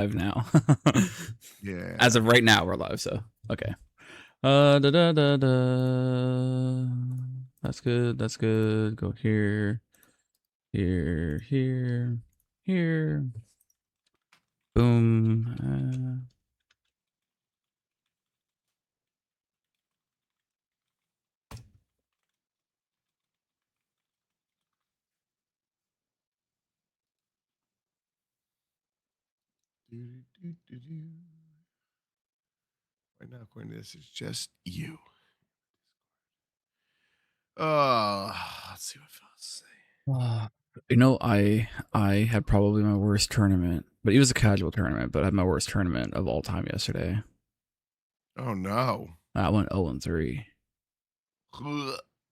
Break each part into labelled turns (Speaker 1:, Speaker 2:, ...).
Speaker 1: live now.
Speaker 2: Yeah.
Speaker 1: As of right now, we're live. So okay. Da da da da. That's good. That's good. Go here, here, here, here. Boom.
Speaker 2: Right now, according to this, it's just you. Oh, let's see what fellas say.
Speaker 1: You know, I had probably my worst tournament, but it was a casual tournament. But I had my worst tournament of all time yesterday.
Speaker 2: Oh no.
Speaker 1: I went 0-3.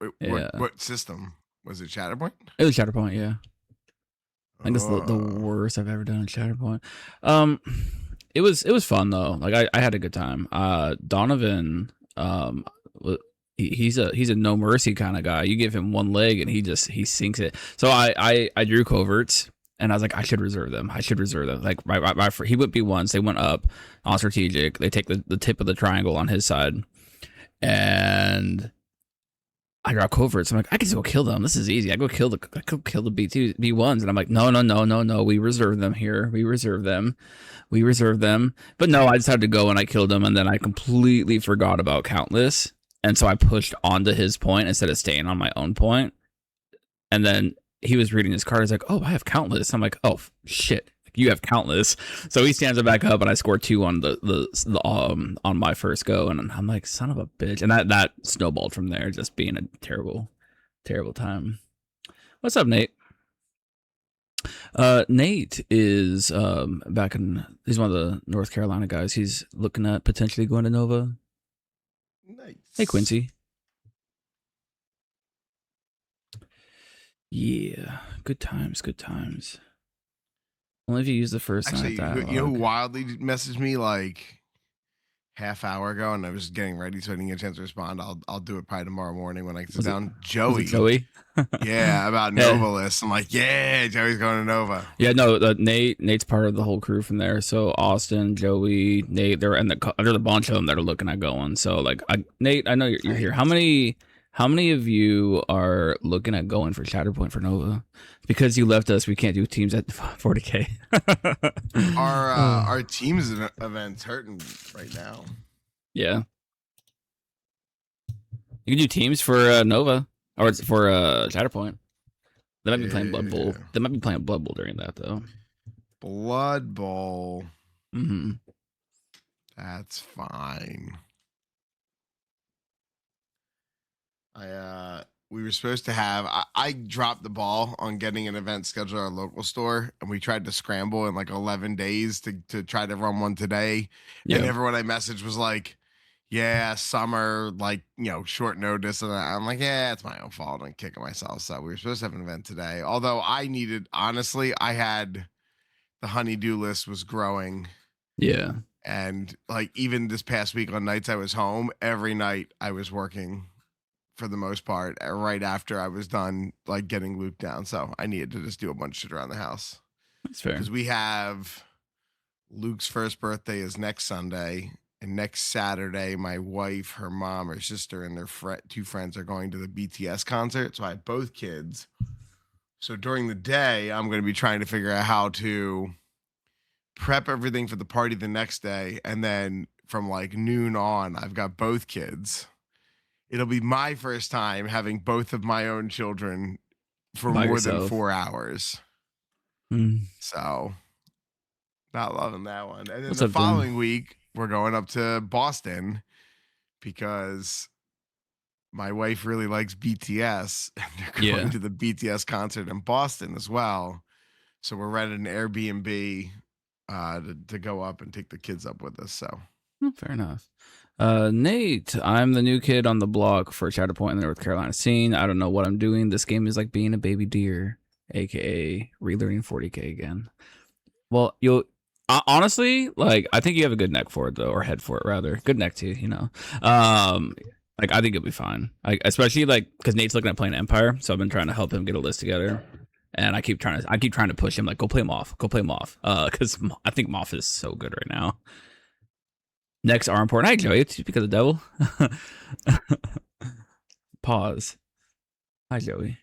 Speaker 2: Wait,
Speaker 1: Yeah,
Speaker 2: what system was it? Shatterpoint?
Speaker 1: it was Shatterpoint. Yeah. I think it's the worst I've ever done in Shatterpoint. It was fun though. Like I had a good time. Donovan, he's a no mercy kind of guy. You give him one leg and he sinks it. So I drew coverts and I was like, I should reserve them. Like he went B1s, they went up on strategic. They take the tip of the triangle on his side, and I draw coverts. I'm like, I can just go kill them. This is easy. I go kill the B1s, and I'm like, no. We reserve them here. We reserve them. But no, I decided to go and I killed him, and then I completely forgot about Countless, and so I pushed onto his point instead of staying on my own point. And then he was reading his card. He's like, oh, I have Countless. I'm like, oh shit. You have Countless. So he stands it back up, and I score 2 on the on my first go, and I'm like, son of a bitch. And that snowballed from there, just being a terrible time. What's up, Nate? Nate is back in. He's one of the North Carolina guys. He's looking at potentially going to Nova.
Speaker 2: Nice.
Speaker 1: Hey, Quincy. Yeah, good times. Only if you use the first
Speaker 2: Actually,
Speaker 1: dialogue.
Speaker 2: you know who wildly messaged me like half hour ago, and I was getting ready, so I didn't get a chance to respond. I'll do it probably tomorrow morning when I sit down. Joey.
Speaker 1: Joey?
Speaker 2: Yeah, about Nova list. I'm like, yeah, Joey's going to Nova.
Speaker 1: Yeah, no, Nate's part of the whole crew from there. So Austin, Joey, Nate, there's a bunch of them that are looking at going. So like, Nate, I know you're here. How many of you are looking at going for Shatterpoint for Nova? Because you left us, we can't do teams at 40K.
Speaker 2: Our teams event's hurting right now.
Speaker 1: Yeah, you can do teams for Nova or it's for Shatterpoint. They might be playing Blood Bowl. They might be playing Blood Bowl during that though.
Speaker 2: Blood Bowl.
Speaker 1: Mm-hmm.
Speaker 2: That's fine. We were supposed to have. I dropped the ball on getting an event scheduled at our local store, and we tried to scramble in like 11 days to try to run one today. Yeah. And everyone I messaged was like, "Yeah, summer, like short notice." And I'm like, "Yeah, it's my own fault. I'm kicking myself." So we were supposed to have an event today. Although honestly, I had the honeydew list was growing.
Speaker 1: Yeah.
Speaker 2: And like even this past week on nights I was home, every night I was working. For the most part, right after I was done, like getting looped down. So I needed to just do a bunch of shit around the house.
Speaker 1: That's fair.
Speaker 2: Because we have Luke's first birthday is next Sunday. And next Saturday, my wife, her mom, her sister, and their 2 friends are going to the BTS concert. So I have both kids. So during the day, I'm going to be trying to figure out how to prep everything for the party the next day. And then from like noon on, I've got both kids. It'll be my first time having both of my own children for more than 4 hours. So, not loving that one. And then the following week, we're going up to Boston because my wife really likes BTS. And they're going to the BTS concert in Boston as well. So we're renting an Airbnb to go up and take the kids up with us. So,
Speaker 1: fair enough. Nate, I'm the new kid on the block for Shatterpoint in the North Carolina scene. I don't know what I'm doing. This game is like being a baby deer, aka relearning 40K again. Well, you'll honestly, like, I think you have a good neck for it though, or head for it rather. Good neck too, like I think it'll be fine. Like especially like because Nate's looking at playing Empire, so I've been trying to help him get a list together. and I keep trying to push him like go play Moth, because I think Moth is so good right now. Next are important. Hi Joey, it's because of the devil. Pause. Hi Joey.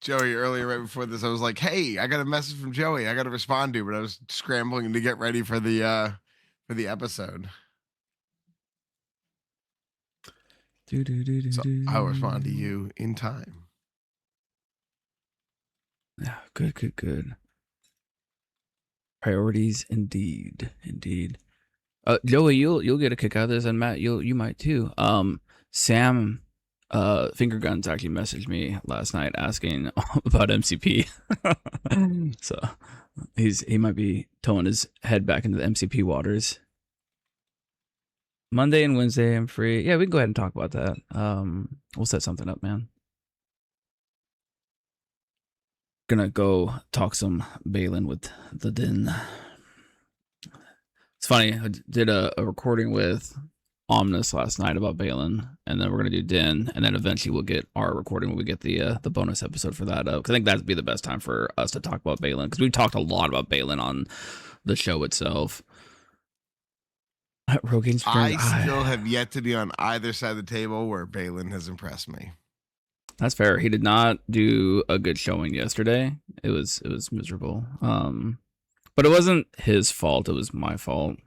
Speaker 2: Joey, earlier right before this, I was like, "Hey, I got a message from Joey. I got to respond to," but I was scrambling to get ready for the episode. So I'll respond to you in time.
Speaker 1: Yeah, good. Priorities indeed. Joey, you'll get a kick out of this, and Matt, you might too. Sam, Finger Guns actually messaged me last night asking about MCP. So he might be towing his head back into the MCP waters. Monday and Wednesday I'm free. Yeah, we can go ahead and talk about that. We'll set something up, man. Gonna go talk some Balin with the Din. It's funny. I did a recording with Omnis last night about Balin, and then we're gonna do Din, and then eventually we'll get our recording when we get the bonus episode for that up. Because I think that'd be the best time for us to talk about Balin, because we've talked a lot about Balin on the show itself. Rogain's
Speaker 2: I still have yet to be on either side of the table where Balin has impressed me.
Speaker 1: That's fair. He did not do a good showing yesterday. It was miserable. But it wasn't his fault. It was my fault.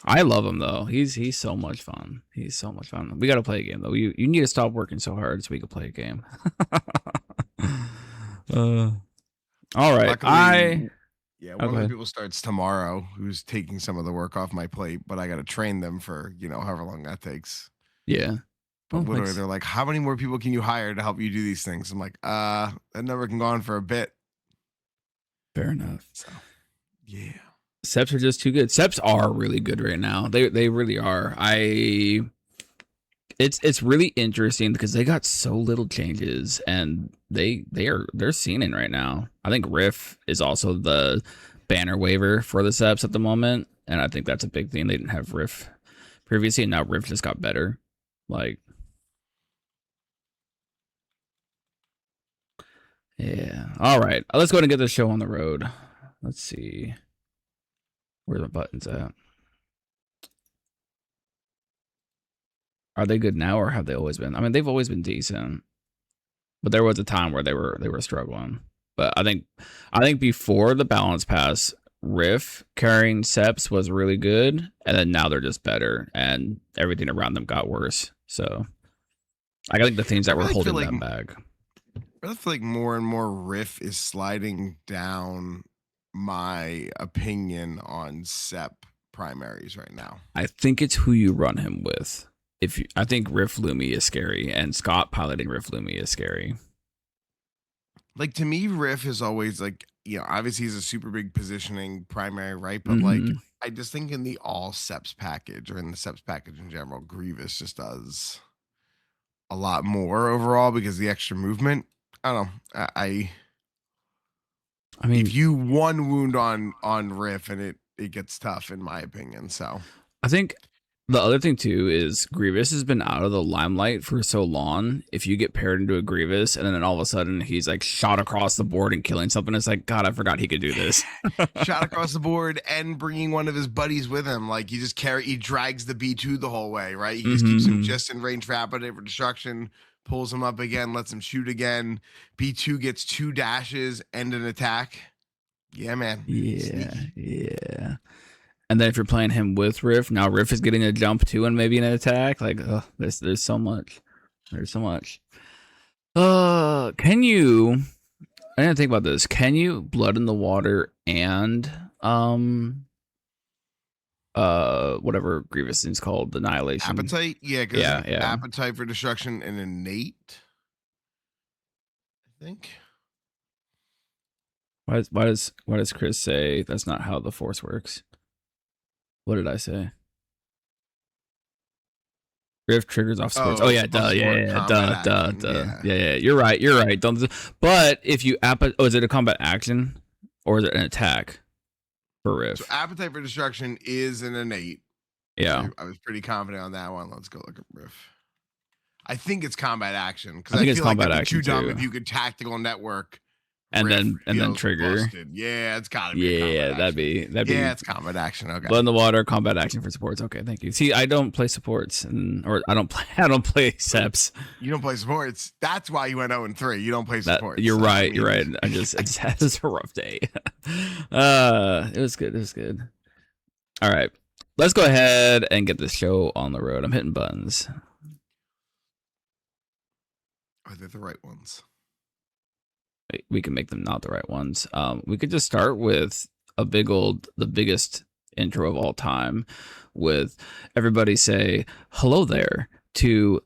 Speaker 1: I love him though. He's so much fun. He's so much fun. We got to play a game though. You need to stop working so hard so we can play a game. All right.
Speaker 2: Luckily, one of the people starts tomorrow who's taking some of the work off my plate, but I got to train them for, however long that takes.
Speaker 1: Yeah.
Speaker 2: But literally, they're like, how many more people can you hire to help you do these things? I'm like, that number can go on for a bit.
Speaker 1: Fair enough.
Speaker 2: So, yeah.
Speaker 1: Seps are just too good. Seps are really good right now. They really are. It's really interesting because they got so little changes and they're seeing it right now. I think Riff is also the banner waiver for the Seps at the moment, and I think that's a big thing. They didn't have Riff previously, and now Riff just got better. Like, yeah. All right. Let's go ahead and get this show on the road. Let's see. Where are the buttons at? Are they good now, or have they always been? I mean, they've always been decent, but there was a time where they were struggling. But I think before the balance pass, Riff carrying Seps was really good, and then now they're just better, and everything around them got worse. So I think the things that were holding them back.
Speaker 2: I feel like more and more Riff is sliding down my opinion on Sep primaries right now.
Speaker 1: I think it's who you run him with. I think Riff Lumi is scary, and Scott piloting Riff Lumi is scary.
Speaker 2: Like, to me, Riff is always like, obviously he's a super big positioning primary, right? But like, I just think in the all Seps package, or in the Seps package in general, Grievous just does a lot more overall because of the extra movement. I don't know. I mean, if you one wound on Riff, and it gets tough, in my opinion. So
Speaker 1: I think the other thing too is Grievous has been out of the limelight for so long. If you get paired into a Grievous and then all of a sudden he's like shot across the board and killing something, it's like, God, I forgot he could do this.
Speaker 2: Shot across the board and bringing one of his buddies with him. Like, he drags the B2 the whole way, right? He just keeps him just in range for appetite for destruction, pulls him up again, lets him shoot again. B2 gets 2 dashes and an attack. Yeah, man.
Speaker 1: Yeah. And then if you're playing him with Riff, now Riff is getting a jump too and maybe an attack. Like, there's so much. There's so much. Can you? I didn't think about this. Can you Blood in the Water and whatever Grievous is called, Annihilation?
Speaker 2: Appetite? Yeah, because Appetite for Destruction and Innate, I think.
Speaker 1: Why does Chris say that's not how the Force works? What did I say? Rift triggers off sports. Oh yeah, duh. Yeah. You're right. Don't. But if you is it a combat action or is it an attack for Rift?
Speaker 2: So Appetite for Destruction is an innate.
Speaker 1: Yeah,
Speaker 2: I was pretty confident on that one. Let's go look at Rift. I think it's combat action because
Speaker 1: I
Speaker 2: I
Speaker 1: think it's
Speaker 2: feel like
Speaker 1: combat
Speaker 2: it'd be
Speaker 1: action
Speaker 2: too dumb
Speaker 1: too.
Speaker 2: if you could tactical network
Speaker 1: And
Speaker 2: riff
Speaker 1: then
Speaker 2: feels
Speaker 1: trigger.
Speaker 2: busted. Yeah, it's got to be a combat
Speaker 1: Yeah, that'd
Speaker 2: action.
Speaker 1: be
Speaker 2: Yeah, it's combat action. Okay.
Speaker 1: blood in the water, combat action for supports. Okay, thank you. See, I don't play supports, or I don't play I don't play seps.
Speaker 2: You don't play supports. That's why you went 0-3. You don't play
Speaker 1: That
Speaker 2: supports.
Speaker 1: you're
Speaker 2: So,
Speaker 1: right.
Speaker 2: I mean,
Speaker 1: You're right. I just had this a rough day. It was good. It was good. All right, let's go ahead and get this show on the road. I'm hitting buttons.
Speaker 2: are they the right ones?
Speaker 1: We can make them not the right ones. We could just start with the biggest intro of all time, with everybody say hello there to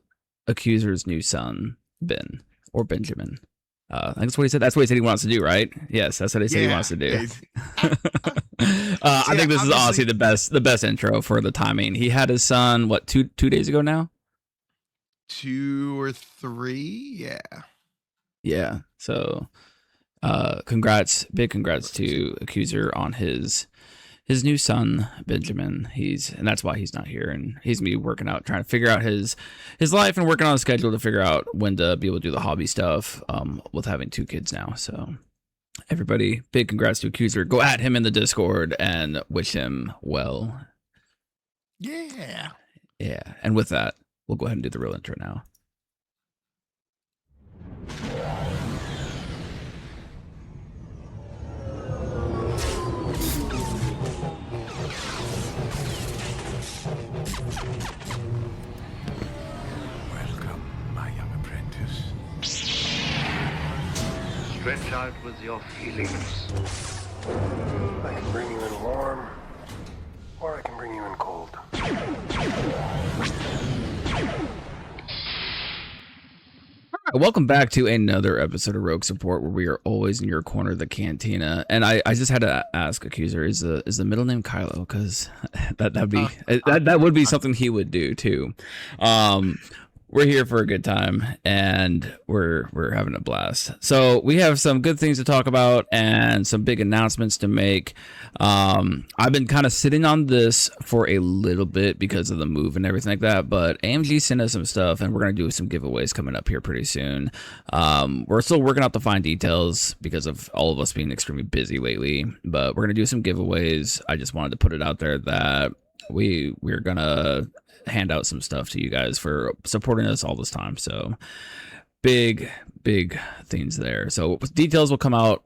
Speaker 1: Accuser's new son, Ben or Benjamin. I think that's what he said. That's what he said he wants to do, right? Yes, that's what he said he wants to do. I think this is honestly the best intro for the timing. He had his son, what, two days ago now?
Speaker 2: 2 or 3, yeah.
Speaker 1: Yeah. So, big congrats to Accuser on his new son Benjamin. And that's why he's not here, and he's gonna be working out, trying to figure out his life and working on a schedule to figure out when to be able to do the hobby stuff. With having 2 kids now, so everybody, big congrats to Accuser. Go at him in the Discord and wish him well.
Speaker 2: Yeah.
Speaker 1: And with that, we'll go ahead and do the real intro now.
Speaker 3: Welcome, my young apprentice.
Speaker 4: Stretch out with your feelings.
Speaker 3: I can bring you in warm, or I can bring you in cold.
Speaker 1: Welcome back to another episode of Rogue Support, where we are always in your corner, the Cantina. And I just had to ask Accuser, is the middle name Kylo? Because that would be something he would do too. We're here for a good time, and we're having a blast. So we have some good things to talk about and some big announcements to make. I've been kind of sitting on this for a little bit because of the move and everything like that, but AMG sent us some stuff, and we're going to do some giveaways coming up here pretty soon. We're still working out the fine details because of all of us being extremely busy lately, but we're going to do some giveaways. I just wanted to put it out there that we're going to hand out some stuff to you guys for supporting us all this time. So big things there. So details will come out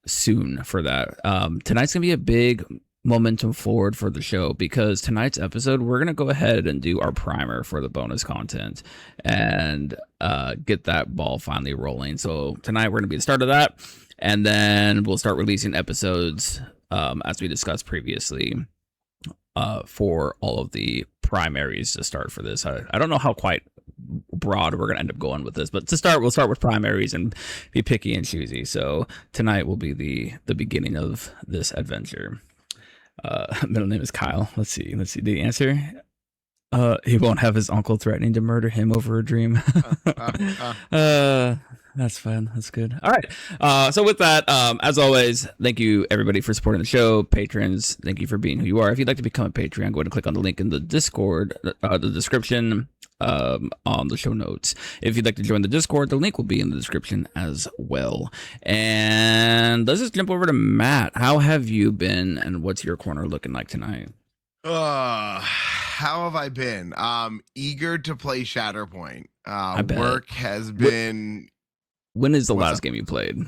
Speaker 1: soon for that. Tonight's gonna be a big momentum forward for the show, because tonight's episode, we're gonna go ahead and do our primer for the bonus content and get that ball finally rolling. So tonight we're gonna be the start of that, and then we'll start releasing episodes as we discussed previously, for all of the primaries to start for this. I don't know how quite broad we're going to end up going with this, but to start, we'll start with primaries and be picky and choosy. So tonight will be the beginning of this adventure. Middle name is Kyle. Let's see the answer. He won't have his uncle threatening to murder him over a dream. That's fun. That's good. All right. So with that, as always, thank you everybody for supporting the show. Patrons, thank you for being who you are. If you'd like to become a Patreon, go ahead and click on the link in the Discord, the description, on the show notes. If you'd like to join the Discord, the link will be in the description as well. And let's just jump over to Matt. How have you been, and what's your corner looking like tonight?
Speaker 2: How have I been? Eager to play Shatterpoint.
Speaker 1: I bet.
Speaker 2: Work has been.
Speaker 1: When is the last game you played?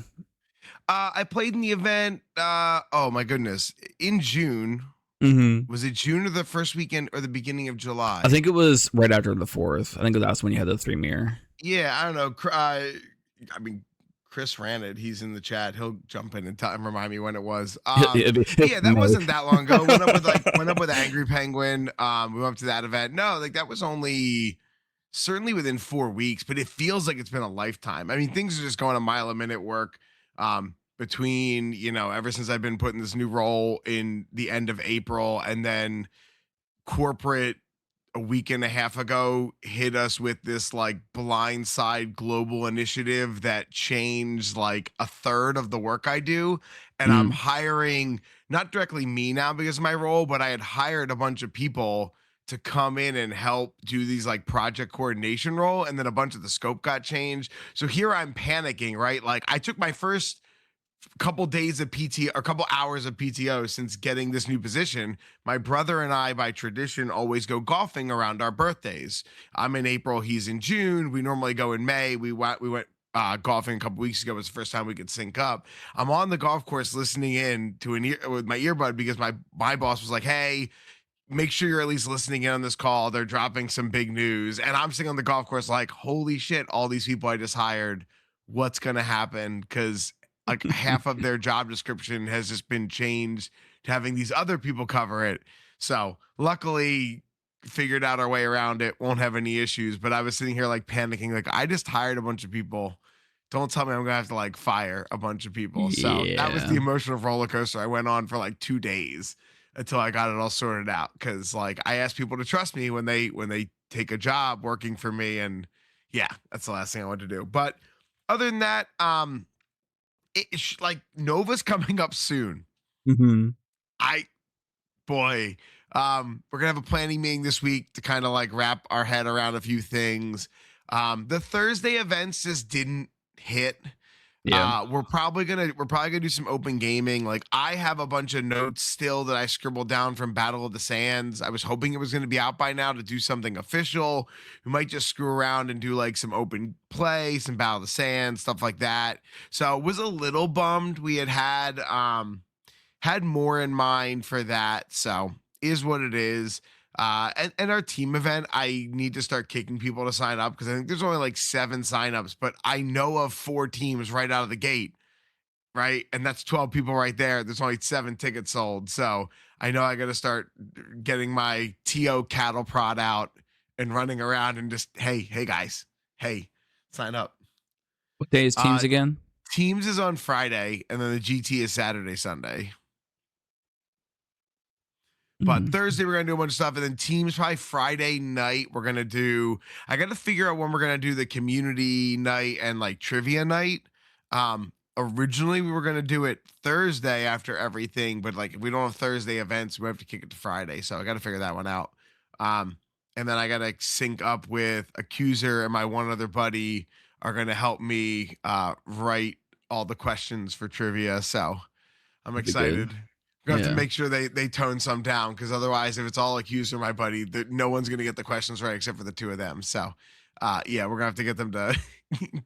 Speaker 2: I played in the event. Oh my goodness, in June.
Speaker 1: Mm-hmm.
Speaker 2: Was it June or the first weekend or the beginning of July?
Speaker 1: I think it was right after the 4th. I think that's when you had the 3 mirror.
Speaker 2: Yeah, I don't know. I mean, Chris ran it. He's in the chat. He'll jump in and remind me when it was. Yeah, that wasn't that long ago. Went up with Angry Penguin. We went up to that event. No, like that was only certainly within 4 weeks, but it feels like it's been a lifetime. I mean, things are just going a mile a minute work. Between, ever since I've been put in this new role in the end of April, and then corporate a week and a half ago hit us with this like blindside global initiative that changed like a third of the work I do. And I'm hiring not directly me now because of my role, but I had hired a bunch of people to come in and help do these like project coordination role, and then a bunch of the scope got changed. So here I'm panicking, right? Like I took my first couple days of PT or couple hours of PTO since getting this new position. My brother and I, by tradition, always go golfing around our birthdays. I'm in April, he's in June. We normally go in May. We went golfing a couple weeks ago. It was the first time we could sync up. I'm on the golf course listening in to with my earbud because my boss was like, "Hey, make sure you're at least listening in on this call. They're dropping some big news." And I'm sitting on the golf course like, holy shit, all these people I just hired, what's going to happen? Because like half of their job description has just been changed to having these other people cover it. So luckily, figured out our way around it. Won't have any issues. But I was sitting here like panicking, like I just hired a bunch of people. Don't tell me I'm gonna have to like fire a bunch of people. So that was the
Speaker 1: Yeah.
Speaker 2: emotional roller coaster I went on for like 2 days until I got it all sorted out. Cause like I asked people to trust me when they take a job working for me. And yeah, that's the last thing I want to do. But other than that, like Nova's coming up soon.
Speaker 1: Mm-hmm.
Speaker 2: I boy, we're gonna have a planning meeting this week to kind of like wrap our head around a few things. The Thursday events just didn't hit.
Speaker 1: Yeah.
Speaker 2: We're probably gonna do some open gaming. Like I have a bunch of notes still that I scribbled down from Battle of the Sands. I was hoping it was gonna be out by now to do something official. We might just screw around and do like some open play, some Battle of the Sands, stuff like that. So was a little bummed. We had more in mind for that. So is what it is. And our team event, I need to start kicking people to sign up because I think there's only like 7 signups, but I know of 4 teams right out of the gate, right? And that's 12 people right there. There's only 7 tickets sold. So I know I got to start getting my TO cattle prod out and running around and just, hey guys, hey, sign up.
Speaker 1: What day is teams again?
Speaker 2: Teams is on Friday, and then the GT is Saturday, Sunday. But Thursday we're gonna do a bunch of stuff, and then teams probably Friday night we're gonna do. I got to figure out when we're gonna do the community night and like trivia night. Originally we were gonna do it Thursday after everything, but like if we don't have Thursday events, we have to kick it to Friday. So I got to figure that one out. And then I gotta sync up with Accuser and my one other buddy are gonna help me write all the questions for trivia. So I'm excited. Gonna have to make sure they tone some down because otherwise, if it's all Accuser, my buddy, no one's gonna get the questions right except for the 2 of them. So, yeah, we're gonna have to get them to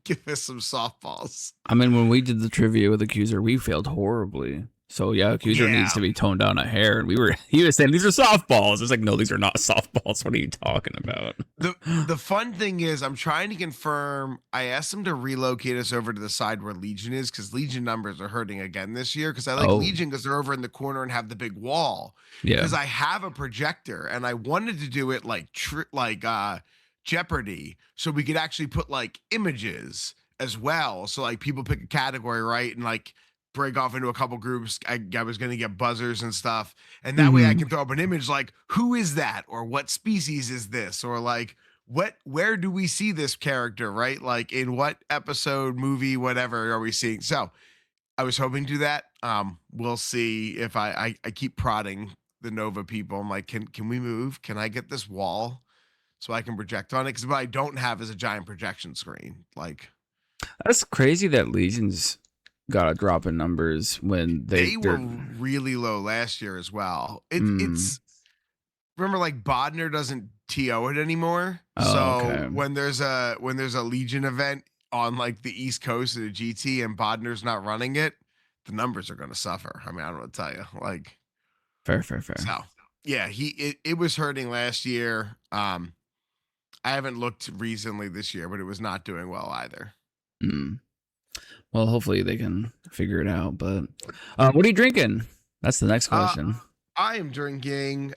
Speaker 2: give us some softballs.
Speaker 1: I mean, when we did the trivia with Accuser, we failed horribly. So yeah, Accuser needs to be toned down a hair. And he was saying these are softballs. It's like, no, these are not softballs. What are you talking about?
Speaker 2: The fun thing is I'm trying to confirm. I asked them to relocate us over to the side where Legion is because Legion numbers are hurting again this year. Because I like Legion because they're over in the corner and have the big wall.
Speaker 1: Yeah.
Speaker 2: Because I have a projector and I wanted to do it like Jeopardy, so we could actually put like images as well. So like people pick a category, right, and like break off into a couple groups. I was going to get buzzers and stuff. And that way I can throw up an image like, who is that? Or what species is this? Or like, where do we see this character, right? Like in what episode, movie, whatever are we seeing? So I was hoping to do that. We'll see if I keep prodding the Nova people. I'm like, can we move? Can I get this wall so I can project on it? Because what I don't have is a giant projection screen. Like,
Speaker 1: that's crazy that Legion's got a drop in numbers when they
Speaker 2: were really low last year as well. It's remember like Bodner doesn't TO it anymore. When there's a Legion event on like the East Coast of the GT and Bodner's not running it, the numbers are going to suffer. I mean, I don't know what to tell you. Like,
Speaker 1: fair.
Speaker 2: So yeah, it was hurting last year. I haven't looked recently this year, but it was not doing well either.
Speaker 1: Well, hopefully they can figure it out. But what are you drinking? That's the next question.
Speaker 2: I am drinking.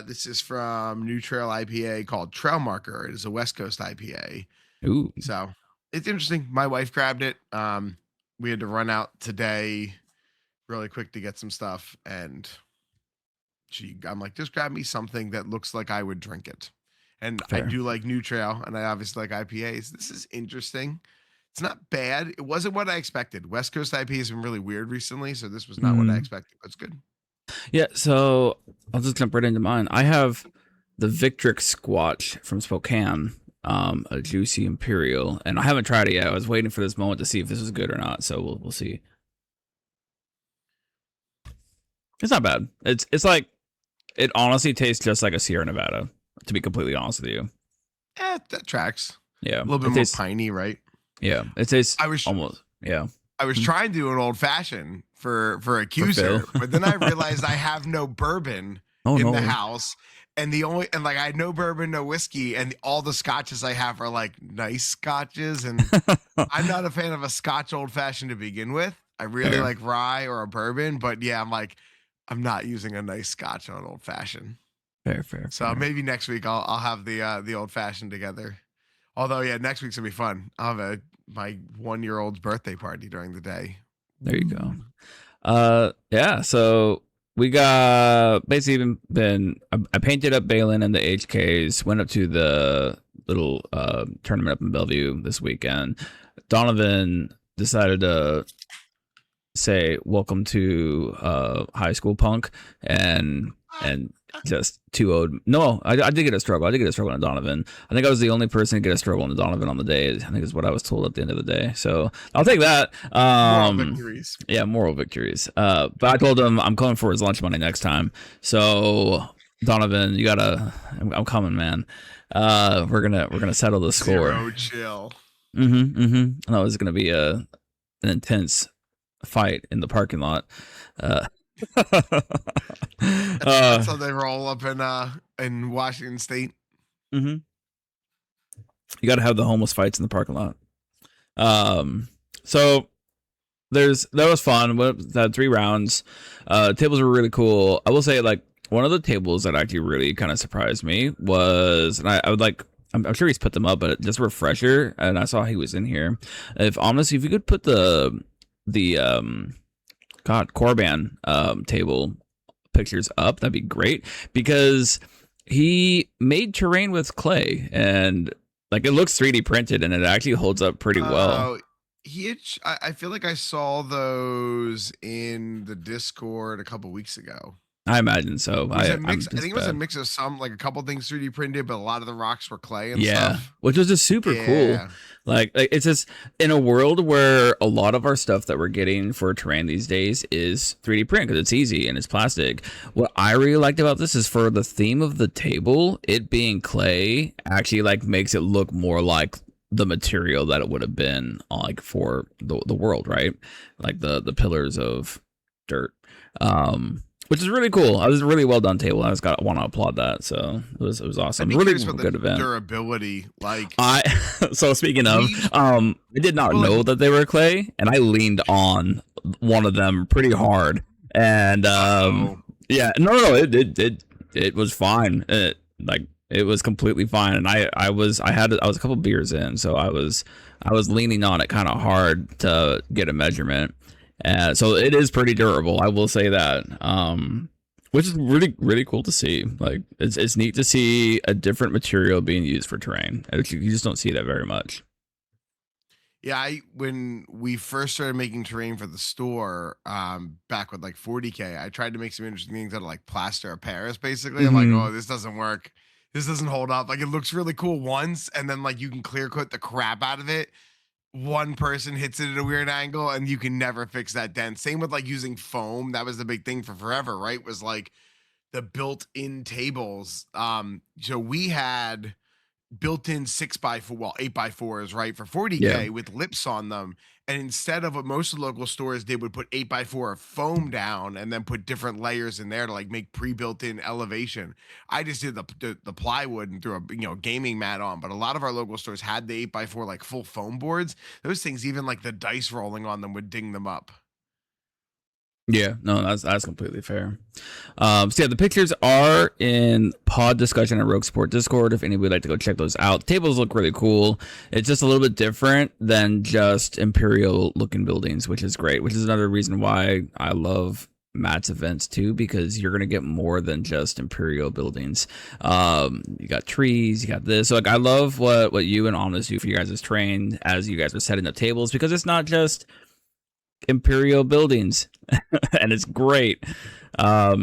Speaker 2: This is from New Trail IPA called Trail Marker. It is a West Coast IPA.
Speaker 1: Ooh.
Speaker 2: So it's interesting. My wife grabbed it. We had to run out today really quick to get some stuff. And I'm like, just grab me something that looks like I would drink it. And fair. I do like New Trail, and I obviously like IPAs. This is interesting. It's not bad. It wasn't what I expected. West Coast IPA has been really weird recently, so this was not what I expected, but it's good.
Speaker 1: Yeah, so I'll just jump right into mine. I have the Victrix Squatch from Spokane, a juicy Imperial, and I haven't tried it yet. I was waiting for this moment to see if this is good or not. So we'll see. It's not bad. It's like it honestly tastes just like a Sierra Nevada. To be completely honest with you.
Speaker 2: That tracks.
Speaker 1: Yeah,
Speaker 2: A little bit more piney, right?
Speaker 1: Yeah, it tastes
Speaker 2: I was
Speaker 1: almost. Yeah,
Speaker 2: I was trying to do an old fashioned for accuser, but then I realized I have no bourbon in the house, and I had no bourbon, no whiskey, and all the scotches I have are like nice scotches, and I'm not a fan of a Scotch old fashioned to begin with. I really like rye or a bourbon, but yeah, I'm not using a nice Scotch on an old fashioned.
Speaker 1: Fair.
Speaker 2: So maybe next week I'll have the old fashioned together. Although next week's gonna be fun. I'll have my 1-year-old's birthday party during the day.
Speaker 1: There you go. Yeah. So we got basically I painted up Balin and the HKs. Went up to the little tournament up in Bellevue this weekend. Donovan decided to say welcome to high school punk and just 2-0'd. No, I did get a struggle. I did get a struggle on Donovan. I think I was the only person to get a struggle on Donovan on the day. I think is what I was told at the end of the day. So I'll take that.
Speaker 2: Moral victories.
Speaker 1: Yeah, moral victories. But I told him I'm coming for his lunch money next time. So Donovan, you gotta. I'm coming, man. We're gonna settle the score.
Speaker 2: Zero chill.
Speaker 1: No, it's gonna be an intense fight in the parking lot.
Speaker 2: That's how they roll up in Washington State.
Speaker 1: You got to have the homeless fights in the parking lot. So that was fun. We had 3 rounds. Tables were really cool. I will say, like, one of the tables that actually really kind of surprised me was, and I would like, I'm sure he's put them up, but just a refresher, and I saw he was in here. If you could put the Korban table pictures up, that'd be great, because he made terrain with clay and like it looks 3D printed and it actually holds up pretty well.
Speaker 2: I feel like I saw those in the Discord a couple weeks ago.
Speaker 1: I imagine so.
Speaker 2: I think it was a mix of some, like a couple things 3D printed, but a lot of the rocks were clay and stuff.
Speaker 1: Which was just super cool. Like it's just in a world where a lot of our stuff that we're getting for terrain these days is 3D print because it's easy and it's plastic. What I really liked about this is for the theme of the table, it being clay actually like makes it look more like the material that it would have been like for the world, right? Like the pillars of dirt. Which is really cool. It was a really well done table. I just want to applaud that. So it was awesome. Really good event.
Speaker 2: Durability, like
Speaker 1: so speaking of, I did not know that they were clay, and I leaned on one of them pretty hard. And no, it was fine. It was completely fine. And I was a couple beers in, so I was leaning on it kind of hard to get a measurement. So it is pretty durable, I will say that, which is really, really cool to see. Like it's neat to see a different material being used for terrain. You just don't see that very much.
Speaker 2: Yeah, when we first started making terrain for the store, back with like 40K, I tried to make some interesting things out of like plaster of Paris, basically. I'm like, oh, this doesn't work. This doesn't hold up. Like it looks really cool once, and then like you can clear coat the crap out of it. One person hits it at a weird angle and you can never fix that dent. Same with like using foam. That was the big thing for forever, right? Was like the built-in tables. So we had built-in 8x4s, right? For 40K with lips on them. And instead of what most of the local stores did, would put 8x4 foam down and then put different layers in there to like make pre-built-in elevation. I just did the plywood and threw a gaming mat on, but a lot of our local stores had the 8x4 like full foam boards. Those things, even like the dice rolling on them would ding them up.
Speaker 1: Yeah, no, that's completely fair. So yeah, the pictures are in Pod Discussion and Rogue Support Discord if anybody would like to go check those out. Tables look really cool. It's just a little bit different than just Imperial looking buildings, which is great, which is another reason why I love Matt's events too, because you're gonna get more than just Imperial buildings. You got trees, you got this. So like I love what you and Omnis do for you guys' train as you guys are setting up tables, because it's not just Imperial buildings and it's great.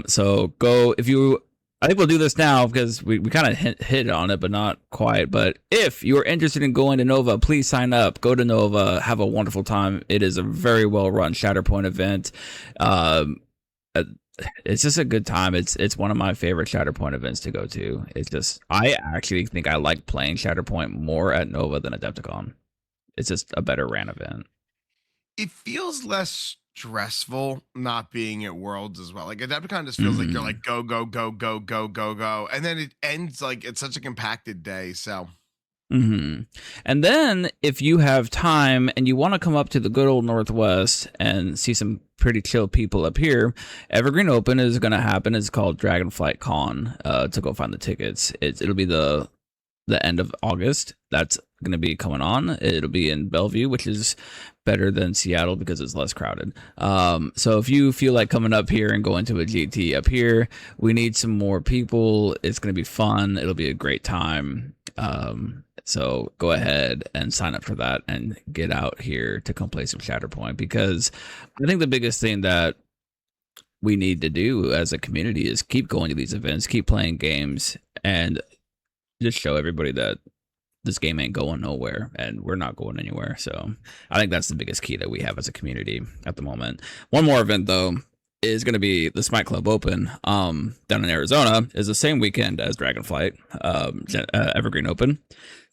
Speaker 1: So go, if you I think we'll do this now because we kind of hit on it, but not quite. But if you are interested in going to Nova, please sign up. Go to Nova. Have a wonderful time. It is a very well run Shatterpoint event. Um, it's just a good time. It's one of my favorite Shatterpoint events to go to. It's just I actually think I like playing Shatterpoint more at Nova than Adepticon. It's just a better ran event.
Speaker 2: It feels less stressful not being at Worlds as well. Like Adepticon just feels like you're like go go go go go go go, and then it ends like it's such a compacted day. So.
Speaker 1: And then if you have time and you want to come up to the good old Northwest and see some pretty chill people up here, Evergreen Open is going to happen. It's called Dragonflight Con. To go find the tickets. It'll be the end of August. That's going to be coming on. It'll be in Bellevue, which is better than Seattle because it's less crowded. So if you feel like coming up here and going to a GT up here, we need some more people. It's going to be fun. It'll be a great time. So go ahead and sign up for that and get out here to come play some Shatterpoint, because I think the biggest thing that we need to do as a community is keep going to these events, keep playing games, and just show everybody that this game ain't going nowhere and we're not going anywhere. So I think that's the biggest key that we have as a community at the moment. One more event though is going to be the Smite Club Open down in Arizona. Is the same weekend as Dragonflight Evergreen Open.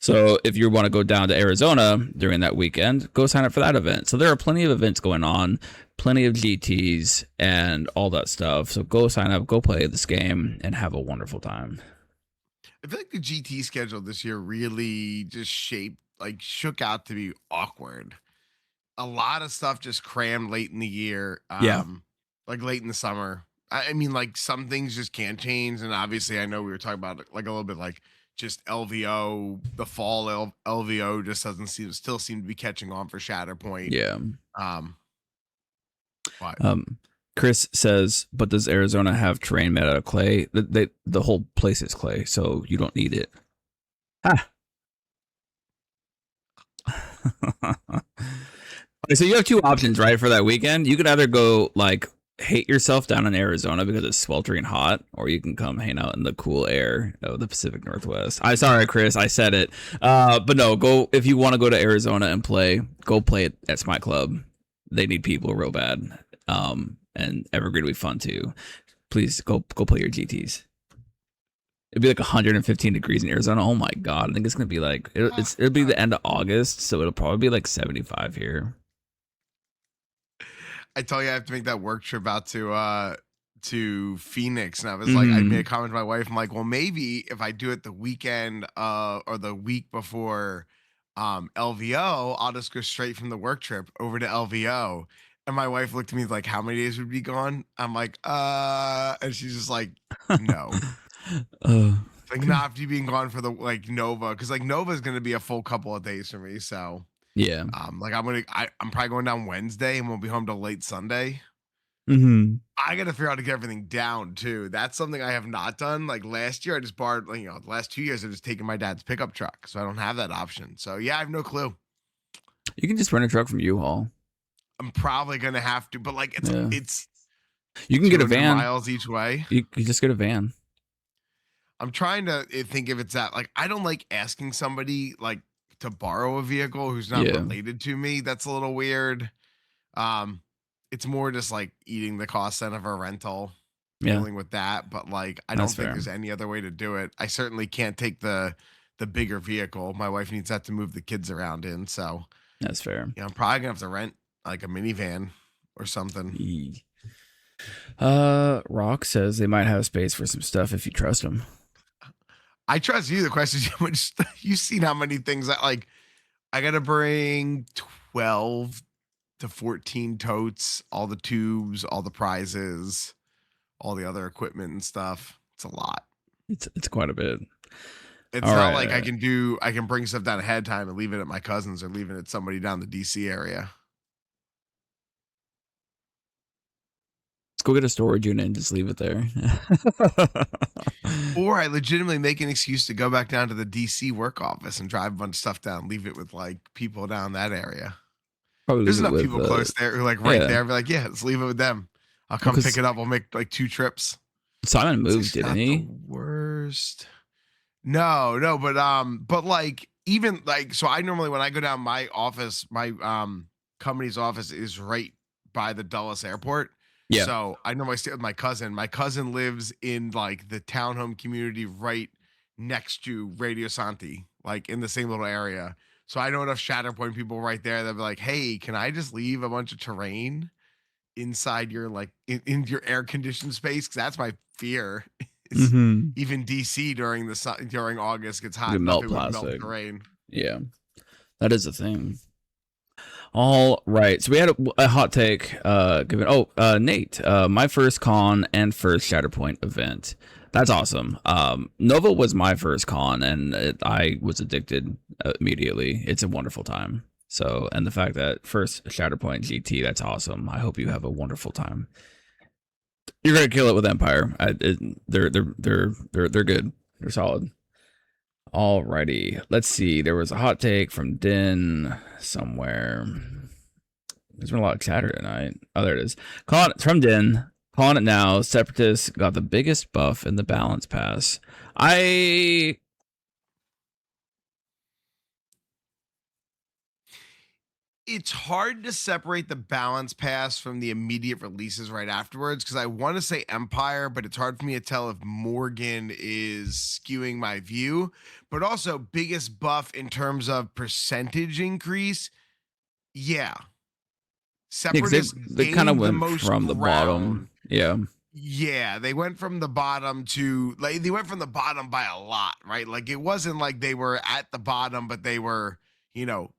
Speaker 1: So if you want to go down to Arizona during that weekend, go sign up for that event. So there are plenty of events going on, plenty of GTs and all that stuff. So go sign up, go play this game, and have a wonderful time.
Speaker 2: I feel like the GT schedule this year really just shook out to be awkward. A lot of stuff just crammed late in the year. Like late in the summer. I mean, like some things just can't change. And obviously I know we were talking about like a little bit like just LVO, the fall LVO just doesn't still seem to be catching on for Shatterpoint.
Speaker 1: Yeah.
Speaker 2: But
Speaker 1: Chris says, but does Arizona have terrain made out of clay? The whole place is clay, so you don't need it. Okay, so you have two options, right, for that weekend. You could either go like hate yourself down in Arizona because it's sweltering hot, or you can come hang out in the cool air of the Pacific Northwest. I'm sorry, Chris, I said it. But no, go if you want to go to Arizona and play, go play it at Smite Club. They need people real bad. And Evergreen will be fun too. Please go play your GTs. It'd be like 115 degrees in Arizona. Oh my god, I think it's gonna be like it'll be the end of August, so it'll probably be like 75 here.
Speaker 2: I tell you, I have to make that work trip out to Phoenix, and I was like, I made a comment to my wife. I'm like, well, maybe if I do it the weekend or the week before LVO, I'll just go straight from the work trip over to LVO. And my wife looked at me like, how many days would be gone? I'm like, and she's just like, no. Like not after you being gone for the like Nova, because like Nova is gonna be a full couple of days for me. So
Speaker 1: yeah,
Speaker 2: like I'm probably going down Wednesday and won't be home till late Sunday. I gotta figure out how to get everything down too. That's something I have not done. Like last year, I just borrowed. Like, the last 2 years, I've just taken my dad's pickup truck, so I don't have that option. So yeah, I have no clue.
Speaker 1: You can just rent a truck from U-Haul.
Speaker 2: I'm probably gonna have to, but like it's
Speaker 1: you can get a van
Speaker 2: miles each way.
Speaker 1: You just get a van.
Speaker 2: I'm trying to think if it's that like I don't like asking somebody like to borrow a vehicle who's not related to me. That's a little weird. It's more just like eating the cost then of a rental, dealing with that. But like I don't think there's any other way to do it. I certainly can't take the bigger vehicle. My wife needs that to move the kids around in. So
Speaker 1: that's fair.
Speaker 2: Yeah, I'm probably gonna have to rent like a minivan or something.
Speaker 1: Rock says they might have space for some stuff if you trust them.
Speaker 2: I trust you. The question is how much you've seen how many things that like I gotta bring 12 to 14 totes, all the tubes, all the prizes, all the other equipment and stuff. It's a lot.
Speaker 1: It's quite a bit.
Speaker 2: It's all not like I can bring stuff down ahead of time and leave it at my cousin's or leave it at somebody down the DC area.
Speaker 1: Let's go get a storage unit and just leave it there.
Speaker 2: Or I legitimately make an excuse to go back down to the DC work office and drive a bunch of stuff down, leave it with like people down that area.
Speaker 1: Probably
Speaker 2: there's enough people close there who like there. Be like, yeah, let's leave it with them. I'll come pick it up. We'll make like 2 trips.
Speaker 1: Simon
Speaker 2: It's
Speaker 1: moved,
Speaker 2: actually
Speaker 1: didn't
Speaker 2: not the
Speaker 1: he?
Speaker 2: worst. No, but like even like so I normally when I go down my office, my company's office is right by the Dulles airport.
Speaker 1: Yeah.
Speaker 2: So I normally stay with my cousin. My cousin lives in like the townhome community right next to Radio Santi, like in the same little area. So I know enough Shatterpoint people right there that be like, hey, can I just leave a bunch of terrain inside your like in your air conditioned space? Cause that's my fear. Is
Speaker 1: Mm-hmm.
Speaker 2: even DC during during August gets hot
Speaker 1: The
Speaker 2: enough
Speaker 1: melt
Speaker 2: it would melt
Speaker 1: plastic.
Speaker 2: the rain.
Speaker 1: Yeah, that is a thing. All right, so we had a hot take given. Nate, my first con and first Shatterpoint event. That's awesome. Nova was my first con, and I was addicted immediately. It's a wonderful time. So, and the fact that first Shatterpoint GT, that's awesome. I hope you have a wonderful time. You're gonna kill it with Empire. They're good. They're solid. Alrighty, let's see. There was a hot take from Din somewhere. There's been a lot of chatter tonight. Oh, there it is. Calling it from Din. Calling it now. Separatists got the biggest buff in the balance pass.
Speaker 2: It's hard to separate the balance pass from the immediate releases right afterwards because I want to say Empire, but it's hard for me to tell if Morgan is skewing my view. But also, biggest buff in terms of percentage increase. Yeah. Separatists
Speaker 1: they kind of
Speaker 2: gained the
Speaker 1: went
Speaker 2: most
Speaker 1: from the bottom.
Speaker 2: ground.
Speaker 1: Yeah.
Speaker 2: Yeah, they went from the bottom to like they went from the bottom by a lot, right? Like it wasn't like they were at the bottom, but they were,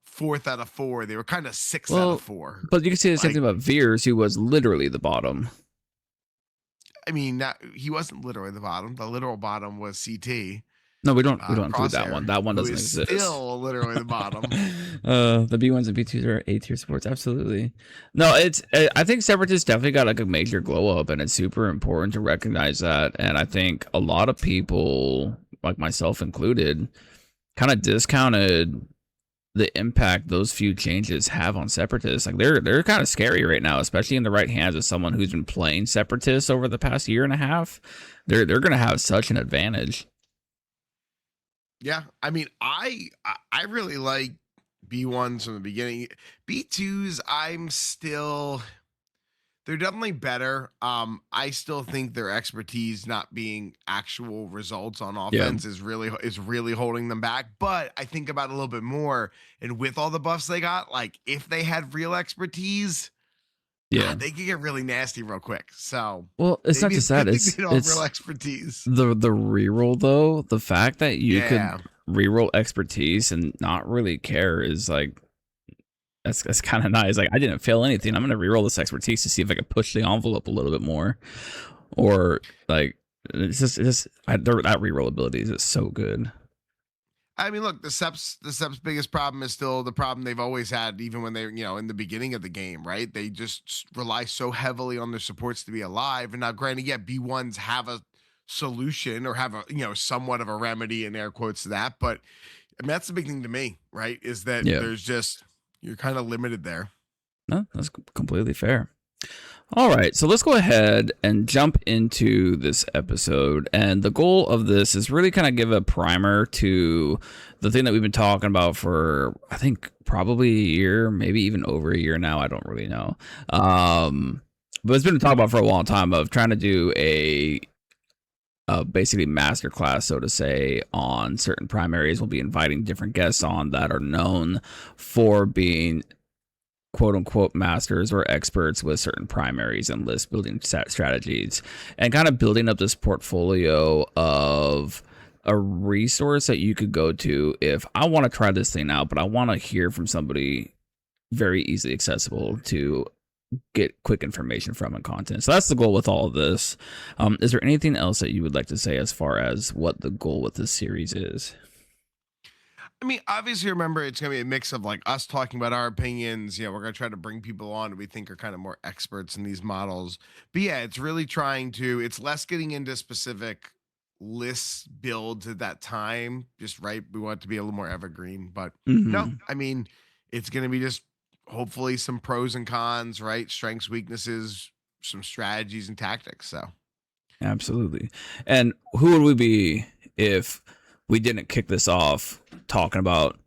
Speaker 2: fourth out of four. They were kind of sixth out of four.
Speaker 1: But you can say the same thing about Veers, who was literally the bottom.
Speaker 2: I mean, he wasn't literally the bottom. The literal bottom was CT.
Speaker 1: No, we don't include that one. That one doesn't exist.
Speaker 2: Still literally the bottom.
Speaker 1: The B1s and B2s are A tier sports. Absolutely. No, I think Separatists definitely got like a major glow up, and it's super important to recognize that. And I think a lot of people, like myself included, kind of discounted the impact those few changes have on Separatists. Like they're kind of scary right now, especially in the right hands of someone who's been playing Separatists over the past year and a half. They're gonna have such an advantage.
Speaker 2: Yeah, I mean, I really like B1s from the beginning. B2s, they're definitely better. I still think their expertise not being actual results on offense is really holding them back. But I think about it a little bit more, and with all the buffs they got, like if they had real expertise, they could get really nasty real quick. So
Speaker 1: it's not just that; it's
Speaker 2: real expertise.
Speaker 1: The reroll though. The fact that you could reroll expertise and not really care is like that's kind of nice. Like I didn't fail anything. I'm gonna reroll this expertise to see if I can push the envelope a little bit more, or like that reroll ability is just so good.
Speaker 2: I mean, look, the Seps biggest problem is still the problem they've always had, even when they're, in the beginning of the game, right? They just rely so heavily on their supports to be alive. And now, granted, B1s have a solution or have a, somewhat of a remedy in air quotes to that. But I mean, that's the big thing to me, right? Is that there's just, you're kind of limited there.
Speaker 1: No, that's completely fair. All right, so let's go ahead and jump into this episode. And the goal of this is really kind of give a primer to the thing that we've been talking about for, I think, probably a year, maybe even over a year now. I don't really know. But it's been talked about for a long time of trying to do a basically masterclass, so to say, on certain primaries. We'll be inviting different guests on that are known for being quote unquote masters or experts with certain primaries and list building strategies, and kind of building up this portfolio of a resource that you could go to if I want to try this thing out, but I want to hear from somebody very easily accessible to get quick information from and content. So that's the goal with all of this. Is there anything else that you would like to say as far as what the goal with this series is?
Speaker 2: I mean, obviously, remember, it's going to be a mix of like us talking about our opinions. We're going to try to bring people on who we think are kind of more experts in these models. But yeah, it's really it's less getting into specific lists builds at that time. Just right. We want it to be a little more evergreen. But no, I mean, it's going to be just hopefully some pros and cons, right? Strengths, weaknesses, some strategies and tactics. So
Speaker 1: Absolutely. And who would we be if we didn't kick this off talking about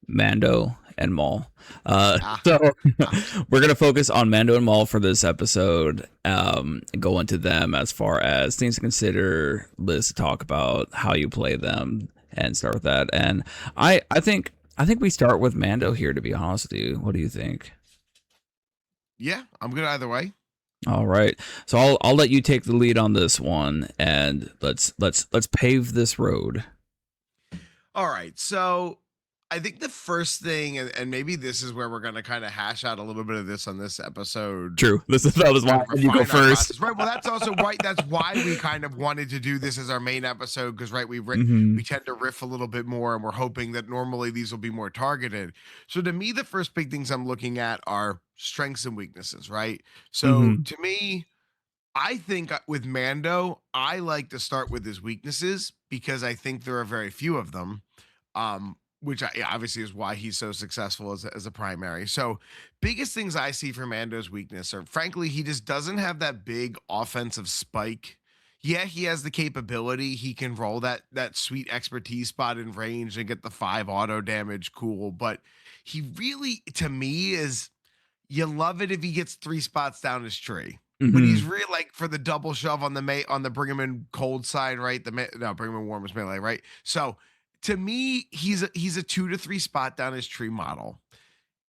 Speaker 1: Mando and Maul?
Speaker 2: Ah,
Speaker 1: So
Speaker 2: ah.
Speaker 1: we're gonna focus on Mando and Maul for this episode. Go into them as far as things to consider, lists to talk about, how you play them, and start with that. And I think we start with Mando here. To be honest with you, what do you think?
Speaker 2: Yeah, I'm good either way.
Speaker 1: All right. So I'll let you take the lead on this one, and let's pave this road.
Speaker 2: All right. So I think the first thing, and maybe this is where we're going to kind of hash out a little bit of this on this episode.
Speaker 1: True. That was why
Speaker 2: Kind of
Speaker 1: you go
Speaker 2: refine our
Speaker 1: first.
Speaker 2: process. Right. Well, that's also right. That's why we kind of wanted to do this as our main episode because, right,
Speaker 1: Hmm.
Speaker 2: we tend to riff a little bit more, and we're hoping that normally these will be more targeted. So to me, the first big things I'm looking at are strengths and weaknesses. Right. So
Speaker 1: Hmm.
Speaker 2: to me, I think with Mando, I like to start with his weaknesses because I think there are very few of them. Which obviously is why he's so successful as a primary. So, biggest things I see for Mando's weakness are, frankly, he just doesn't have that big offensive spike. Yeah, he has the capability. He can roll that sweet expertise spot in range and get the 5 auto damage. Cool, but he really, to me, is you love it if he gets 3 spots down his tree. But
Speaker 1: Hmm.
Speaker 2: he's really like for the double shove on the bring him in cold side, right? No, bring him in warm is melee, right? So to me, he's a 2 to 3 spot down his tree model.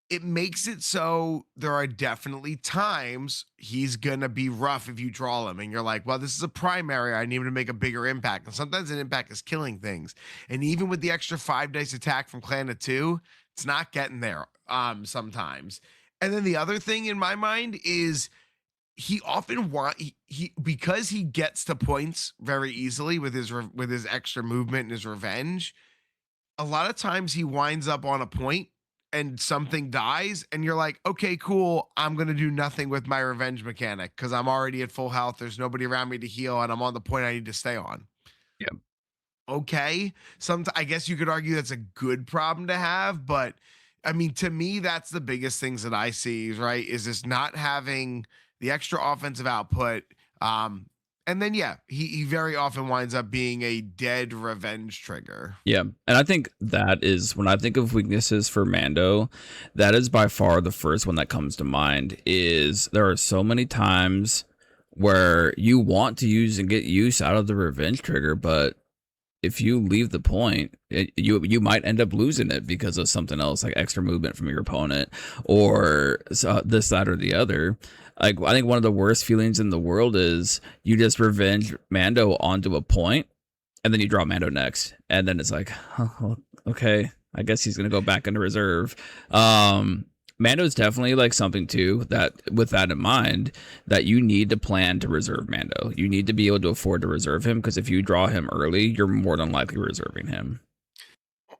Speaker 2: It makes it so there are definitely times he's gonna be rough if you draw him, and you're like, well, this is a primary. I need him to make a bigger impact, and sometimes an impact is killing things. And even with the extra 5 dice attack from Clan of Two, it's not getting there. Sometimes. And then the other thing in my mind is he often he because he gets to points very easily with with his extra movement and his revenge. A lot of times he winds up on a point and something dies and you're like, okay, cool, I'm gonna do nothing with my revenge mechanic because I'm already at full health, there's nobody around me to heal, and I'm on the point I need to stay on.
Speaker 1: Yeah.
Speaker 2: Okay, I guess you could argue that's a good problem to have, but I mean, to me, that's the biggest things that I see, right? Is this not having the extra offensive output. And then yeah, he very often winds up being a dead revenge trigger.
Speaker 1: Yeah. And I think that is when I think of weaknesses for Mando, that is by far the first one that comes to mind. Is there are so many times where you want to use and get use out of the revenge trigger, but if you leave the point, you might end up losing it because of something else, like extra movement from your opponent, or this, that, or the other. Like I think one of the worst feelings in the world is you just revenge Mando onto a point, and then you draw Mando next, and then it's like, oh, well, okay, I guess he's gonna go back into reserve. Mando's definitely like something too that, with that in mind, that you need to plan to reserve Mando. You need to be able to afford to reserve him because if you draw him early, you're more than likely reserving him.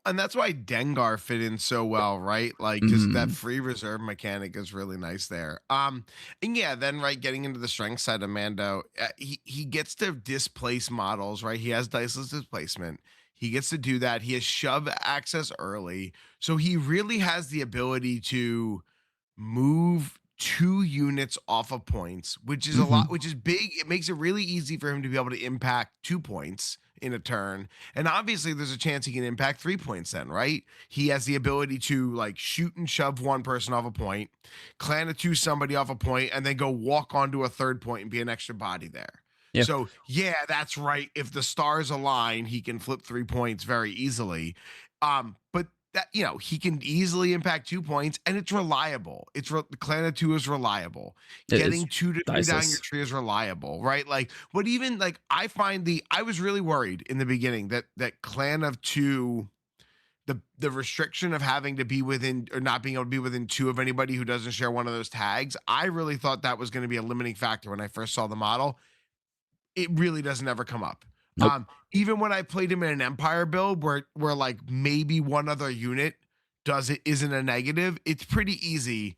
Speaker 2: And that's why Dengar fit in so well, right? Like just that
Speaker 1: Mm-hmm.
Speaker 2: free reserve mechanic is really nice there. And yeah, then right, getting into the strength side of Mando, he gets to displace models, right? He has diceless displacement. He gets to do that. He has shove access early, so he really has the ability to move 2 units off of points, which is a
Speaker 1: Mm-hmm.
Speaker 2: lot, which is big. It makes it really easy for him to be able to impact 2 points in a turn. And obviously, there's a chance he can impact 3 points then, right? He has the ability to like shoot and shove one person off a point, clan of two somebody off a point, and then go walk onto a third point and be an extra body there.
Speaker 1: Yeah.
Speaker 2: So, yeah, that's right. If the stars align, he can flip 3 points very easily. But that he can easily impact 2 points and it's reliable. Clan of Two is reliable.
Speaker 1: It's
Speaker 2: Getting 2 to 3 down your
Speaker 1: diceless.
Speaker 2: tree is reliable, right? Like, but even like I was really worried in the beginning that Clan of Two, the restriction of having to be within or not being able to be within 2 of anybody who doesn't share one of those tags. I really thought that was going to be a limiting factor when I first saw the model. It really doesn't ever come up.
Speaker 1: Nope.
Speaker 2: Even when I played him in an Empire build where like maybe one other unit isn't a negative, it's pretty easy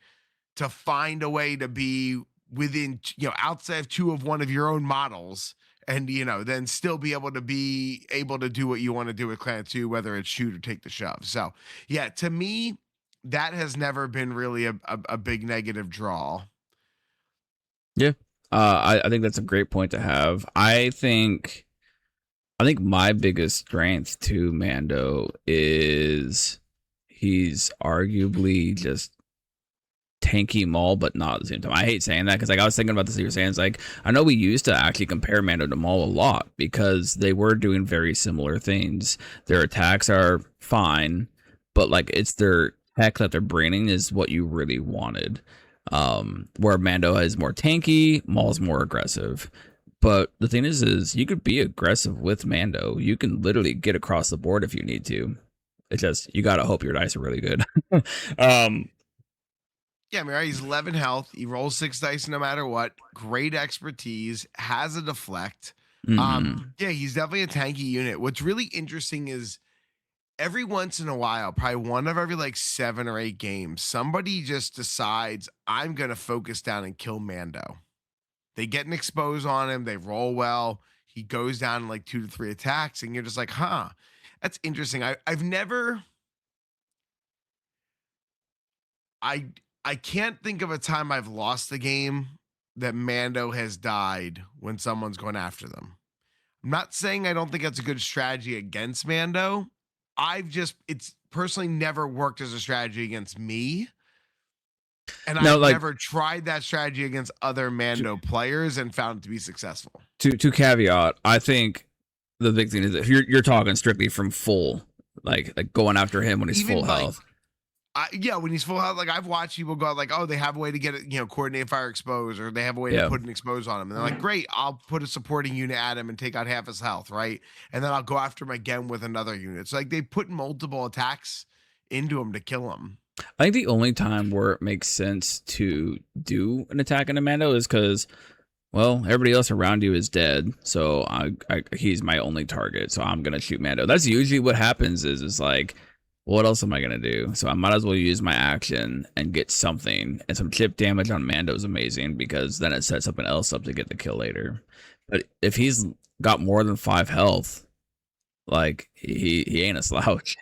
Speaker 2: to find a way to be within outside of 2 of one of your own models, and then still be able to do what you want to do with Clan 2, whether it's shoot or take the shove. So yeah, to me, that has never been really a big negative draw.
Speaker 1: Yeah. I think that's a great point to have. I think my biggest strength to Mando is he's arguably just tanky Maul, but not at the same time. I hate saying that because like I was thinking about this. You were saying it's like I know we used to actually compare Mando to Maul a lot because they were doing very similar things. Their attacks are fine, but like it's their tech that they're bringing is what you really wanted. Where Mando is more tanky, Maul's more aggressive. But the thing is you could be aggressive with Mando. You can literally get across the board if you need to. It's just you gotta hope your dice are really good. um,
Speaker 2: Yeah, I mean, right, he's 11 health. He rolls 6 dice no matter what. Great expertise. Has a deflect. Yeah, he's definitely a tanky unit. What's really interesting is every once in a while, probably one of every like 7 or 8 games, somebody just decides I'm gonna focus down and kill Mando. They get an expose on him. They roll well. He goes down in like 2 to 3 attacks, and you're just like, huh, that's interesting. I've never. I I can't think of a time I've lost a game that Mando has died when someone's going after them. I'm not saying I don't think that's a good strategy against Mando. It's personally never worked as a strategy against me. And
Speaker 1: no,
Speaker 2: I've
Speaker 1: like
Speaker 2: never tried that strategy against other Mando players and found it to be successful.
Speaker 1: to caveat, I think the big thing is if you're talking strictly from full, like going after him when he's
Speaker 2: Even
Speaker 1: full
Speaker 2: like
Speaker 1: health.
Speaker 2: Yeah, when he's full health, like I've watched people go like, oh, they have a way to get it, coordinate fire expose, or they have a way to put an expose on him. And they're like, great, I'll put a supporting unit at him and take out half his health, right? And then I'll go after him again with another unit. So like they put multiple attacks into him to kill him.
Speaker 1: I think the only time where it makes sense to do an attack on a Mando is because, well, everybody else around you is dead, so he's my only target, so I'm gonna shoot Mando. That's usually what happens. Is like, what else am I gonna do? So I might as well use my action and get something, and some chip damage on Mando is amazing because then it sets something else up to get the kill later. But if he's got more than 5 health, like he ain't a slouch.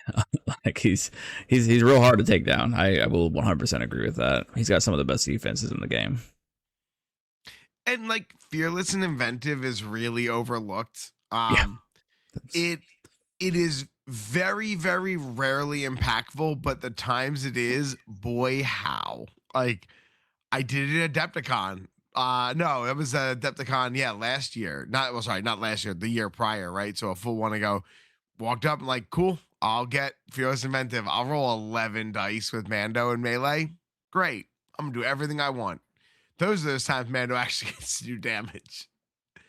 Speaker 1: Like he's real hard to take down. I will 100% agree with that. He's got some of the best defenses in the game.
Speaker 2: And like fearless and inventive is really overlooked. It is very, very rarely impactful, but the times it is, boy, how. Like I did it at Adepticon. No, it was a Adepticon, last year. Not last year, the year prior, right? So a full one ago. Walked up and like, cool, I'll get fearless inventive. I'll roll 11 dice with Mando and melee. Great. I'm gonna do everything I want. Those are those times Mando actually gets to do damage.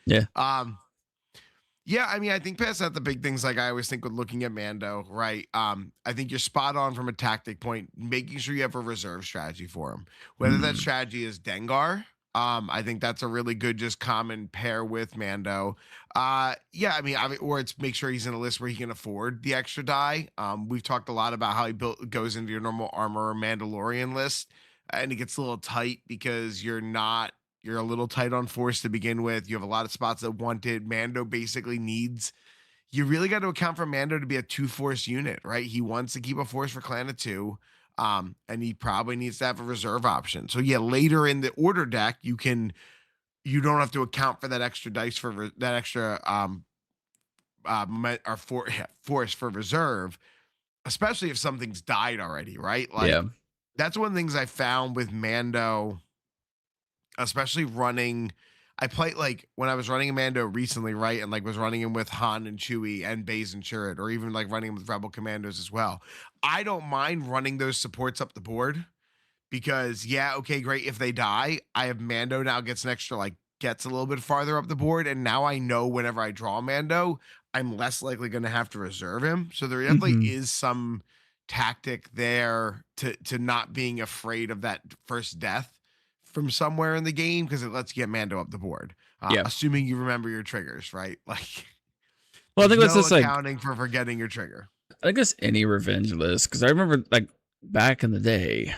Speaker 1: Yeah.
Speaker 2: Yeah, I mean, I think past that, the big things like I always think with looking at Mando, right? I think you're spot on from a tactic point, making sure you have a reserve strategy for him. Whether that strategy is Dengar, I think that's a really good, just common pair with Mando. Yeah, I mean, or it's make sure he's in a list where he can afford the extra die. We've talked a lot about how he goes into your normal armor or Mandalorian list, and it gets a little tight because you're a little tight on force to begin with. You have a lot of spots that want it. Mando basically needs. You really got to account for Mando to be a 2 force unit, right? He wants to keep a force for clan of 2. And he probably needs to have a reserve option. So yeah, later in the order deck, you don't have to account for that extra dice for that extra force for reserve, especially if something's died already, right? Like that's one of the things I found with Mando, especially running. I played like when I was running a Mando recently, right? And like was running him with Han and Chewie and Baze and Chirrut, or even like running him with Rebel Commandos as well. I don't mind running those supports up the board because okay, great. If they die, I have Mando now gets an extra, gets a little bit farther up the board. And now I know whenever I draw Mando, I'm less likely going to have to reserve him. So there definitely is some tactic there to not being afraid of that first death from somewhere in the game because it lets you get Mando up the board. Assuming you remember your triggers, right? Like,
Speaker 1: well, I think that's just
Speaker 2: accounting for forgetting your trigger.
Speaker 1: I think it's any revenge list because I remember back in the day,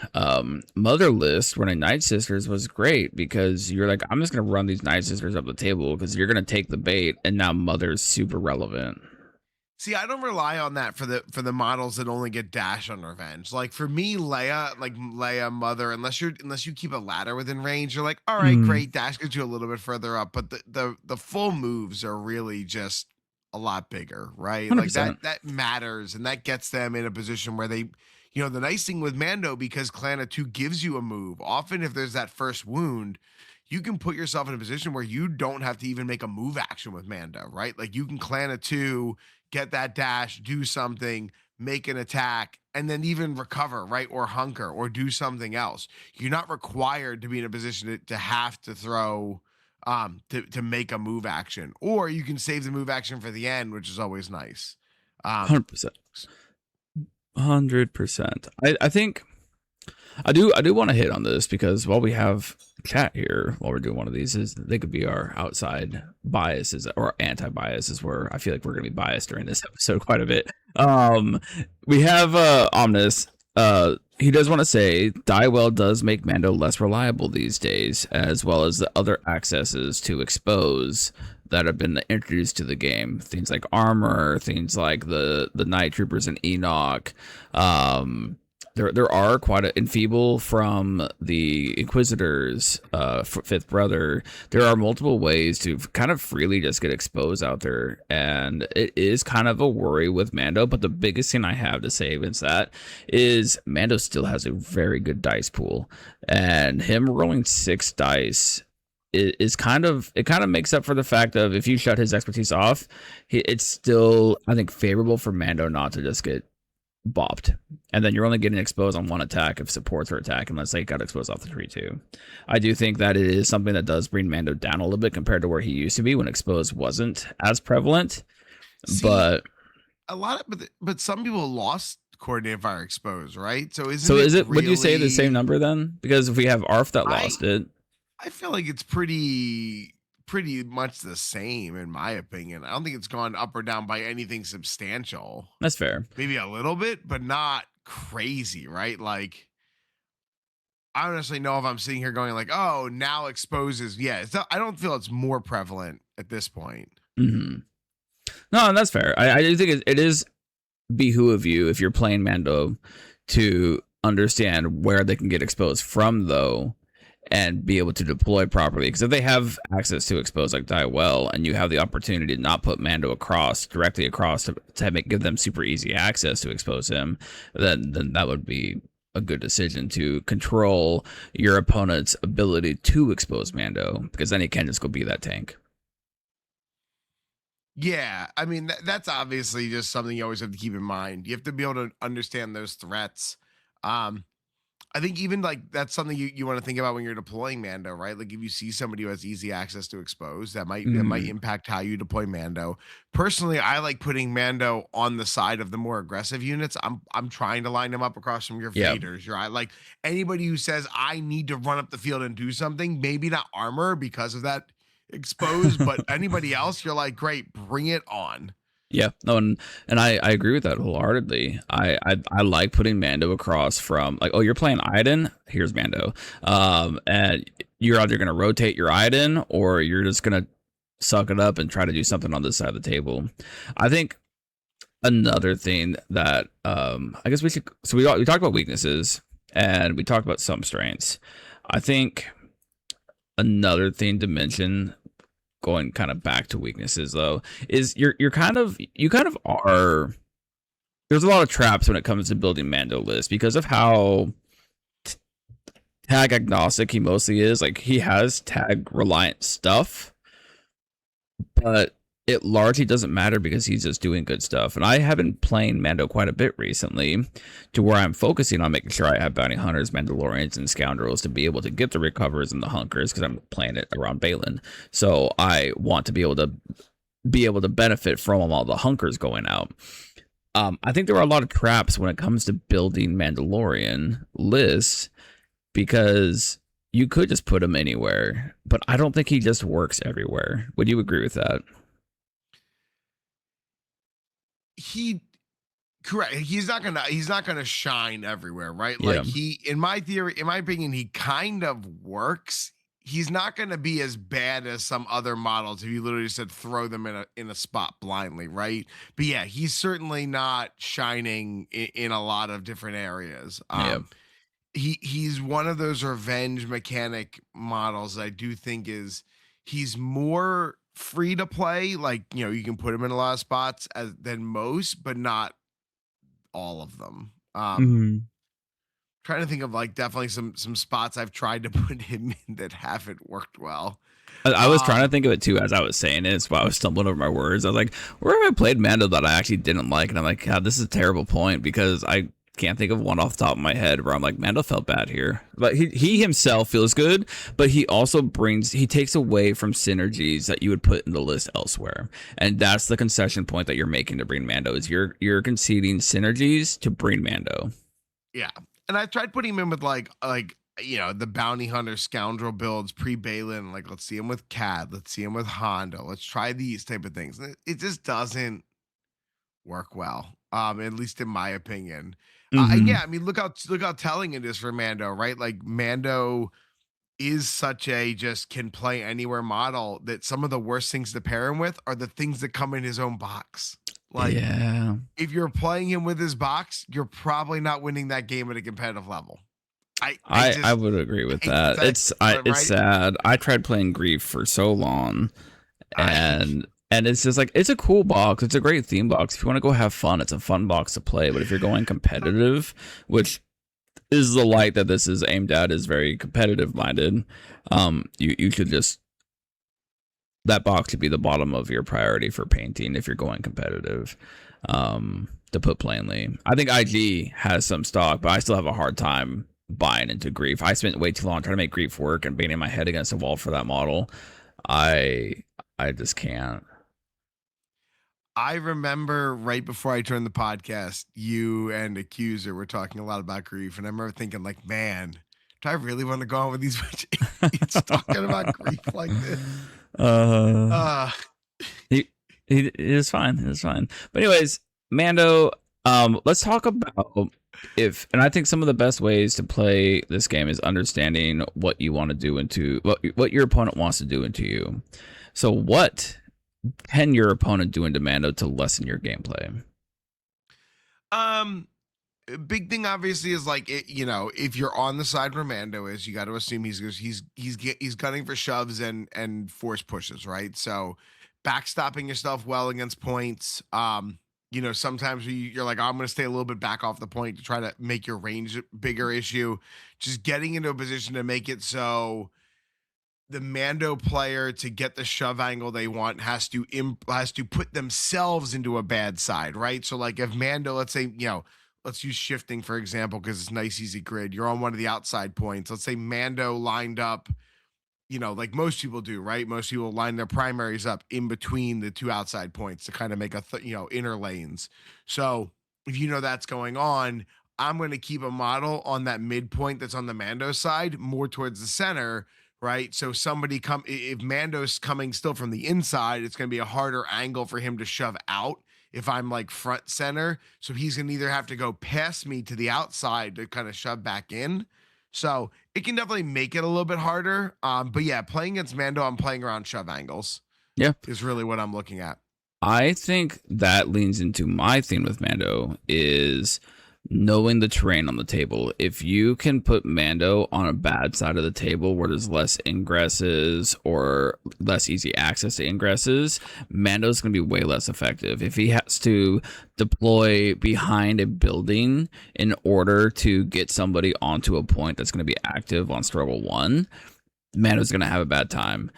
Speaker 1: Mother list running Night Sisters was great because you're like, I'm just gonna run these Night Sisters up the table because you're gonna take the bait, and now Mother's super relevant.
Speaker 2: See, I don't rely on that for the models that only get dash on revenge. Like for me, Leia, Mother, unless you keep a ladder within range, you're like, all right,
Speaker 1: Mm,
Speaker 2: great, dash gets you a little bit further up, but the full moves are really just a lot bigger, right? Like
Speaker 1: 100%.
Speaker 2: that matters, and that gets them in a position where they, the nice thing with Mando, because Clan of Two gives you a move. Often, if there's that first wound, you can put yourself in a position where you don't have to even make a move action with Mando, right? Like you can Clan of Two, get that dash, do something, make an attack, and then even recover, right? Or hunker or do something else. You're not required to be in a position to have to throw to make a move action. Or you can save the move action for the end, which is always nice.
Speaker 1: 100%. 100%. I think I do want to hit on this because while we have chat here while we're doing one of these, is they could be our outside biases or anti-biases, where I feel like we're gonna be biased during this episode quite a bit. We have Omnis. He does want to say Dywell does make Mando less reliable these days, as well as the other accesses to expose that have been introduced to the game. Things like armor, things like the night troopers and Enoch. There are quite a enfeeble from the Inquisitors, fifth brother. There are multiple ways to kind of freely just get exposed out there, and it is kind of a worry with Mando. But the biggest thing I have to say against that is Mando still has a very good dice pool, and him rolling 6 dice is kind of makes up for the fact of if you shut his expertise off, it's still, I think, favorable for Mando not to just get bopped, and then you're only getting exposed on one attack if supports are attacking. Let's say he got exposed off the tree too. I do think that it is something that does bring Mando down a little bit compared to where he used to be when exposed wasn't as prevalent.
Speaker 2: See,
Speaker 1: But
Speaker 2: a lot of but some people lost coordinated fire exposed, right? So
Speaker 1: is it? Would you say the same
Speaker 2: really?
Speaker 1: number then? Because if we have Arf that
Speaker 2: I
Speaker 1: lost it,
Speaker 2: I feel like it's pretty much the same in my opinion. I don't think it's gone up or down by anything substantial.
Speaker 1: that's fair.
Speaker 2: Maybe a little bit, but not crazy, right? Like I honestly know if I'm sitting here going like, "Oh, now exposes." Yeah, I don't feel it's more prevalent at this point.
Speaker 1: Hmm. No, that's fair. I do think it is behoove you if you're playing Mando to understand where they can get exposed from, though, and be able to deploy properly. Because if they have access to expose like Dywell, and you have the opportunity to not put Mando directly across to give them super easy access to expose him, then that would be a good decision to control your opponent's ability to expose Mando, because then he can just go be that tank.
Speaker 2: Yeah, I mean that's obviously just something you always have to keep in mind. You have to be able to understand those threats. Um, I think even like that's something you want to think about when you're deploying Mando, right? Like if you see somebody who has easy access to expose, that might
Speaker 1: Mhm.
Speaker 2: impact how you deploy Mando. Personally, I like putting Mando on the side of the more aggressive units. I'm trying to line them up across from your
Speaker 1: Yeah.
Speaker 2: faders. You're right. Like anybody who says I need to run up the field and do something, maybe not armor because of that exposed, but anybody else, you're like, great, bring it on.
Speaker 1: Yeah, no, and I agree with that wholeheartedly. I like putting Mando across from, like, oh, you're playing Iden, here's Mando, and you're either gonna rotate your Iden or you're just gonna suck it up and try to do something on this side of the table. I think another thing that I guess we should, so we talked about weaknesses and we talked about some strengths. I think another thing to mention, going kind of back to weaknesses though, is you kind of are, there's a lot of traps when it comes to building Mando lists because of how tag agnostic he mostly is. Like he has tag reliant stuff, but it largely doesn't matter because he's just doing good stuff. And I have been playing Mando quite a bit recently, to where I'm focusing on making sure I have bounty hunters, Mandalorians, and scoundrels to be able to get the recovers and the hunkers, because I'm playing it around Balin. So I want to be able to benefit from all the hunkers going out. I think there are a lot of traps when it comes to building Mandalorian lists, because you could just put him anywhere, but I don't think he just works everywhere. Would you agree with that?
Speaker 2: He Correct. He's not gonna shine everywhere, right?
Speaker 1: Yeah.
Speaker 2: Like in my opinion, he kind of works. he's not going to be as bad as some other models if you literally said throw them in a spot blindly, right? But yeah, he's certainly not shining in a lot of different areas.
Speaker 1: Yeah.
Speaker 2: He's one of those revenge mechanic models I do think he's more free to play. Like, you can put him in a lot of spots than most, but not all of them. Trying to think of like definitely some spots I've tried to put him in that haven't worked well.
Speaker 1: I was trying to think of it too as I was saying it. It's why I was stumbling over my words. I was like, where have I played Mando that I actually didn't like? And I'm like, God, this is a terrible point because I can't think of one off the top of my head where I'm like, Mando felt bad here. But he himself feels good, but he also he takes away from synergies that you would put in the list elsewhere. And that's the concession point that you're making to bring Mando is you're conceding synergies to bring Mando.
Speaker 2: Yeah. And I tried putting him in with like the bounty hunter scoundrel builds pre-Balin. Like, let's see him with Cad. Let's see him with Hondo. Let's try these type of things. It just doesn't work well. At least in my opinion. And yeah, I mean, look how telling it is for Mando, right? Like Mando is such a just can play anywhere model that some of the worst things to pair him with are the things that come in his own box. Like,
Speaker 1: yeah.
Speaker 2: If you're playing him with his box, you're probably not winning that game at a competitive level.
Speaker 1: I would agree with that. It's sad. I tried playing Grief for so long, and it's just like it's a cool box. It's a great theme box. If you want to go have fun, it's a fun box to play. But if you're going competitive, which is the light that this is aimed at, is very competitive minded. You should just that box should be the bottom of your priority for painting if you're going competitive. To put plainly, I think IG has some stock, but I still have a hard time buying into Grief. I spent way too long trying to make Grief work and banging my head against the wall for that model. I just can't.
Speaker 2: I remember right before I joined the podcast, you and Accuser were talking a lot about Grief, and I remember thinking, like, man, do I really want to go on with these idiots talking about Grief like this?
Speaker 1: It is fine. It's fine. But anyways, Mando, let's talk about and I think some of the best ways to play this game is understanding what you want to do into what your opponent wants to do into you. So what can your opponent do into Mando to lessen your gameplay?
Speaker 2: Big thing obviously is like if you're on the side where Mando is, you got to assume he's gunning for shoves and force pushes, right? So backstopping yourself well against points. Sometimes you're like, I'm going to stay a little bit back off the point to try to make your range bigger issue. Just getting into a position to make it so the Mando player, to get the shove angle they want, has to put themselves into a bad side, right? So like if Mando, let's say, let's use shifting for example, because it's nice, easy grid. You're on one of the outside points. Let's say Mando lined up, like most people do, right? Most people line their primaries up in between the two outside points to kind of make inner lanes. So if that's going on, I'm going to keep a model on that midpoint that's on the Mando side more towards the center, right? So if Mando's coming still from the inside, it's going to be a harder angle for him to shove out if I'm like front center. So he's going to either have to go past me to the outside to kind of shove back in. So it can definitely make it a little bit harder. But yeah, playing against Mando, I'm playing around shove angles.
Speaker 1: Yeah.
Speaker 2: Is really what I'm looking at.
Speaker 1: I think that leans into my theme with Mando is knowing the terrain on the table. If you can put Mando on a bad side of the table where there's less ingresses or less easy access to ingresses, Mando's going to be way less effective. If he has to deploy behind a building in order to get somebody onto a point that's going to be active on struggle 1, Mando's going to have a bad time.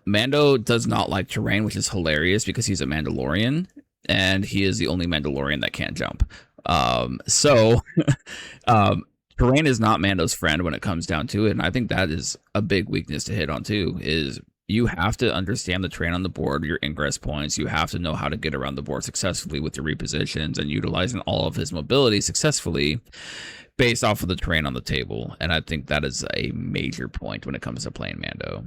Speaker 1: Mando does not like terrain, which is hilarious because he's a Mandalorian and he is the only Mandalorian that can't jump. Terrain is not Mando's friend when it comes down to it. And I think that is a big weakness to hit on too, is you have to understand the terrain on the board, your ingress points. You have to know how to get around the board successfully with your repositions and utilizing all of his mobility successfully based off of the terrain on the table. And I think that is a major point when it comes to playing Mando.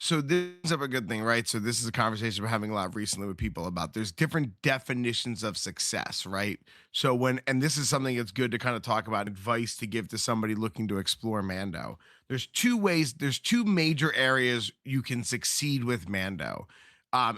Speaker 2: So this is a good thing, right? So this is a conversation we're having a lot recently with people about there's different definitions of success, right? So and this is something that's good to kind of talk about, advice to give to somebody looking to explore Mando. There's two major areas you can succeed with Mando. By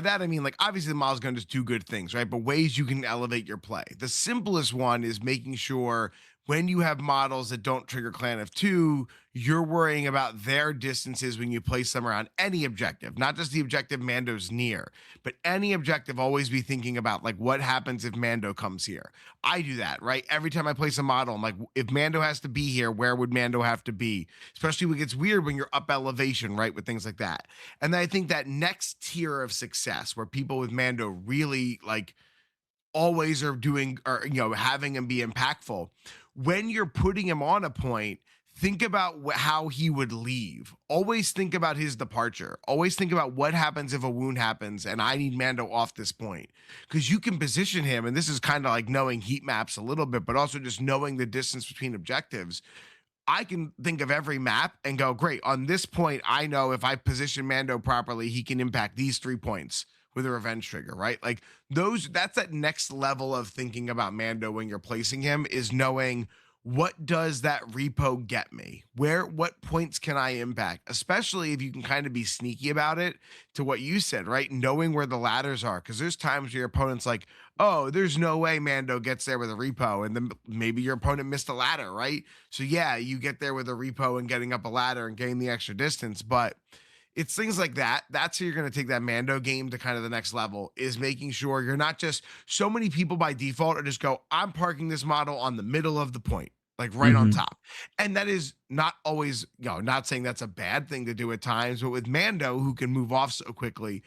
Speaker 2: that I mean, like, obviously the model's going to just do good things, right? But ways you can elevate your play. The simplest one is making sure when you have models that don't trigger Clan of Two, you're worrying about their distances when you place them around any objective, not just the objective Mando's near, but any objective. Always be thinking about, like, what happens if Mando comes here. I do that, right? Every time I place a model, I'm like, if Mando has to be here, where would Mando have to be? Especially when it gets weird when you're up elevation, right? With things like that. And then I think that next tier of success where people with Mando really, like, always are doing, or, having him be impactful, when you're putting him on a point, think about how he would leave. Always think about his departure. Always think about what happens if a wound happens and I need Mando off this point, because you can position him, and this is kind of like knowing heat maps a little bit, but also just knowing the distance between objectives. I can think of every map and go, great, on this point, I know if I position Mando properly, he can impact these 3 points with a revenge trigger, right? Like, that's that next level of thinking about Mando when you're placing him, is knowing, what does that repo get me? What points can I impact? Especially if you can kind of be sneaky about it, to what you said, right? Knowing where the ladders are. Because there's times where your opponent's like, oh, there's no way Mando gets there with a repo. And then maybe your opponent missed a ladder, right? So yeah, you get there with a repo and getting up a ladder and getting the extra distance. But it's things like that. That's how you're going to take that Mando game to kind of the next level, is making sure you're not just, so many people by default are just go, I'm parking this model on the middle of the point, like right on top. And that is not always, not saying that's a bad thing to do at times, but with Mando, who can move off so quickly,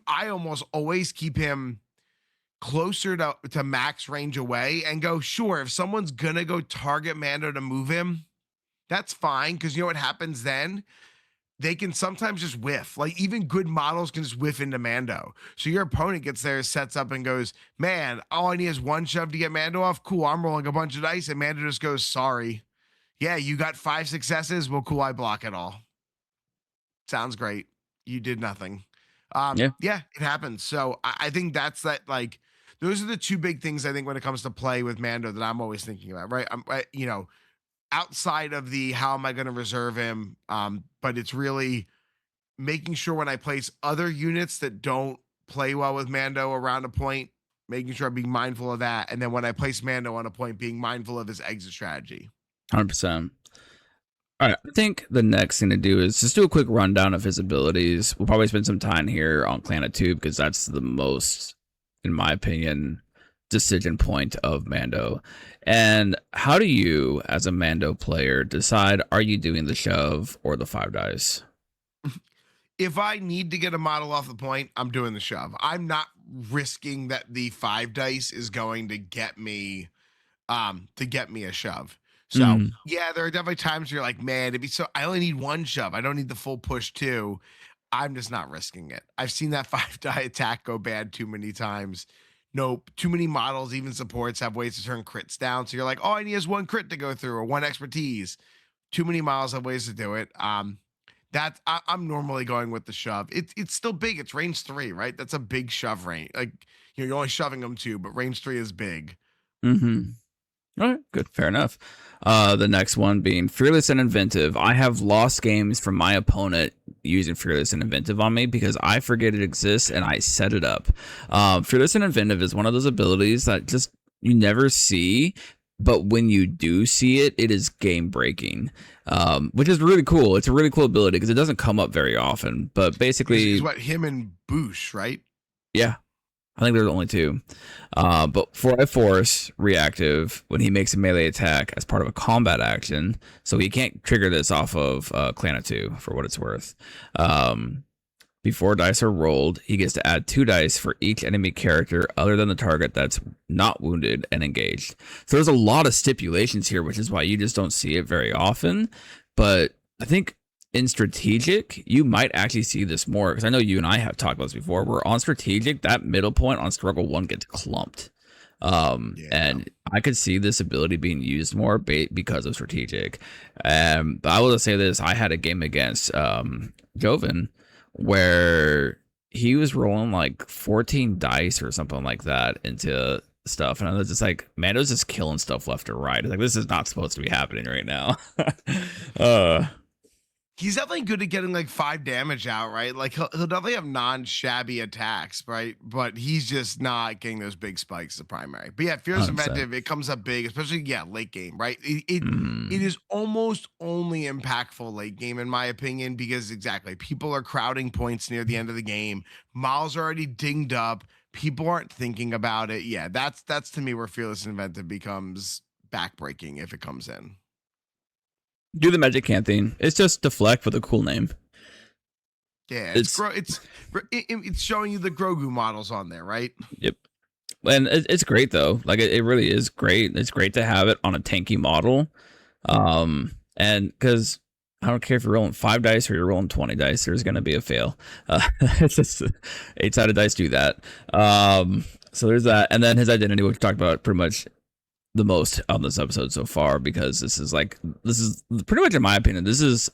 Speaker 2: I almost always keep him closer to max range away and go, sure, if someone's going to go target Mando to move him, that's fine. Because you know what happens then? They can sometimes just whiff. Like, even good models can just whiff into Mando. So your opponent gets there, sets up, and goes, man, all I need is one shove to get Mando off. Cool, I'm rolling a bunch of dice. And Mando just goes, sorry. Yeah, you got 5 successes. Well, cool, I block it all. Sounds great. You did nothing. Yeah, it happens. So I think that's that, like, those are the 2 big things I think when it comes to play with Mando that I'm always thinking about, right? Outside of the how am I going to reserve him, but it's really making sure when I place other units that don't play well with Mando around a point, making sure I'm being mindful of that, and then when I place Mando on a point, being mindful of his exit strategy.
Speaker 1: 100%. All right, I think the next thing to do is just do a quick rundown of his abilities. We'll probably spend some time here on Planet 2 because that's the most, in my opinion, decision point of Mando. And how do you, as a Mando player, decide, are you doing the shove or the 5 dice?
Speaker 2: If I need to get a model off the point, I'm doing the shove. I'm not risking that the 5 dice is going to get me a shove. So yeah, there are definitely times where you're like, man, I only need 1 shove. I don't need the full push too. I'm just not risking it. I've seen that 5 die attack go bad too many times. Nope. Too many models, even supports, have ways to turn crits down. So you're like, all I need is 1 crit to go through, or 1 expertise. Too many models have ways to do it. I'm normally going with the shove. It's still big. It's range 3, right? That's a big shove range. Like, you're only shoving them 2, but range 3 is big.
Speaker 1: All right, good, fair enough. The next one being Fearless and Inventive. I have lost games from my opponent using Fearless and Inventive on me because I forget it exists and I set it up. Fearless and Inventive is one of those abilities that just you never see, but when you do see it, it is game breaking, which is really cool. It's a really cool ability because it doesn't come up very often. But basically,
Speaker 2: it's what, him and Boosh, right?
Speaker 1: Yeah. I think there's only 2. But for a force reactive, when he makes a melee attack as part of a combat action, so he can't trigger this off of Clan of 2 for what it's worth. Before dice are rolled, he gets to add 2 dice for each enemy character other than the target that's not wounded and engaged. So there's a lot of stipulations here, which is why you just don't see it very often. But I think in strategic, you might actually see this more, because I know you and I have talked about this before, where on strategic, that middle point on struggle 1 gets clumped.
Speaker 2: Yeah.
Speaker 1: And I could see this ability being used more because of strategic. But I will just say this: I had a game against Joven where he was rolling like 14 dice or something like that into stuff, and I was just like, Mando's just killing stuff left or right. Like, this is not supposed to be happening right now. uh
Speaker 2: He's definitely good at getting like 5 damage out, right? Like he'll definitely have non-shabby attacks, right? But he's just not getting those big spikes as a primary. But yeah, Fearless
Speaker 1: 100%.
Speaker 2: Inventive, it comes up big, especially late game, right? It
Speaker 1: Mm.
Speaker 2: is almost only impactful late game, in my opinion, because exactly people are crowding points near the end of the game. Miles are already dinged up. People aren't thinking about it. Yeah, that's to me where Fearless Inventive becomes backbreaking if it comes in.
Speaker 1: Do the magic hand thing. It's just deflect with a cool name.
Speaker 2: Yeah, it's showing you the Grogu models on there, right?
Speaker 1: Yep. And it's great though. Like, it really is great. It's great to have it on a tanky model. And because I don't care if you're rolling 5 dice or you're rolling 20 dice, there's going to be a fail. It's just 8-sided dice do that. So there's that. And then his identity, which we talked about pretty much the most on this episode so far, because this is pretty much, in my opinion, this is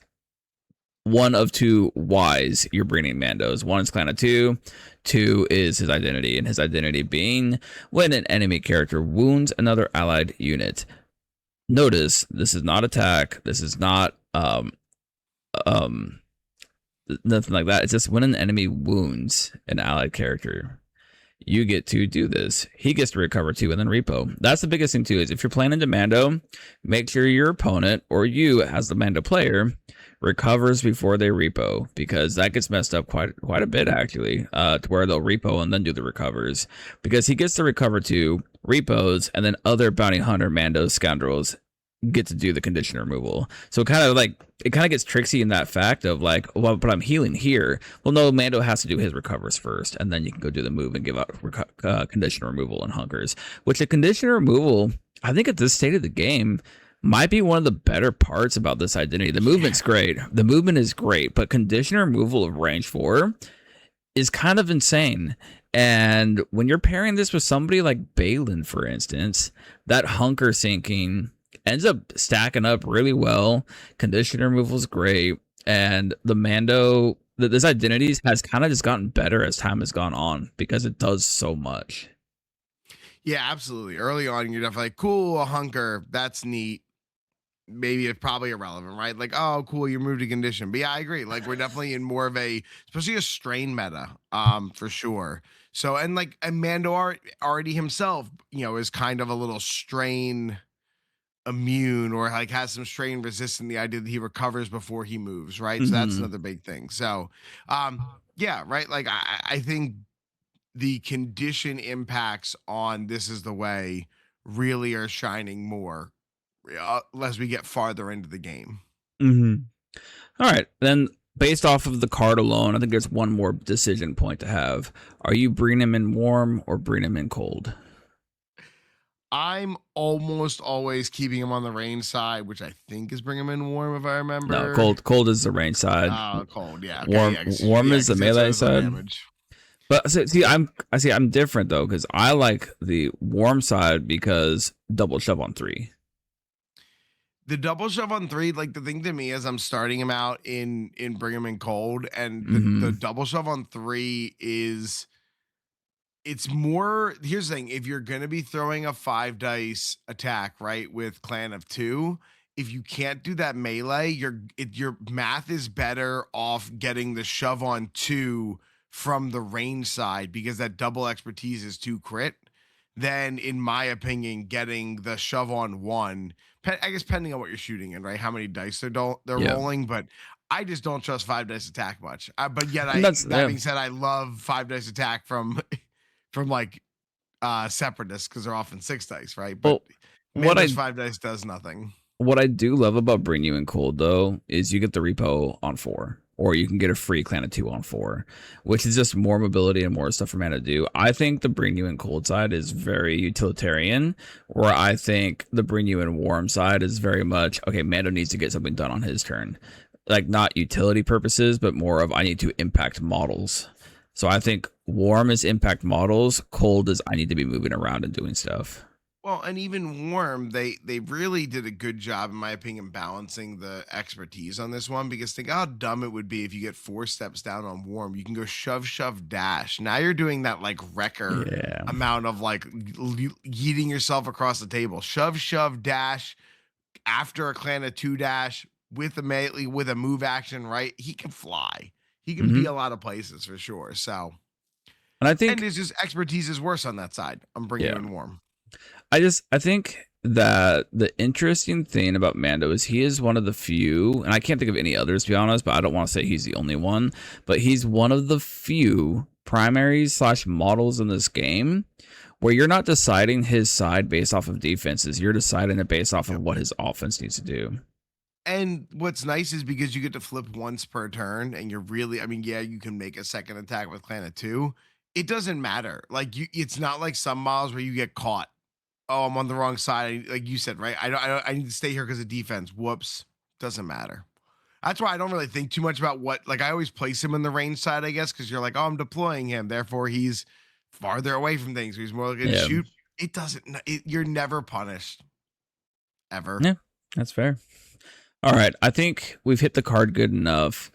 Speaker 1: one of 2 whys you're bringing Mandos. One is Clan of 2. 2 is his identity, and his identity being when an enemy character wounds another allied unit. Notice this is not attack. This is not nothing like that. It's just when an enemy wounds an allied character, you get to do this. He gets to recover too, and then repo. That's the biggest thing too, is if you're playing into Mando, make sure your opponent or you as the Mando player recovers before they repo, because that gets messed up quite a bit actually, to where they'll repo and then do the recovers, because he gets to recover too, repos, and then other bounty hunter Mando scoundrels get to do the condition removal. So it kind of gets tricksy in that fact of like, well, but I'm healing here. Well, no, Mando has to do his recovers first, and then you can go do the move and give out condition removal and hunkers. Which the condition removal, I think at this state of the game, might be one of the better parts about this identity. The movement's great. The movement is great, but condition removal of range 4 is kind of insane. And when you're pairing this with somebody like Balin, for instance, that hunker sinking ends up stacking up really well. Condition removal is great, and the Mando, this identity has kind of just gotten better as time has gone on, because it does so much.
Speaker 2: Yeah, absolutely. Early on, you're definitely like, cool, a hunker, that's neat. Maybe it's probably irrelevant, right? Like, oh, cool, you moved to condition. But yeah, I agree. Like, we're definitely in more of especially a strain meta, for sure. So, and Mando already himself, is kind of a little strain immune, or like has some strain resistant, the idea that he recovers before he moves, right? So that's another big thing. So yeah, right, like I think the condition impacts on This Is the Way really are shining more as we get farther into the game.
Speaker 1: All right, then based off of the card alone, I think there's one more decision point to have. Are you bringing him in warm or bringing him in cold?
Speaker 2: I'm almost always keeping him on the range side, which I think is bring him in warm, if I remember.
Speaker 1: No, cold is the range side.
Speaker 2: Cold, yeah.
Speaker 1: Okay, warm is the melee side. Damage. But see, I'm different though, because I like the warm side because double shove on 3.
Speaker 2: The double shove on 3, like the thing to me is I'm starting him out in bring him in cold, and the double shove on 3 is. It's more, here's the thing, if you're going to be throwing a 5 dice attack, right, with Clan of 2, if you can't do that melee, your math is better off getting the shove on 2 from the range side, because that double expertise is 2 crit, than, in my opinion, getting the shove on 1, I guess depending on what you're shooting in, right, how many dice they're rolling, but I just don't trust 5 dice attack much. But yet, that being said, I love 5 dice attack from separatists, because they're often 6 dice, right? But what 5 dice does nothing.
Speaker 1: What I do love about Bring You in Cold though is you get the repo on 4, or you can get a free Clan of 2 on 4, which is just more mobility and more stuff for Mana to do. I think the Bring You in Cold side is very utilitarian, where I think the Bring You in Warm side is very much, okay, Mando needs to get something done on his turn. Like, not utility purposes, but more of I need to impact models. So I think warm is impact models, cold is I need to be moving around and doing stuff.
Speaker 2: Well, and even warm, they really did a good job, in my opinion, balancing the expertise on this one. Because think how dumb it would be if you get 4 steps down on warm. You can go shove, shove, dash. Now you're doing that like wrecker
Speaker 1: Yeah.
Speaker 2: amount of like yeeting yourself across the table. Shove, shove, dash after a clan of 2 dash with immediately with a move action. Right, he can fly. He can be
Speaker 1: Mhm.
Speaker 2: a lot of places for sure. So,
Speaker 1: And I
Speaker 2: and
Speaker 1: think,
Speaker 2: his just expertise is worse on that side. I'm bringing
Speaker 1: yeah,
Speaker 2: you in warm.
Speaker 1: I think that the interesting thing about Mando is he is one of the few, and I can't think of any others to be honest, but I don't want to say he's the only one, but he's one of the few primaries / models in this game where you're not deciding his side based off of defenses. You're deciding it based off of what his offense needs to do.
Speaker 2: And what's nice is because you get to flip once per turn, and you're really, I mean, yeah, you can make a second attack with Clan of 2. It doesn't matter. Like it's not like some models where you get caught. Oh, I'm on the wrong side. Like you said, right? I need to stay here because of defense. Whoops. Doesn't matter. That's why I don't really think too much about what, like, I always place him in the range side, I guess, because you're like, oh, I'm deploying him. Therefore, he's farther away from things. So he's more likely to
Speaker 1: Yeah.
Speaker 2: shoot. It doesn't, you're never punished ever.
Speaker 1: Yeah, that's fair. All right, I think we've hit the card good enough.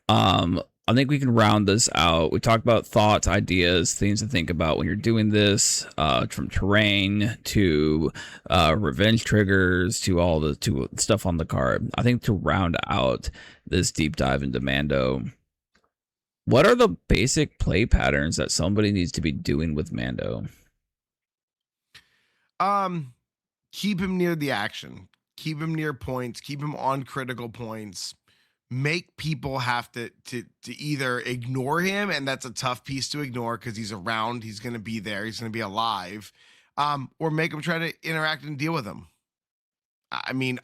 Speaker 1: I think we can round this out. We talked about thoughts, ideas, things to think about when you're doing this, from terrain to revenge triggers to all the stuff on the card. I think to round out this deep dive into Mando, what are the basic play patterns that somebody needs to be doing with Mando?
Speaker 2: Keep him near the action. Keep him near points. Keep him on critical points. Make people have to either ignore him, and that's a tough piece to ignore because he's around. He's going to be there. He's going to be alive. Or make them try to interact and deal with him. I mean,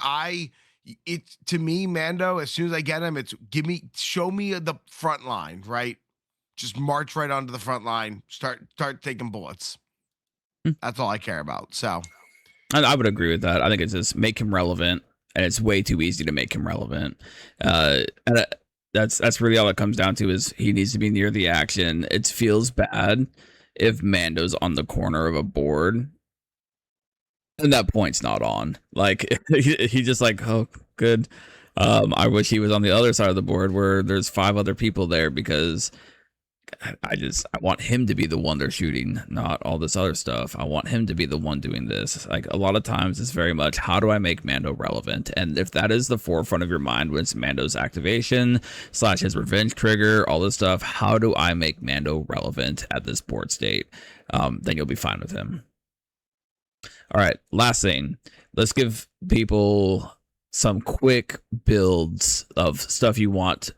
Speaker 2: it to me, Mando. As soon as I get him, it's show me the front line. Right, just march right onto the front line. Start taking bullets. That's all I care about. So.
Speaker 1: I would agree with that. I think it's just make him relevant, and it's way too easy to make him relevant. And that's really all it comes down to is he needs to be near the action. It feels bad if Mando's on the corner of a board, and that point's not on. Like he just like, oh, good. I wish he was on the other side of the board where there's 5 other people there because I want him to be the one they're shooting, not all this other stuff. I want him to be the one doing this. Like a lot of times it's very much, how do I make Mando relevant? And if that is the forefront of your mind when it's Mando's activation / his revenge trigger, all this stuff, how do I make Mando relevant at this board state? Then you'll be fine with him. All right, last thing. Let's give people some quick builds of stuff you want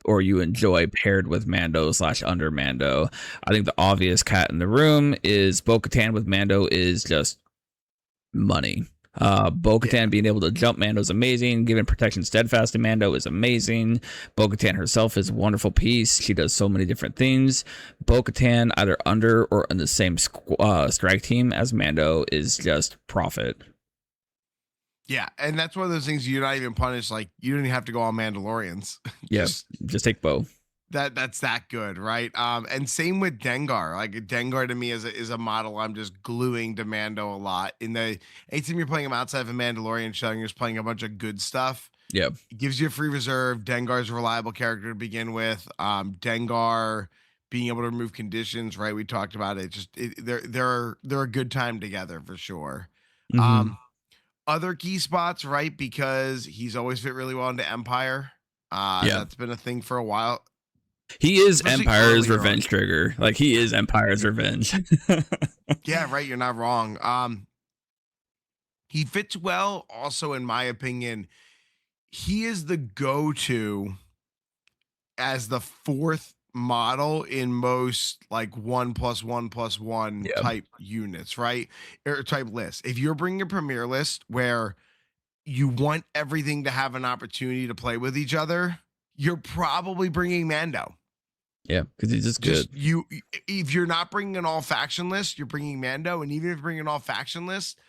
Speaker 1: or you enjoy paired with Mando / under Mando. I think the obvious cat in the room is Bo-Katan with Mando is just money. Bo-Katan being able to jump Mando is amazing. Giving protection steadfast to Mando is amazing. Bo-Katan herself is a wonderful piece. She does so many different things. Bo-Katan either under or in the same strike team as Mando is just profit.
Speaker 2: Yeah, and that's one of those things you're not even punished. Like you don't even have to go on Mandalorians.
Speaker 1: Yeah, just take Bo.
Speaker 2: That's that good, right? And same with Dengar. Like Dengar to me is a model I'm just gluing to Mando a lot. In the anytime you're playing him outside of a Mandalorian show, and you're just playing a bunch of good stuff.
Speaker 1: Yeah,
Speaker 2: it gives you a free reserve. Dengar's a reliable character to begin with. Dengar being able to remove conditions, right? We talked about it. Just they're a good time together for sure.
Speaker 1: Mm-hmm.
Speaker 2: Other key spots, right? Because he's always fit really well into Empire. That's been a thing for a while.
Speaker 1: He is
Speaker 2: Especially
Speaker 1: Empire's
Speaker 2: earlier
Speaker 1: revenge trigger. Like he is Empire's revenge.
Speaker 2: Yeah, right. You're not wrong. He fits well. Also, in my opinion, he is the go-to as the 4th model in most like 1+1+1 type units, right? Or type lists. If you're bringing a premier list where you want everything to have an opportunity to play with each other, you're probably bringing Mando.
Speaker 1: Yeah, because he's just good.
Speaker 2: If you're not bringing an all faction list, you're bringing Mando, and even if you're bringing an all faction list,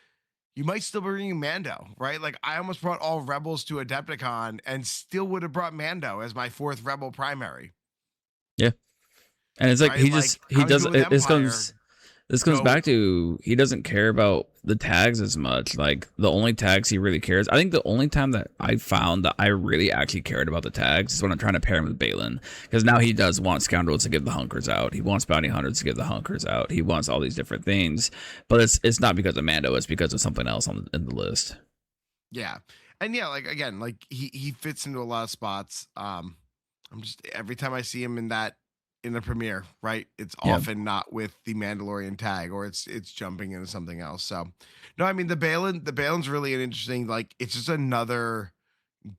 Speaker 2: you might still be bringing Mando, right? Like I almost brought all rebels to Adepticon and still would have brought Mando as my 4th rebel primary.
Speaker 1: Yeah. And it's like
Speaker 2: right?
Speaker 1: he
Speaker 2: Like,
Speaker 1: just
Speaker 2: how
Speaker 1: he
Speaker 2: do you
Speaker 1: does
Speaker 2: go with
Speaker 1: it,
Speaker 2: Empire?
Speaker 1: this comes
Speaker 2: Go
Speaker 1: back to he doesn't care about the tags as much. Like the only tags he really cares. I think the only time that I found that I really actually cared about the tags is when I'm trying to pair him with Balin, because now he does want scoundrels to give the hunkers out. He wants bounty hunters to give the hunkers out. He wants all these different things, but it's not because of Mando. It's because of something else in the list.
Speaker 2: Yeah. And yeah, like again, like he fits into a lot of spots. I'm just every time I see him in the premiere, right? It's
Speaker 1: Yeah,
Speaker 2: often not with the Mandalorian tag or it's jumping into something else. So no, I mean the Balin's really an interesting, like it's just another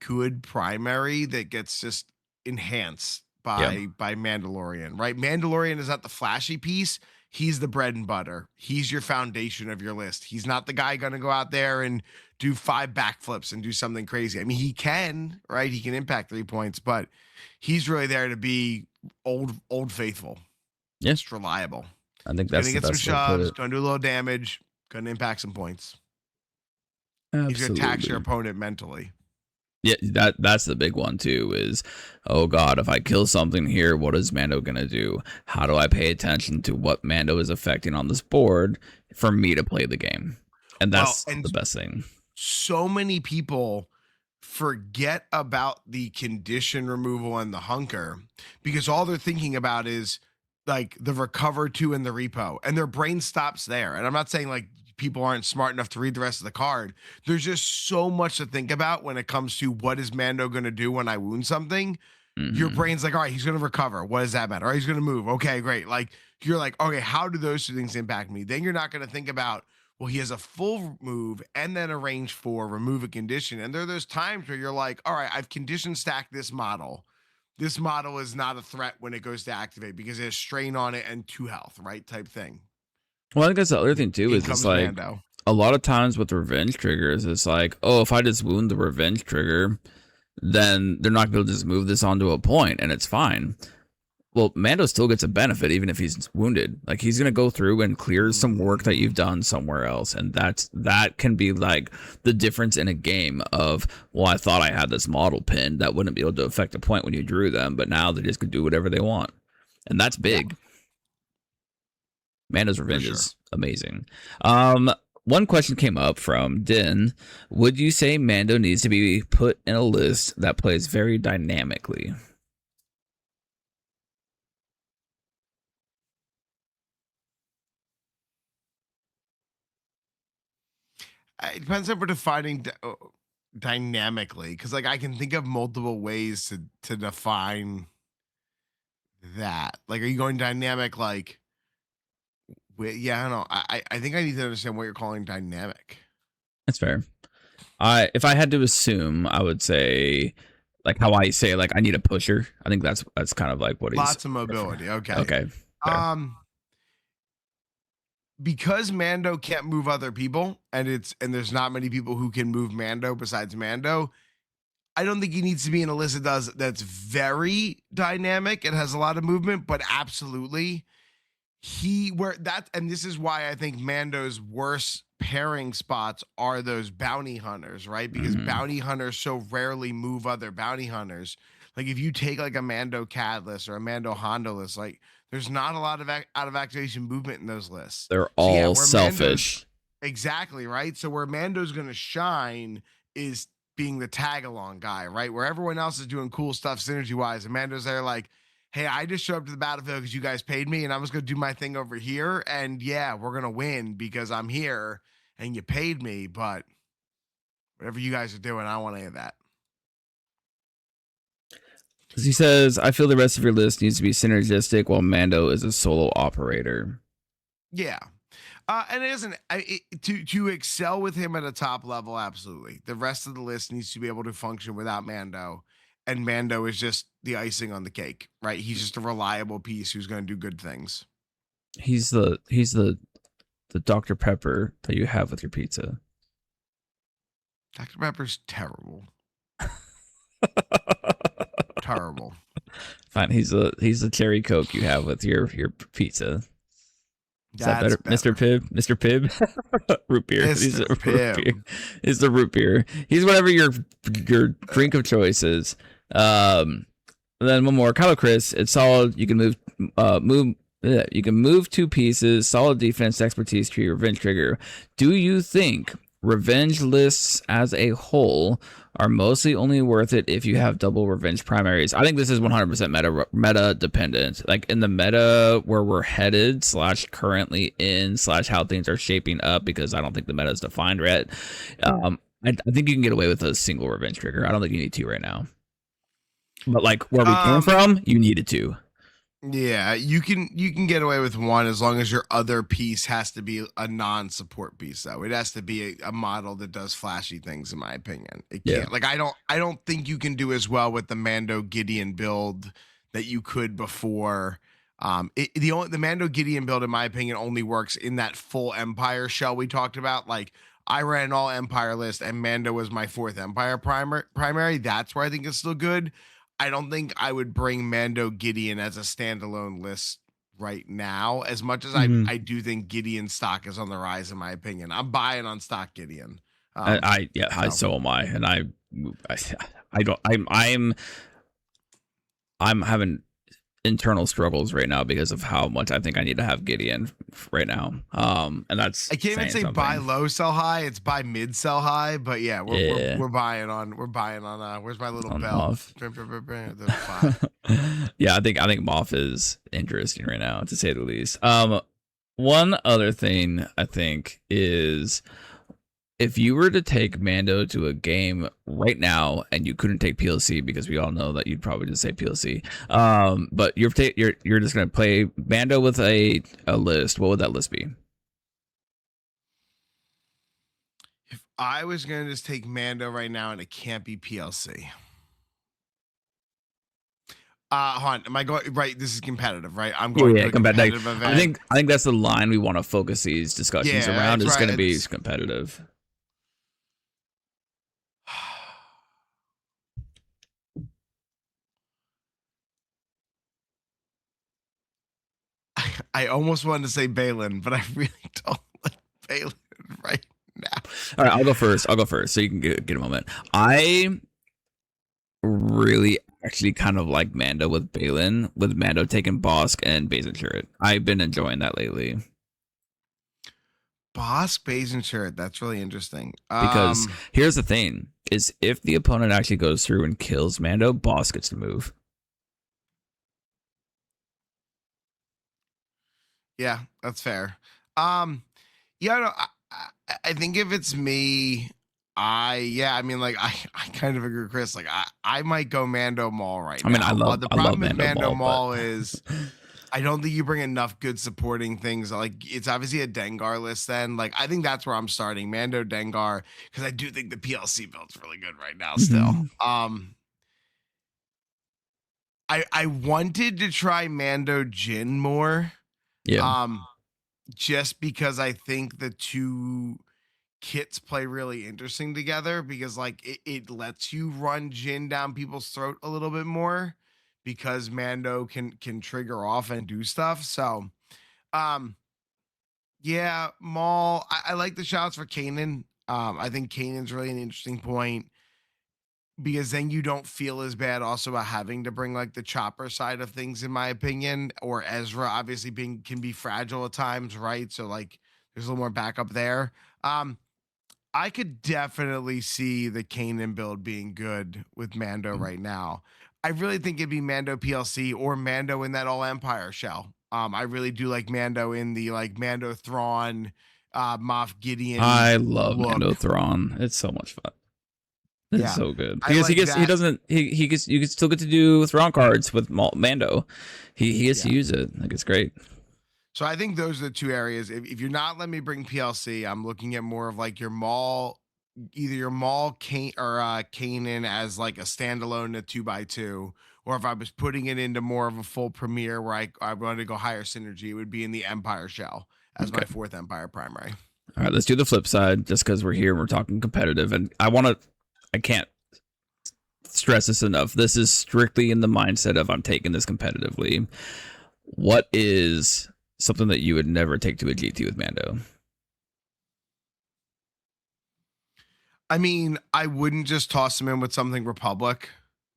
Speaker 2: good primary that gets just enhanced
Speaker 1: yeah,
Speaker 2: by Mandalorian, right? Mandalorian is not the flashy piece. He's the bread and butter. He's your foundation of your list. He's not the guy going to go out there and do 5 backflips and do something crazy. I mean, he can, right? He can impact 3 points, but he's really there to be old faithful,
Speaker 1: yeah.
Speaker 2: just reliable.
Speaker 1: I think
Speaker 2: Gonna
Speaker 1: that's the
Speaker 2: get some
Speaker 1: best way to put
Speaker 2: shoves,
Speaker 1: it.
Speaker 2: gonna do a little damage, gonna impact some points. He's gonna tax your
Speaker 1: Absolutely.
Speaker 2: opponent mentally.
Speaker 1: Yeah, that's the big one too. Is, oh God, if I kill something here, what is Mando gonna do? How do I pay attention to what Mando is affecting on this board for me to play the game? And
Speaker 2: Well,
Speaker 1: that's
Speaker 2: and
Speaker 1: the best thing.
Speaker 2: so many people forget about the condition removal and the hunker because all they're thinking about is like the recover to and the repo, and their brain stops there. And I'm not saying like people aren't smart enough to read the rest of the card. There's just so much to think about when it comes to what is Mando going to do when I wound something. Your
Speaker 1: Hmm.
Speaker 2: brain's like, all right, he's going to recover. What does that matter? All right, he's going to move. Okay, great. Like you're like, okay, how do those 2 things impact me? Then you're not going to think about, well, he has a full move and then a range 4, remove a condition. And there are those times where you're like, all right, I've condition stacked this model. This model is not a threat when it goes to activate because it has strain on it and 2 health, right? Type thing.
Speaker 1: Well, I think that's the other thing too.
Speaker 2: In
Speaker 1: Is it's
Speaker 2: comes
Speaker 1: like
Speaker 2: Mando.
Speaker 1: a lot of times with revenge triggers, it's like, oh, if I just wound the revenge trigger, then they're not going to be able to just move this onto a point, and it's fine. Well, Mando still gets a benefit even if he's wounded. Like he's gonna go through and clear some work that you've done somewhere else, and that can be like the difference in a game of, well, I thought I had this model pinned that wouldn't be able to affect a point when you drew them, but now they just could do whatever they want, and that's
Speaker 2: Yeah,
Speaker 1: big. Mando's
Speaker 2: for
Speaker 1: Revenge
Speaker 2: sure.
Speaker 1: is amazing. One question came up from Din. Would you say Mando needs to be put in a list that plays very dynamically?
Speaker 2: It depends on we're defining dynamically, because like I can think of multiple ways to define that. Like, are you going dynamic? Like, yeah, I don't know. I think I need to understand what you're calling dynamic.
Speaker 1: That's fair. If I had to assume, I would say like how I say like I need a pusher. I think that's kind of like what he's
Speaker 2: Lots of mobility. Okay.
Speaker 1: okay. Fair.
Speaker 2: Um, because Mando can't move other people, and there's not many people who can move Mando besides Mando. I don't think he needs to be in a list that's very dynamic and has a lot of movement, but absolutely and this is why I think Mando's worst pairing spots are those bounty hunters, right? Because
Speaker 1: Mhm.
Speaker 2: bounty hunters so rarely move other bounty hunters. Like if you take like a Mando CAD list or a Mando Hondo list, like there's not a lot of out of activation movement in those lists.
Speaker 1: They're
Speaker 2: So yeah,
Speaker 1: all
Speaker 2: where Mando's
Speaker 1: selfish.
Speaker 2: exactly right. So where Mando's gonna shine is being the tag along guy, right? Where everyone else is doing cool stuff synergy wise, and Mando's there like, hey, I just showed up to the battlefield because you guys paid me, and I'm just gonna do my thing over here. And yeah, we're gonna win because I'm here and you paid me. But whatever you guys are doing, I don't want any of that.
Speaker 1: He says, I feel the rest of your list needs to be synergistic while Mando is a solo operator.
Speaker 2: Yeah. And it isn't to excel with him at a top level. Absolutely, the rest of the list needs to be able to function without Mando, and Mando is just the icing on the cake, right? He's just a reliable piece who's going to do good things.
Speaker 1: He's the Dr. Pepper that you have with your pizza.
Speaker 2: Dr. Pepper's terrible. Terrible.
Speaker 1: Fine, he's the cherry Coke you have with your pizza. Is that better? Mr. Pibb? Mr. Pibb? Root beer. He's a
Speaker 2: Mr.
Speaker 1: root
Speaker 2: Pibb.
Speaker 1: beer. He's the root beer. He's whatever your drink of choice is. And then one more, Kylo Chris. It's solid. You can You can move 2 pieces. Solid defense, expertise tree, revenge trigger. Do you think revenge lists as a whole are mostly only worth it if you have double revenge primaries? I think this is 100% meta dependent. Like in the meta where we're headed / currently / how things are shaping up, because I don't think the meta is defined yet. I think you can get away with a single revenge trigger. I don't think you need 2 right now. But like where we came from, you needed 2.
Speaker 2: Yeah, you can get away with 1 as long as your other piece has to be a non-support piece, though. It has to be a model that does flashy things, in my opinion. It can't, like, I don't think you can do as well with the Mando Gideon build that you could before. The Mando Gideon build, in my opinion, only works in that full Empire shell we talked about. Like, I ran an all Empire list, and Mando was my 4th Empire primary. That's where I think it's still good. I don't think I would bring Mando Gideon as a standalone list right now, as much as I do think Gideon stock is on the rise, in my opinion. I'm buying on stock Gideon.
Speaker 1: So am I. And I'm having internal struggles right now because of how much I think I need to have Gideon right now. And that's,
Speaker 2: I can't even say something. Buy low, sell high. It's buy mid, sell high. But yeah, we're buying on where's my little bell?
Speaker 1: Yeah, I think Moff is interesting right now, to say the least. One other thing I think is, if you were to take Mando to a game right now and you couldn't take PLC, because we all know that you'd probably just say PLC, but you're just gonna play Mando with a list, what would that list be?
Speaker 2: If I was gonna just take Mando right now and it can't be PLC. Hold on, am I going right? This is competitive, right? I'm going to a competitive event.
Speaker 1: I think that's the line we want to focus these discussions around. It's going to be competitive.
Speaker 2: I almost wanted to say Balin, but I really don't like Balin right now.
Speaker 1: All right, I'll go first so you can get a moment. I really actually kind of like Mando with Balin, with Mando taking Bosk and Bazin Turret. I've been enjoying that lately.
Speaker 2: Bosk, Bazin Turret, that's really interesting.
Speaker 1: Because here's the thing, is if the opponent actually goes through and kills Mando, Bosk gets to move.
Speaker 2: Yeah, that's fair. I think if it's me, I kind of agree with Chris. Like I might go Mando Maul right now.
Speaker 1: I mean, I love
Speaker 2: Mando Maul is I don't think you bring enough good supporting things. Like it's obviously a Dengar list then. Like I think that's where I'm starting. Mando Dengar, because I do think the PLC build's really good right now still. I wanted to try Mando Jin more.
Speaker 1: Yeah.
Speaker 2: Just because I think the 2 kits play really interesting together, because like it lets you run Jin down people's throat a little bit more, because Mando can trigger off and do stuff. So yeah, Maul. I like the shots for Kanan. I think Kanan's really an interesting point, because then you don't feel as bad also about having to bring like the chopper side of things, in my opinion, or Ezra obviously can be fragile at times, right? So like there's a little more backup there. I could definitely see the Kanan build being good with Mando right now. I really think it'd be Mando PLC or Mando in that all Empire shell. I really do like Mando in the like Mando Thrawn, Moff Gideon.
Speaker 1: I love Mando Thrawn. It's so much fun. It's so good, because you can still get to do Thrawn cards with Mando. He gets to use it. Like, it's great.
Speaker 2: So I think those are the 2 areas. If you're not letting me bring PLC, I'm looking at more of like your Maul, either your Maul Kanan as like a standalone, a 2x2, or if I was putting it into more of a full premiere where I wanted to go higher synergy, it would be in the Empire shell as my 4th Empire primary.
Speaker 1: All right, let's do the flip side, just because we're here and we're talking competitive, and I can't stress this enough. This is strictly in the mindset of I'm taking this competitively. What is something that you would never take to a GT with Mando?
Speaker 2: I mean, I wouldn't just toss him in with something Republic.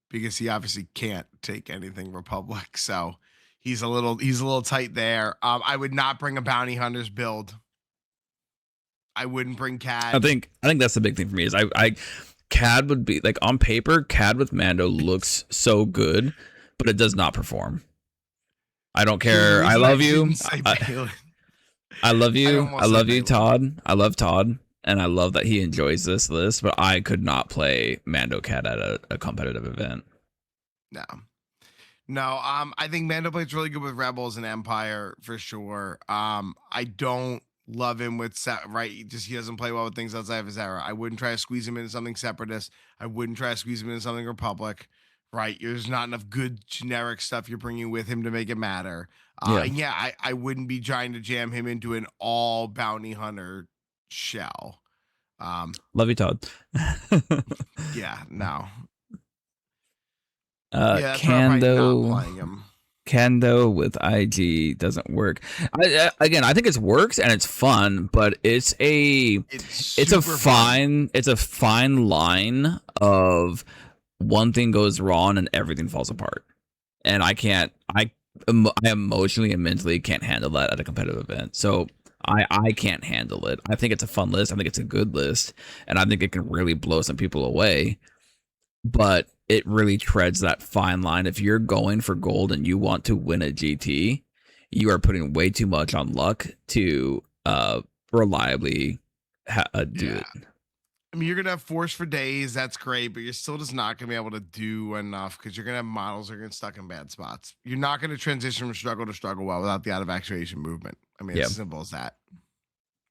Speaker 2: because he obviously can't take anything Republic. So he's a little tight there. I would not bring a bounty hunters build. I wouldn't bring Cad.
Speaker 1: I think that's the big thing for me is I Cad would be like on paper, Cad with Mando looks so good, but it does not perform. I don't care. I love you. I love you. I love you, Todd. I love Todd, and I love that he enjoys this list. But I could not play Mando Cad at a competitive event.
Speaker 2: No. I think Mando plays really good with Rebels and Empire for sure. I don't love him with he doesn't play well with things outside of his era. I wouldn't try to squeeze him into something Separatist. I wouldn't try to squeeze him into something Republic. Right, there's not enough good generic stuff you're bringing with him to make it matter. I wouldn't be trying to jam him into an all bounty hunter shell.
Speaker 1: Love you, Todd.
Speaker 2: Yeah, no.
Speaker 1: Kando with IG doesn't work. I think it works and it's fun, but it's a fine line of one thing goes wrong and everything falls apart. And I emotionally and mentally can't handle that at a competitive event. So I can't handle it. I think it's a fun list. I think it's a good list, and I think it can really blow some people away. But it really treads that fine line. If you're going for gold and you want to win a GT, you are putting way too much on luck to reliably do it.
Speaker 2: I mean, you're going to have force for days. That's great, but you're still just not going to be able to do enough because you're going to have models that are going to get stuck in bad spots. You're not going to transition from struggle to struggle well without the out of actuation movement. I mean, it's as simple as that.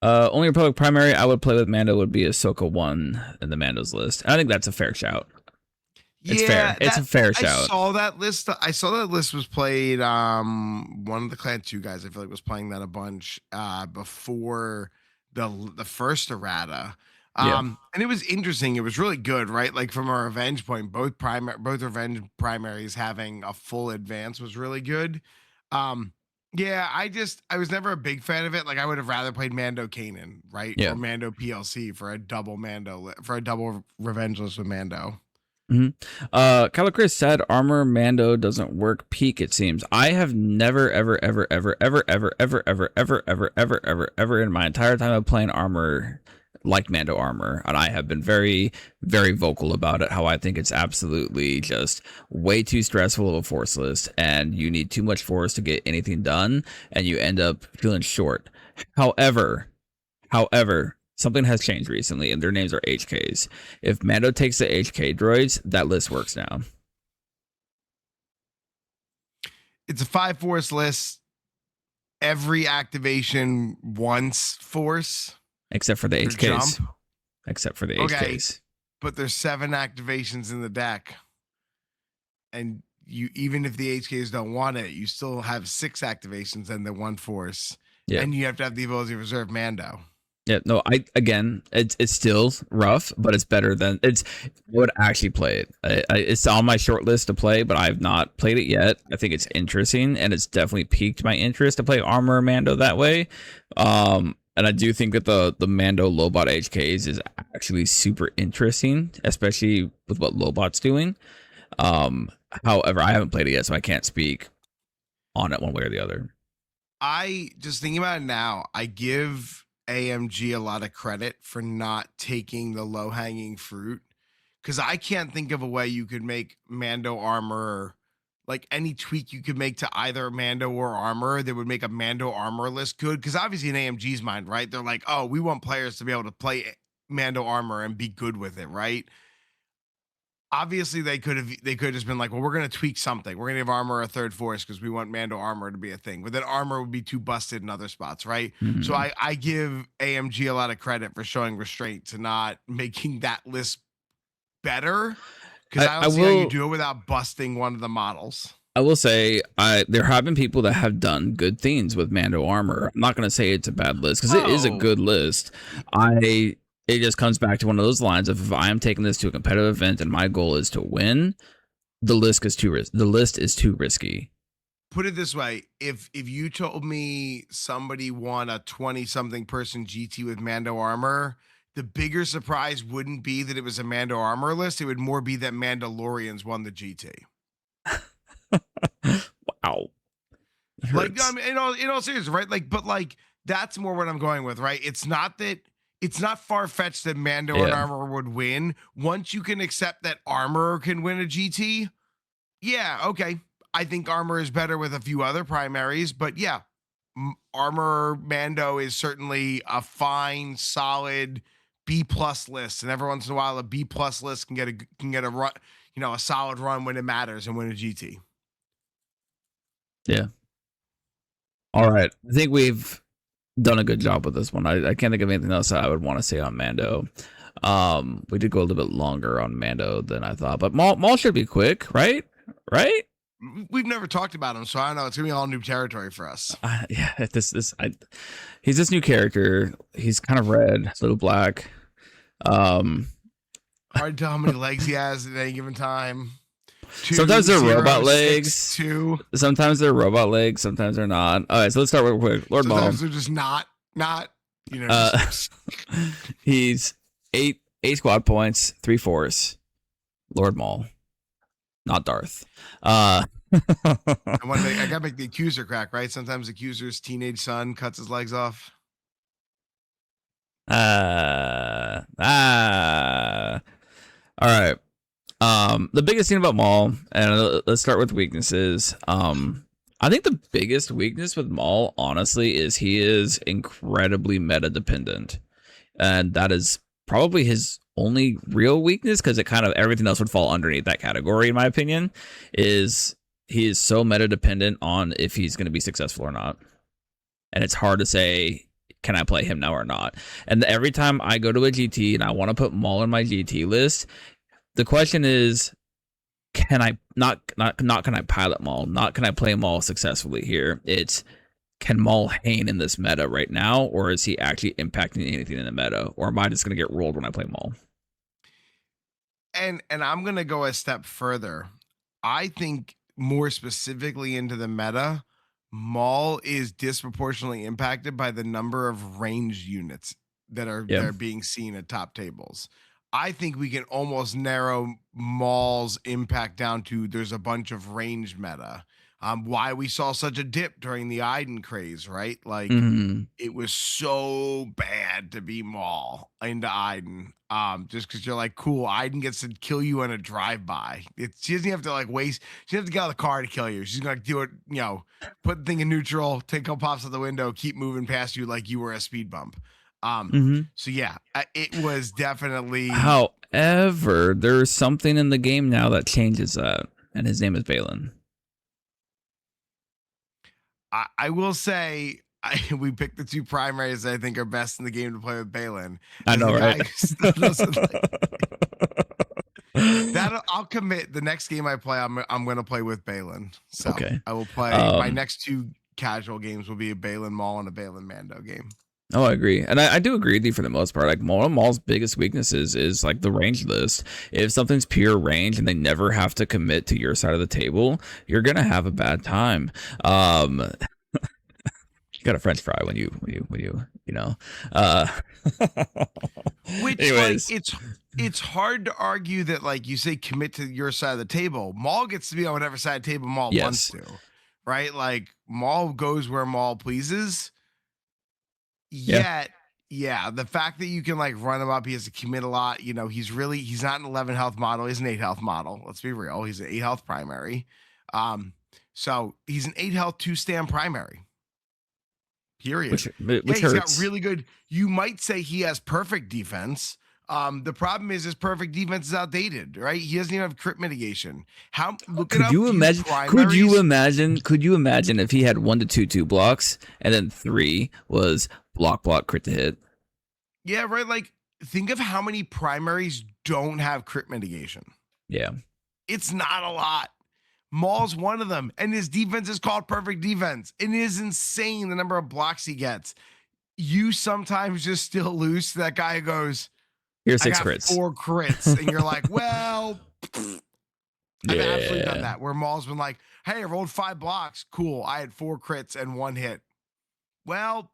Speaker 1: Only Republic primary I would play with Mando would be Ahsoka 1 in the Mando's list. I think that's a fair shout. It's fair. It's a fair shout.
Speaker 2: I saw that list. Was played. One of the Clan 2 guys, I feel like, was playing that a bunch before the first errata. And it was interesting. It was really good, right? Like from a revenge point, both revenge primaries having a full advance was really good. I was never a big fan of it. Like I would have rather played Mando Kanan, right?
Speaker 1: Yeah.
Speaker 2: Or Mando PLC for a double revenge list with Mando.
Speaker 1: Kylo Chris said armor Mando doesn't work peak, it seems. I have never ever in my entire time of playing armor like Mando armor, and I have been very, very vocal about it, how I think it's absolutely just way too stressful of a force list, and you need too much force to get anything done, and you end up feeling short. However, something has changed recently, and their names are HKs. If Mando takes the HK droids, that list works now.
Speaker 2: It's a 5 force list. Every activation once force.
Speaker 1: Except for the HKs. HKs.
Speaker 2: But there's 7 activations in the deck. And you, even if the HKs don't want it, you still have 6 activations and the 1 force. Yeah. And you have to have the ability to reserve Mando.
Speaker 1: Yeah, no, it's still rough, but it's better than I would actually play it. It's on my short list to play, but I have not played it yet. I think it's interesting, and it's definitely piqued my interest to play Armor Mando that way. And I do think that the Mando Lobot HKs is actually super interesting, especially with what Lobot's doing. However, I haven't played it yet, so I can't speak on it one way or the other.
Speaker 2: I just thinking about it now, I give AMG a lot of credit for not taking the low-hanging fruit, because I can't think of a way you could make Mando armor, like any tweak you could make to either Mando or armor that would make a Mando armor list good. Because obviously in AMG's mind, right, they're like, oh, we want players to be able to play Mando armor and be good with it, right? Obviously they could have just been like, well, we're going to tweak something. We're going to give armor a 3rd force because we want Mando armor to be a thing. But then armor would be too busted in other spots, right? Mm-hmm. So I give AMG a lot of credit for showing restraint to not making that list better, because I don't see how you do it without busting one of the models.
Speaker 1: I will say there have been people that have done good things with Mando armor. I'm not going to say it's a bad list, because it is a good list. It just comes back to one of those lines of, if I am taking this to a competitive event and my goal is to win, the list is too risky.
Speaker 2: Put it this way: if you told me somebody won a 20-something person GT with Mando armor the bigger surprise wouldn't be that it was a Mando armor list. It would more be that Mandalorians won the GT.
Speaker 1: Wow. It
Speaker 2: Like,
Speaker 1: hurts.
Speaker 2: I mean, in all seriousness, right? Like, but like, that's more what I'm going with, right? It's not far fetched that Mando and
Speaker 1: Yeah.
Speaker 2: Armor would win. Once you can accept that Armor can win a GT, yeah, okay. I think Armor is better with a few other primaries, but yeah, Armor Mando is certainly a fine, solid B+ list, and every once in a while, a B+ list can get a run, a solid run when it matters and win a GT.
Speaker 1: Yeah. All right. I think we've done a good job with this one. I can't think of anything else I would want to say on Mando. We did go a little bit longer on Mando than I thought, but Maul should be quick, right? Right?
Speaker 2: We've never talked about him, so I don't know. It's gonna be all new territory for us.
Speaker 1: Yeah. He's this new character. He's kind of red, a little black.
Speaker 2: Hard to tell how many legs he has at any given time.
Speaker 1: Sometimes they're robot legs.
Speaker 2: 2.
Speaker 1: Sometimes they're robot legs. Sometimes they're not. All right, so let's start real quick. Lord Maul.
Speaker 2: Sometimes they're just not.
Speaker 1: He's eight squad points, 3 force. Lord Maul, not Darth.
Speaker 2: I gotta make the accuser crack, right? Sometimes the accuser's teenage son cuts his legs off.
Speaker 1: All right. The biggest thing about Maul, and let's start with weaknesses. I think the biggest weakness with Maul, honestly, is he is incredibly meta dependent, and that is probably his only real weakness, because it kind of everything else would fall underneath that category, in my opinion. Is he is so meta dependent on if he's going to be successful or not, and it's hard to say, can I play him now or not? And every time I go to a GT and I want to put Maul in my GT list, the question is, can I not can I pilot Maul? Not can I play Maul successfully here? It's, can Maul hang in this meta right now, or is he actually impacting anything in the meta? Or am I just going to get rolled when I play Maul?
Speaker 2: And I'm going to go a step further. I think more specifically into the meta, Maul is disproportionately impacted by the number of ranged units that are being seen at top tables. I think we can almost narrow Maul's impact down to there's a bunch of ranged meta. Why we saw such a dip during the Iden craze, right? Like, it was so bad to be Maul into Iden. Just because you're like, cool, Iden gets to kill you in a drive-by. She doesn't have to like waste. She doesn't have to get out of the car to kill you. She's gonna do it, put the thing in neutral, take a couple pops out the window, keep moving past you like you were a speed bump. So yeah, it was definitely.
Speaker 1: However, there's something in the game now that changes that, and his name is Balin.
Speaker 2: I will say, we picked the 2 primaries that I think are best in the game to play with Balin.
Speaker 1: I know, right?
Speaker 2: I'll commit. The next game I play, I'm going to play with Balin. So
Speaker 1: okay.
Speaker 2: I will play. My next 2 casual games will be a Balin Maul and a Balin Mando game.
Speaker 1: Oh, I agree. And I do agree with you for the most part. Like, Maul's biggest weaknesses is like the range list. If something's pure range and they never have to commit to your side of the table, you're going to have a bad time. You got a French fry when you
Speaker 2: Which,
Speaker 1: anyways.
Speaker 2: like, it's hard to argue that, like you say, commit to your side of the table. Maul gets to be on whatever side of the table Maul wants to, right? Like, Maul goes where Maul pleases. Yet, the fact that you can like run him up, he has to commit a lot. He's not an 11 health model. He's an 8 health model. Let's be real. He's an 8 health primary. So he's an 8 health 2-stand primary. Period.
Speaker 1: Which
Speaker 2: he's
Speaker 1: hurts.
Speaker 2: got really good. You might say he has perfect defense. The problem is his perfect defense is outdated, right? He doesn't even have crit mitigation. Could you imagine
Speaker 1: if he had 1 to 2 blocks and then 3 was block crit to hit?
Speaker 2: Yeah, right. Like, think of how many primaries don't have crit mitigation.
Speaker 1: Yeah.
Speaker 2: It's not a lot. Maul's one of them, and his defense is called perfect defense. It is insane the number of blocks he gets. You sometimes just still lose to that guy who goes,
Speaker 1: here's
Speaker 2: I
Speaker 1: 6
Speaker 2: got
Speaker 1: crits.
Speaker 2: 4 crits, and you're like, well, I've absolutely done that, where Maul's been like, hey, I rolled 5 blocks. Cool. I had 4 crits and 1 hit. Well,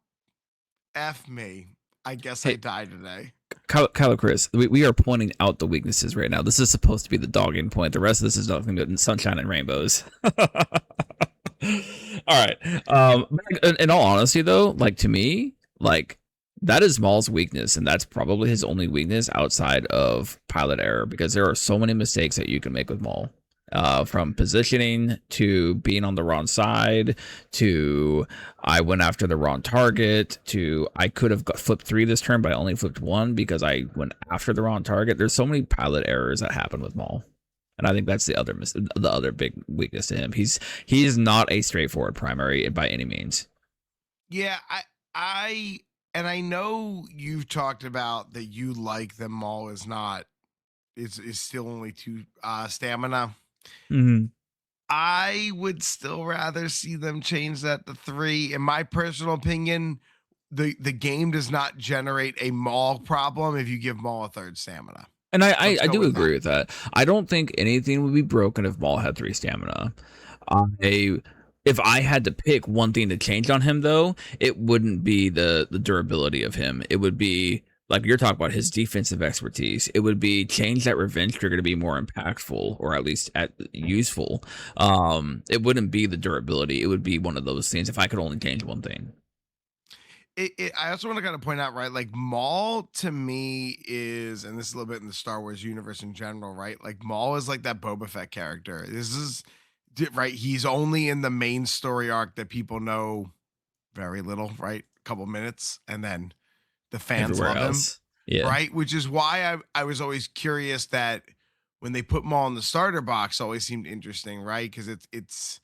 Speaker 2: F me. I guess I died today.
Speaker 1: Kylo Chris, we are pointing out the weaknesses right now. This is supposed to be the dogging point. The rest of this is nothing but sunshine and rainbows. All right. In all honesty, though, like to me, like that is Maul's weakness, and that's probably his only weakness outside of pilot error, because there are so many mistakes that you can make with Maul. From positioning to being on the wrong side to I went after the wrong target to I could have flipped 3 this turn, but I only flipped 1 because I went after the wrong target. There's so many pilot errors that happen with Maul, and I think that's the other big weakness to him. He's not a straightforward primary by any means.
Speaker 2: Yeah, I know you've talked about that you like that Maul is not is still only 2 stamina.
Speaker 1: Mm-hmm.
Speaker 2: I would still rather see them change that to 3. In my personal opinion, the game does not generate a Maul problem if you give Maul a 3rd stamina.
Speaker 1: And I do agree with that. I don't think anything would be broken if Maul had 3 stamina. If I had to pick one thing to change on him, though, it wouldn't be the durability of him. It would be, like you're talking about, his defensive expertise. It would be change that revenge trigger to be more impactful, or at least useful. It wouldn't be the durability. It would be one of those things if I could only change one thing.
Speaker 2: I also want to kind of point out, right? Like Maul to me is, and this is a little bit in the Star Wars universe in general, right? Like Maul is like that Boba Fett character. This is right. He's only in the main story arc that people know very little, right? A couple minutes, and then the fans
Speaker 1: Everywhere
Speaker 2: love
Speaker 1: else.
Speaker 2: him,
Speaker 1: Yeah.
Speaker 2: right? Which is why I was always curious that when they put Maul in the starter box, always seemed interesting, right? Because it's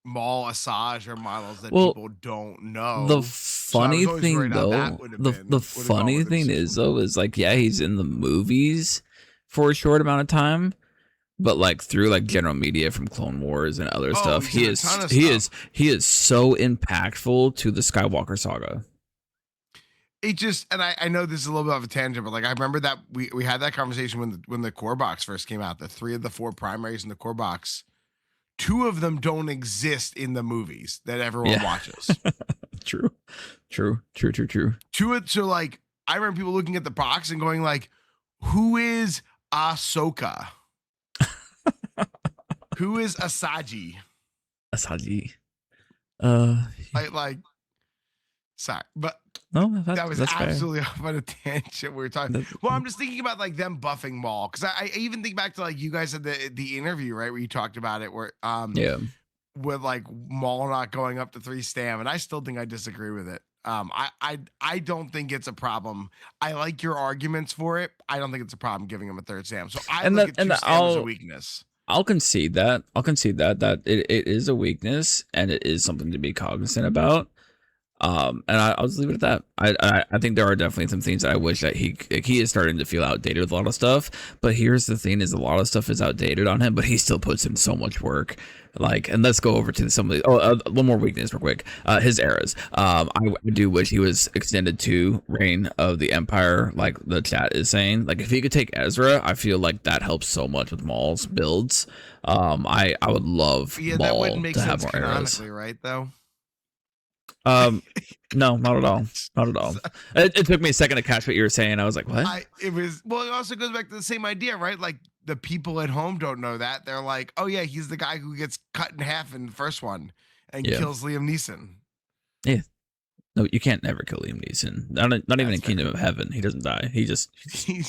Speaker 2: Maul, Asajj, or models that people don't know.
Speaker 1: The funny thing, though, the funny thing is like, yeah, he's in the movies for a short amount of time, but like through like general media from Clone Wars and other stuff, he is so impactful to the Skywalker saga.
Speaker 2: It just, and I know this is a little bit of a tangent, but like I remember that we had that conversation when the core box first came out. The 3 of the 4 primaries in the core box, 2 of them don't exist in the movies that everyone watches.
Speaker 1: True.
Speaker 2: So like I remember people looking at the box and going like, "Who is Ahsoka? Who is Asajj?" Like, sorry, but
Speaker 1: no,
Speaker 2: that was absolutely
Speaker 1: fair.
Speaker 2: off on a tangent. We were talking. Well, I'm just thinking about like them buffing Maul, because I even think back to like you guys had the interview, right, where you talked about it, where with like Maul not going up to 3 stam, and I still think I disagree with it. I don't think it's a problem. I like your arguments for it. I don't think it's a problem giving him a 3rd stam. So I look at 2 stam as a weakness.
Speaker 1: I'll concede that it is a weakness, and it is something to be cognizant about. And I'll just leave it at that. I think there are definitely some things that I wish that he is starting to feel outdated with a lot of stuff. But here's the thing: is a lot of stuff is outdated on him, but he still puts in so much work. Like, and let's go over to some of the one more weakness real quick. His eras. I do wish he was extended to Reign of the Empire, like the chat is saying. Like, if he could take Ezra, I feel like that helps so much with Maul's builds. I would love Maul
Speaker 2: that wouldn't make
Speaker 1: to have
Speaker 2: sense
Speaker 1: more eras.
Speaker 2: canonically, right? Though.
Speaker 1: No, not at all. Not at all. It took me a second to catch what you were saying. I was like, what?
Speaker 2: It also goes back to the same idea, right? Like the people at home don't know that. They're like, oh yeah, he's the guy who gets cut in half in the first one and kills Liam Neeson.
Speaker 1: Yeah. No, you can't never kill Liam Neeson. Not even in Kingdom of Heaven. He doesn't die. He's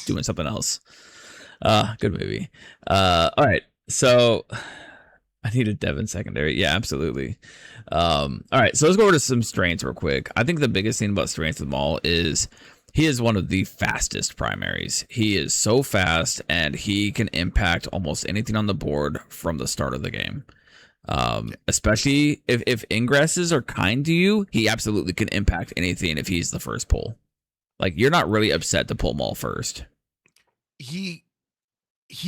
Speaker 1: doing something else. Good movie. All right. So I need a Devon secondary. Yeah, absolutely. All right, so let's go over to some strengths real quick. I think the biggest thing about strengths with Maul is he is one of the fastest primaries. He is so fast, and he can impact almost anything on the board from the start of the game. Especially if ingresses are kind to you, he absolutely can impact anything if he's the first pull. Like, you're not really upset to pull Maul first.
Speaker 2: He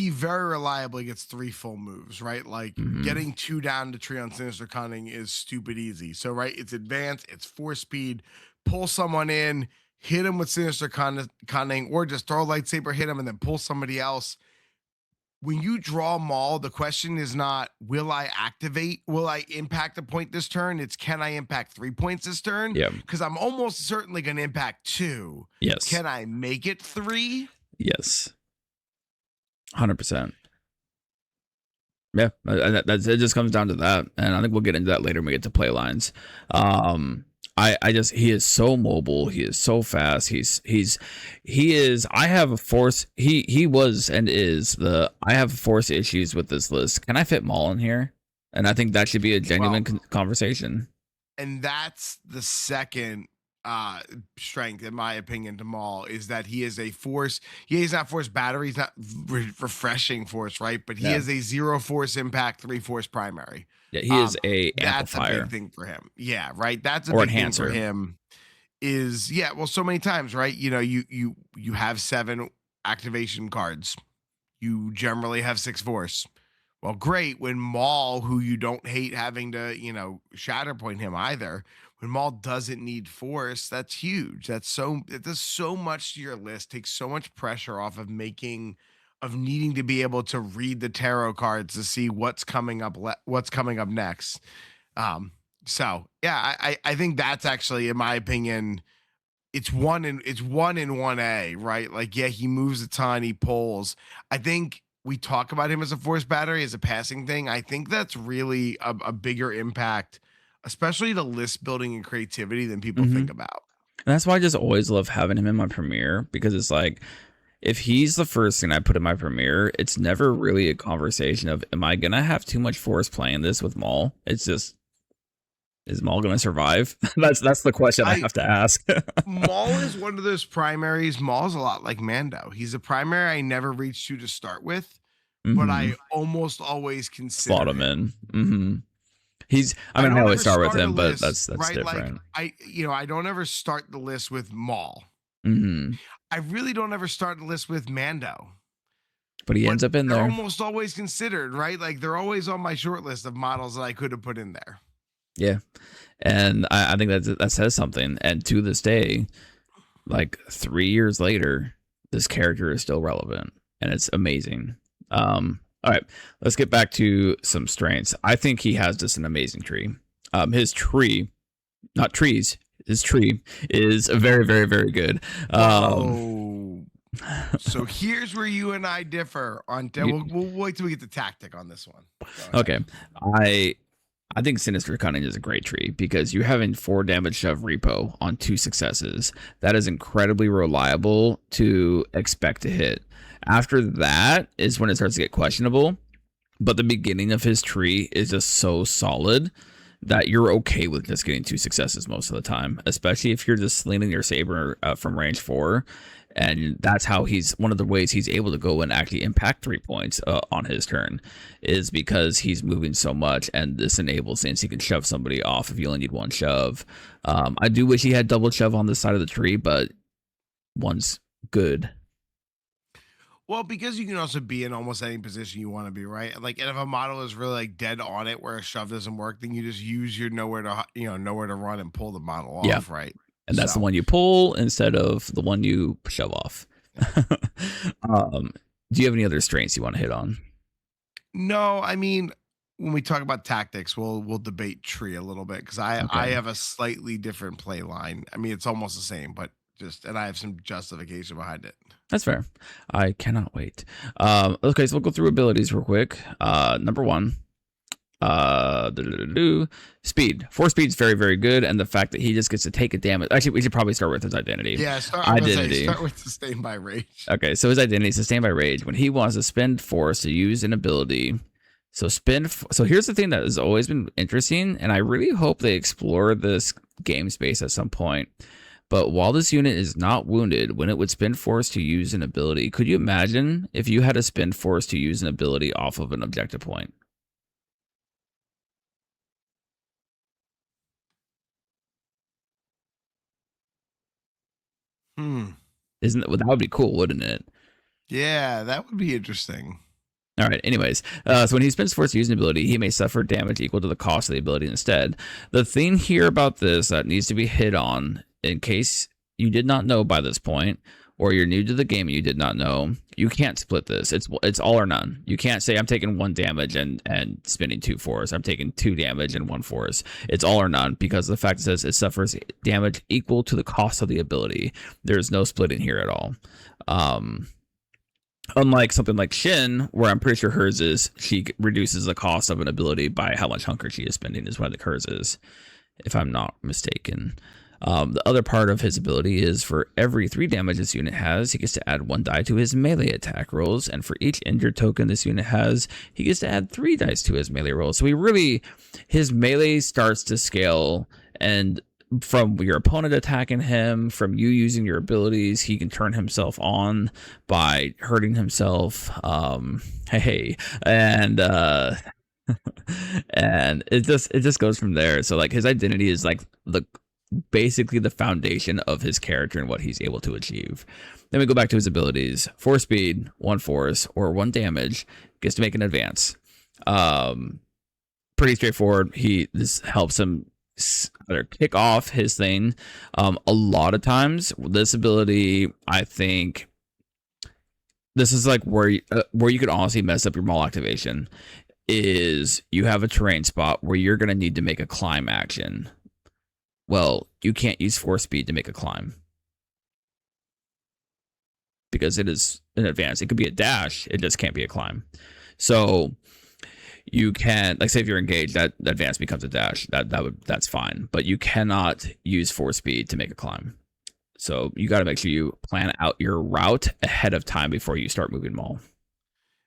Speaker 2: very reliably gets 3 full moves, right? Like getting 2 down to tree on Sinister Cunning is stupid easy. So, right, it's advanced, it's 4 speed, pull someone in, hit him with Sinister Cunning, or just throw a lightsaber, hit him, and then pull somebody else. when you draw Maul, the question is not will I impact a point this turn? It's can I impact 3 points this turn?
Speaker 1: Yeah.
Speaker 2: Because I'm almost certainly going to impact 2.
Speaker 1: Yes.
Speaker 2: Can I make it 3?
Speaker 1: Yes. 100%. Yeah, it just comes down to that, and I think we'll get into that later when we get to play lines. He is so mobile. He is so fast. He is. I have a force. He was and is the. I have force issues with this list. Can I fit Maul in here? And I think that should be a genuine conversation.
Speaker 2: And that's the second strength, in my opinion, to Maul, is that he is a force. He's not force battery. He's not refreshing force, right? But he is a 0 force impact, 3 force primary.
Speaker 1: Yeah, he is a
Speaker 2: that's
Speaker 1: amplifier.
Speaker 2: a big thing for him. Yeah, right. That's a
Speaker 1: or
Speaker 2: big
Speaker 1: enhancer.
Speaker 2: thing for him. Is well, so many times, right? You know, you have 7 activation cards. You generally have 6 force. Well, great when Maul, who you don't hate having to, Shatterpoint him either. When Maul doesn't need force, that's huge. It does so much to your list, takes so much pressure off of needing to be able to read the tarot cards to see what's coming up next. So yeah, I think that's actually, in my opinion, it's 1 in 1A, right? Like, yeah, he moves a ton, he pulls. I think we talk about him as a force battery, as a passing thing. I think that's really a bigger impact, especially to list building and creativity, than people think about.
Speaker 1: And that's why I just always love having him in my premiere, because it's like, if he's the first thing I put in my premiere, it's never really a conversation of, am I going to have too much force playing this with Maul? It's just, is Maul going to survive? That's the question I have to ask.
Speaker 2: Maul is one of those primaries. Maul's a lot like Mando. He's a primary I never reached to start with, but I almost always consider
Speaker 1: slot him in. I always start with him, but that's right? Different.
Speaker 2: Like, I don't ever start the list with Maul. I really don't ever start the list with Mando.
Speaker 1: But he ends up in there.
Speaker 2: Almost always considered, right? Like, they're always on my short list of models that I could have put in there.
Speaker 1: Yeah. And I think that says something. And to this day, like 3 years later, this character is still relevant, and it's amazing. All right, let's get back to some strengths. I think he has just an amazing tree. His tree, not trees, his tree is very, very, very good.
Speaker 2: So here's where you and I differ on. We'll wait till we get the tactic on this one.
Speaker 1: Okay, I think Sinister Cunning is a great tree, because you're having 4 damage shove repo on 2 successes. That is incredibly reliable to expect to hit. After that is when it starts to get questionable. But the beginning of his tree is just so solid that you're okay with just getting 2 successes most of the time, especially if you're just slinging your saber from range 4. And that's how one of the ways he's able to go and actually impact 3 points on his turn, is because he's moving so much, and this enables, since he can shove somebody off if you only need 1 shove. I do wish he had double shove on this side of the tree, but 1's good.
Speaker 2: Well, because you can also be in almost any position you want to be, right? Like, and if a model is really like dead on it where a shove doesn't work, then you just use your nowhere to run and pull the model off, right?
Speaker 1: And that's the one you pull instead of the one you shove off. Do you have any other strengths you want to hit on?
Speaker 2: No, I mean, when we talk about tactics, we'll debate tree a little bit, because I have a slightly different play line. I mean, it's almost the same, but and I have some justification behind it.
Speaker 1: That's fair. I cannot wait. Okay, so we'll go through abilities real quick. Number 1. Speed. 4 speed's very, very good, and the fact that he just gets to take a damage. Actually, we should probably start with his identity.
Speaker 2: Yeah, start with sustained by rage.
Speaker 1: Okay, so his identity is sustained by rage. When he wants to spend force to use an ability, so here's the thing that has always been interesting, and I really hope they explore this game space at some point. But while this unit is not wounded, when it would spend force to use an ability, could you imagine if you had to spend force to use an ability off of an objective point? That would be cool, wouldn't it?
Speaker 2: Yeah, that would be interesting.
Speaker 1: All right. Anyways, so when he spends force to use an ability, he may suffer damage equal to the cost of the ability instead. The thing here about this that needs to be hit on, in case you did not know by this point, or you're new to the game and you did not know, you can't split this. It's all or none. You can't say I'm taking 1 damage and spending 2 force. I'm taking 2 damage and 1 force. It's all or none because the fact says it suffers damage equal to the cost of the ability. There's no splitting here at all. Unlike something like Shin, where I'm pretty sure hers is she reduces the cost of an ability by how much hunker she is spending is what hers is, if I'm not mistaken. The other part of his ability is for every 3 damage this unit has, he gets to add 1 die to his melee attack rolls, and for each injured token this unit has, he gets to add 3 dice to his melee rolls. So his melee starts to scale, and from your opponent attacking him, from you using your abilities, he can turn himself on by hurting himself. And and it just goes from there. So like his identity is like basically the foundation of his character and what he's able to achieve. Then we go back to his abilities. 4 speed, 1 force, or 1 damage, gets to make an advance. Pretty straightforward. This helps him kick off his thing. A lot of times this ability, I think this is like where you could honestly mess up your Maul activation, is you have a terrain spot where you're going to need to make a climb action. Well, you can't use 4 speed to make a climb because it is an advance. It could be a dash, it just can't be a climb. So you can, like, say if you're engaged, that advance becomes a dash. That's fine, but you cannot use 4 speed to make a climb. So you got to make sure you plan out your route ahead of time before you start moving Maul.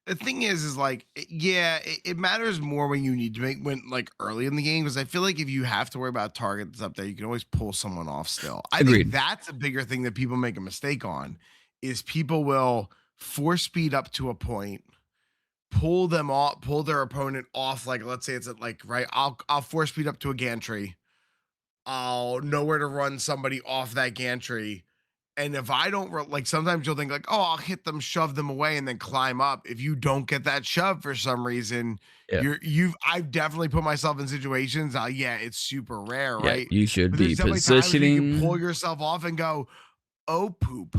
Speaker 2: The thing is like, yeah, it matters more when you need to like early in the game, because I feel like if you have to worry about a target that's up there, you can always pull someone off still. I think that's a bigger thing that people make a mistake on, is people will 4 speed up to a point, pull their opponent off. Like, let's say it's at like, right, I'll 4 speed up to a gantry. I'll know where to run somebody off that gantry. And if I don't, like, sometimes you'll think like, oh, I'll hit them, shove them away, and then climb up. If you don't get that shove for some reason, I've definitely put myself in situations. It's super rare, right?
Speaker 1: You should be positioning.
Speaker 2: You can pull yourself off and go, oh poop.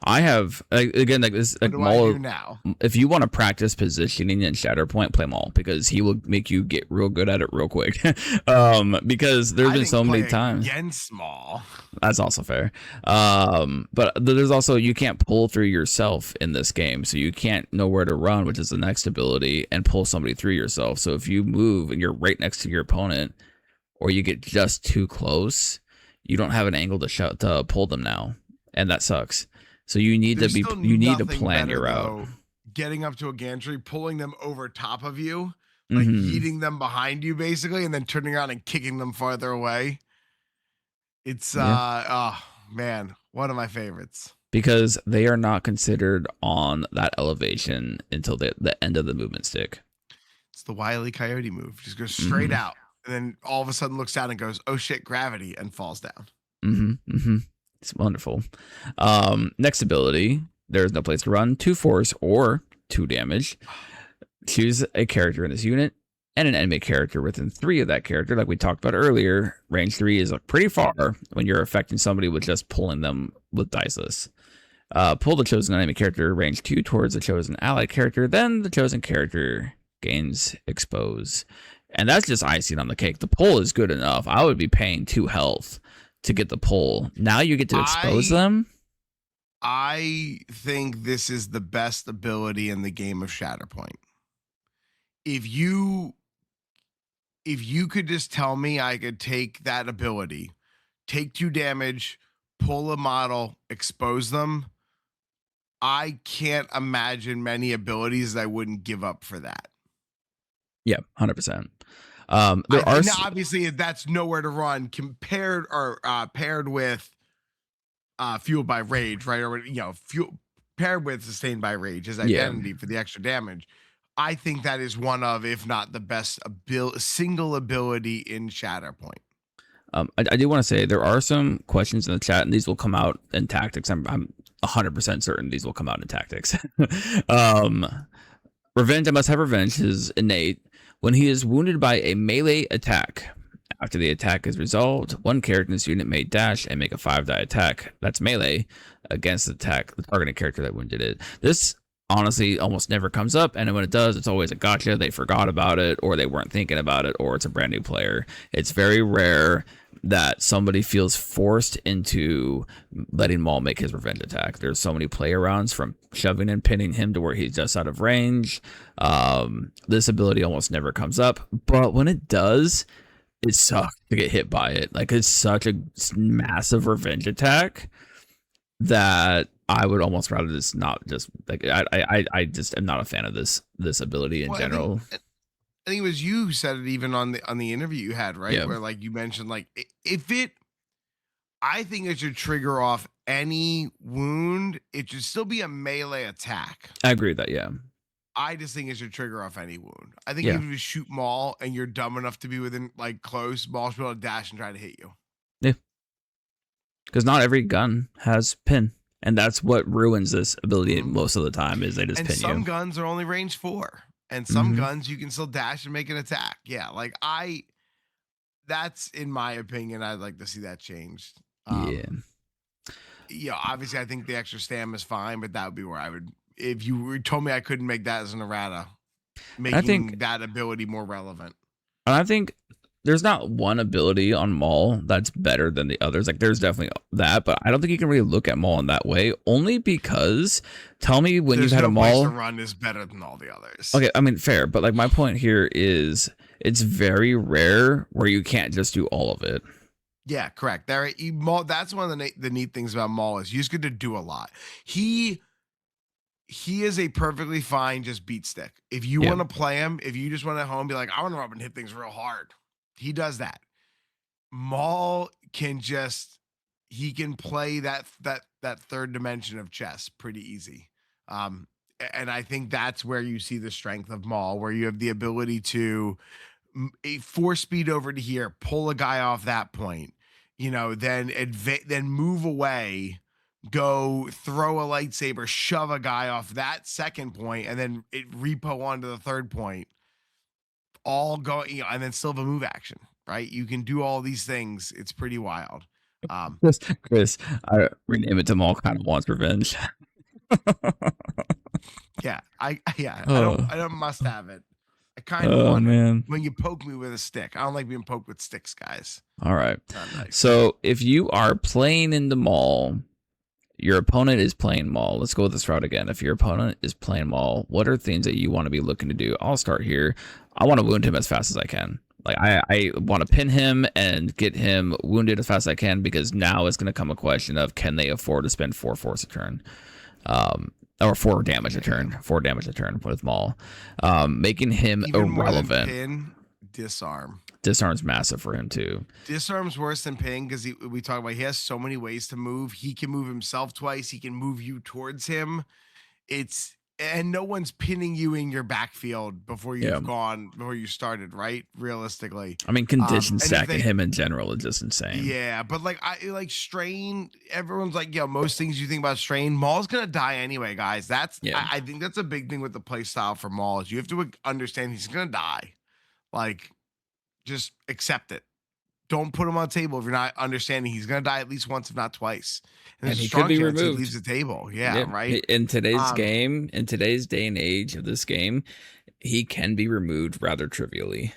Speaker 1: I have, again, like this, like Maul.
Speaker 2: Now,
Speaker 1: if you want to practice positioning in Shatterpoint, play Maul, because he will make you get real good at it real quick. Because there's been so many times
Speaker 2: against Maul.
Speaker 1: That's also fair. But there's also, you can't pull through yourself in this game, so you can't know where to run, which is the next ability, and pull somebody through yourself. So if you move and you're right next to your opponent, or you get just too close, you don't have an angle to pull them now, and that sucks. So you need to plan your route.
Speaker 2: Getting up to a gantry, pulling them over top of you, like yeeting them behind you basically, and then turning around and kicking them farther away. It's oh man, one of my favorites.
Speaker 1: Because they are not considered on that elevation until the end of the movement stick.
Speaker 2: It's the Wile E. Coyote move. Just goes straight out, and then all of a sudden looks down and goes, oh shit, gravity, and falls down.
Speaker 1: It's wonderful. Next ability, there is no place to run. 2 force or 2 damage. Choose a character in this unit and an enemy character within 3 of that character. Like we talked about earlier, range 3 is pretty far when you're affecting somebody with just pulling them with diceless. Pull the chosen enemy character range 2 towards the chosen allied character. Then the chosen character gains expose. And that's just icing on the cake. The pull is good enough. I would be paying 2 health to get the pull. Now you get to expose them.
Speaker 2: I think this is the best ability in the game of Shatterpoint. If you could just tell me I could take that ability, take 2 damage, pull a model, expose them, I can't imagine many abilities that I wouldn't give up for that.
Speaker 1: Yeah, 100%.
Speaker 2: Obviously that's nowhere to run compared or paired with fueled by rage, right? Or paired with sustained by rage, his identity for the extra damage. I think that is one of, if not the best single ability in Shatterpoint.
Speaker 1: I do want to say there are some questions in the chat, and these will come out in tactics. I'm 100% certain these will come out in tactics. Revenge, I must have revenge is innate. When he is wounded by a melee attack, After the attack is resolved, one character in this unit may dash and make a 5-die attack. That's melee against the targeting character that wounded it. This honestly almost never comes up, and when it does, it's always a gotcha. They forgot about it, or they weren't thinking about it, or it's a brand new player. It's very rare that somebody feels forced into letting Maul make his revenge attack. There's so many play arounds from shoving and pinning him to where he's just out of range. This ability almost never comes up, but when it does, it sucks to get hit by it. Like, it's such a massive revenge attack that I would almost rather just not just like I just am not a fan of this ability in general.
Speaker 2: I think it was you who said it even on the interview you had, right?
Speaker 1: Yeah.
Speaker 2: Where like you mentioned, like I think it should trigger off any wound. It should still be a melee attack.
Speaker 1: I agree with that. Yeah.
Speaker 2: I just think it should trigger off any wound. I think
Speaker 1: Yeah.
Speaker 2: if you shoot Maul and you're dumb enough to be within like close, Maul should be able to dash and try to hit you.
Speaker 1: Yeah. Because not every gun has pin. And that's what ruins this ability most of the time is they just
Speaker 2: And
Speaker 1: pin
Speaker 2: some
Speaker 1: you.
Speaker 2: guns are only range 4. And some guns you can still dash and make an attack. Yeah, like that's in my opinion, I'd like to see that changed. Yeah, obviously I think the extra stam is fine, but that would be where I would, if you told me I couldn't make that as an errata, making that ability more relevant.
Speaker 1: And I think there's not one ability on Maul that's better than the others. Like, there's definitely that, but I don't think you can really look at Maul in that way. Only because, tell me when you've had a Maul.
Speaker 2: The run is better than all the others.
Speaker 1: Okay, I mean, fair, but like my point here is it's very rare where you can't just do all of it.
Speaker 2: Yeah, correct. Maul, that's one of the neat things about Maul is he's good to do a lot. He is a perfectly fine just beat stick. If you want to play him, if you just want to at home be like, I want to rub and hit things real hard. He does that. Maul can play that third dimension of chess pretty easy. And I think that's where you see the strength of Maul, where you have the ability to force speed over to here, pull a guy off that point, then move away, go throw a lightsaber, shove a guy off that second point, and then it repo onto the third point. All go, and then still have a move action, right? You can do all these things. It's pretty wild.
Speaker 1: Chris, I rename it to Maul kind of wants revenge.
Speaker 2: Yeah, I don't must have it. I kind of want it when you poke me with a stick. I don't like being poked with sticks, guys.
Speaker 1: All right.
Speaker 2: Nice.
Speaker 1: So if you are playing in the Maul, your opponent is playing Maul. Let's go with this route again. If your opponent is playing Maul, what are things that you want to be looking to do? I'll start here. I want to wound him as fast as I can. Like I want to pin him and get him wounded as fast as I can, because now it's going to come a question of, can they afford to spend 4 force a turn? Or 4 damage a turn. 4 damage a turn with Maul. Making him
Speaker 2: even
Speaker 1: irrelevant.
Speaker 2: More than pin, disarm.
Speaker 1: Disarm's massive for him too.
Speaker 2: Disarm's worse than pin because we talk about he has so many ways to move. He can move himself twice. He can move you towards him. And no one's pinning you in your backfield before before you started, right? Realistically.
Speaker 1: I mean, condition stacking him in general is just insane.
Speaker 2: Yeah, but like strain, everyone's like, most things you think about strain, Maul's gonna die anyway, guys. I think that's a big thing with the play style for Maul is you have to understand he's gonna die. Like, just accept it. Don't put him on the table if you're not understanding he's going to die at least once, if not twice. And
Speaker 1: he could be removed.
Speaker 2: He leaves the table. Yeah, right.
Speaker 1: In today's game, in today's day and age of this game, he can be removed rather trivially.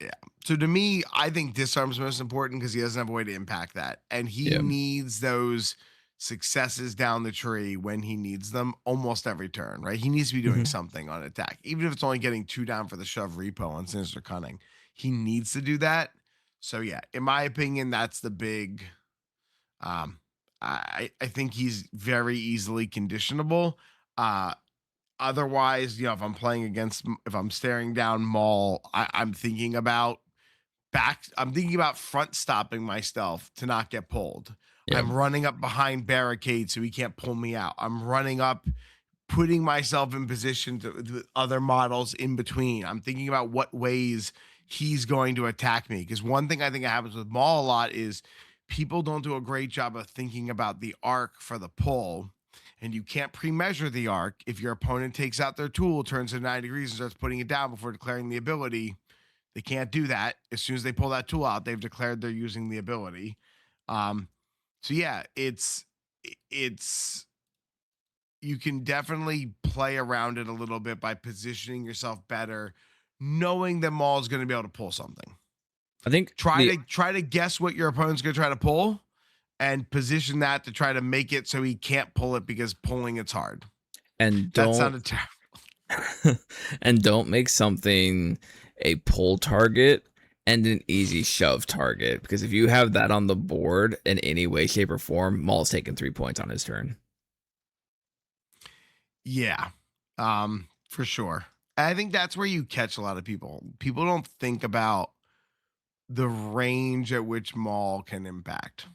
Speaker 2: Yeah. So to me, I think disarm's most important because he doesn't have a way to impact that. And he needs those successes down the tree when he needs them almost every turn, right? He needs to be doing something on attack, even if it's only getting 2 down for the shove repo on Sinister Cunning. He needs to do that. So yeah, in my opinion, that's the big. I think he's very easily conditionable. Otherwise, if I'm playing if I'm staring down Maul, I'm thinking about front stopping myself to not get pulled. Yeah. I'm running up behind barricades so he can't pull me out. I'm running up, putting myself in position to other models in between. I'm thinking about what ways he's going to attack me. Because one thing I think happens with Maul a lot is people don't do a great job of thinking about the arc for the pull. And you can't pre-measure the arc. If your opponent takes out their tool, turns it 90 degrees and starts putting it down before declaring the ability, They can't do that. As soon as they pull that tool out, they've declared they're using the ability. So yeah, it's you can definitely play around it a little bit by positioning yourself better, knowing that Maul's going to be able to pull something.
Speaker 1: I think
Speaker 2: Try to guess what your opponent's going to try to pull, and position that to try to make it so he can't pull it, because pulling it's hard.
Speaker 1: And
Speaker 2: That sounded terrible.
Speaker 1: and don't make something a pull target and an easy shove target, because if you have that on the board in any way, shape, or form, Maul's taking 3 points on his turn.
Speaker 2: Yeah, for sure. I think that's where you catch a lot of people. People don't think about the range at which Maul can impact.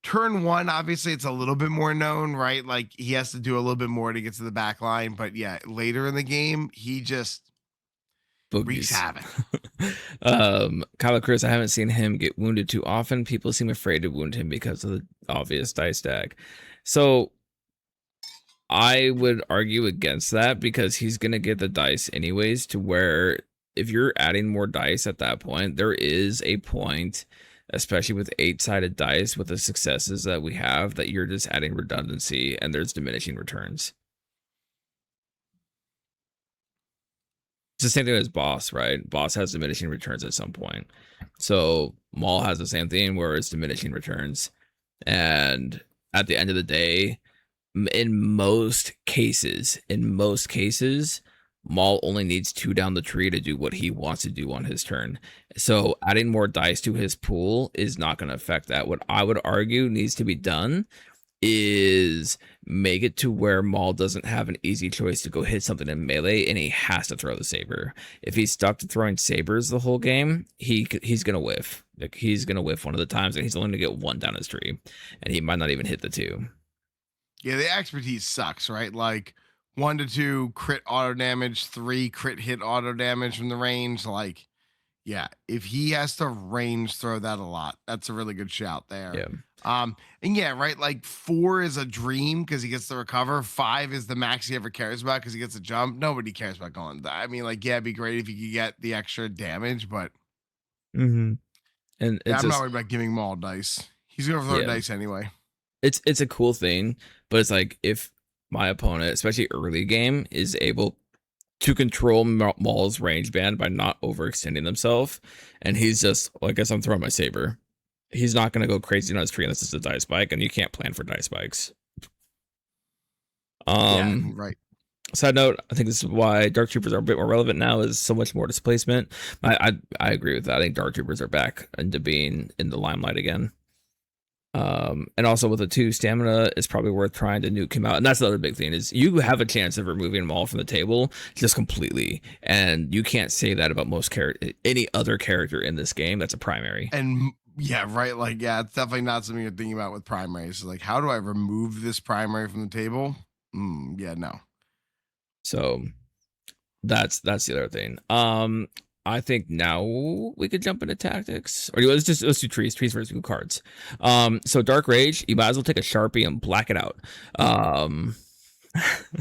Speaker 2: Turn one, obviously, it's a little bit more known, right? Like, he has to do a little bit more to get to the back line. But yeah, later in the game, he just wreaks havoc.
Speaker 1: Kylo Chris, I haven't seen him get wounded too often. People seem afraid to wound him because of the obvious dice stack. So I would argue against that, because he's going to get the dice anyways, to where if you're adding more dice at that point, there is a point, especially with 8-sided dice, with the successes that we have, that you're just adding redundancy and there's diminishing returns. It's the same thing as Boss, right? Boss has diminishing returns at some point. So Maul has the same thing where it's diminishing returns. And at the end of the day, in most cases, Maul only needs 2 down the tree to do what he wants to do on his turn. So adding more dice to his pool is not going to affect that. What I would argue needs to be done is make it to where Maul doesn't have an easy choice to go hit something in melee, and he has to throw the saber. If he's stuck to throwing sabers the whole game, he's gonna whiff. Like, he's gonna whiff one of the times, and he's only gonna get 1 down his tree, and he might not even hit the 2.
Speaker 2: Yeah, the expertise sucks, right? Like 1 to 2 crit auto damage, 3 crit hit auto damage from the range. Like, yeah, if he has to range throw that a lot, that's a really good shout there.
Speaker 1: Yeah.
Speaker 2: And yeah, right, like 4 is a dream because he gets to recover. 5 is the max he ever cares about because he gets a jump. Nobody cares about going. I mean, like, yeah, it'd be great if you could get the extra damage, but
Speaker 1: And
Speaker 2: yeah, I'm not worried about giving Maul dice. He's gonna throw dice anyway.
Speaker 1: It's a cool thing, but it's like, if my opponent, especially early game, is able to control Maul's range band by not overextending themselves, and he's just like, I guess I'm throwing my saber. He's not going to go crazy on his tree unless it's a dice spike, and you can't plan for dice spikes.
Speaker 2: Yeah, right.
Speaker 1: Side note, I think this is why Dark Troopers are a bit more relevant now, is so much more displacement. I agree with that. I think Dark Troopers are back into being in the limelight again. And also with the 2 stamina, it's probably worth trying to nuke him out. And that's the other big thing, is you have a chance of removing Maul from the table just completely. And you can't say that about any other character in this game that's a primary.
Speaker 2: And yeah, right. Like, yeah, it's definitely not something you're thinking about with primaries. Like, how do I remove this primary from the table? Yeah, no.
Speaker 1: So that's the other thing. I think now we could jump into tactics, or let's do trees versus good cards. So Dark Rage, you might as well take a Sharpie and black it out.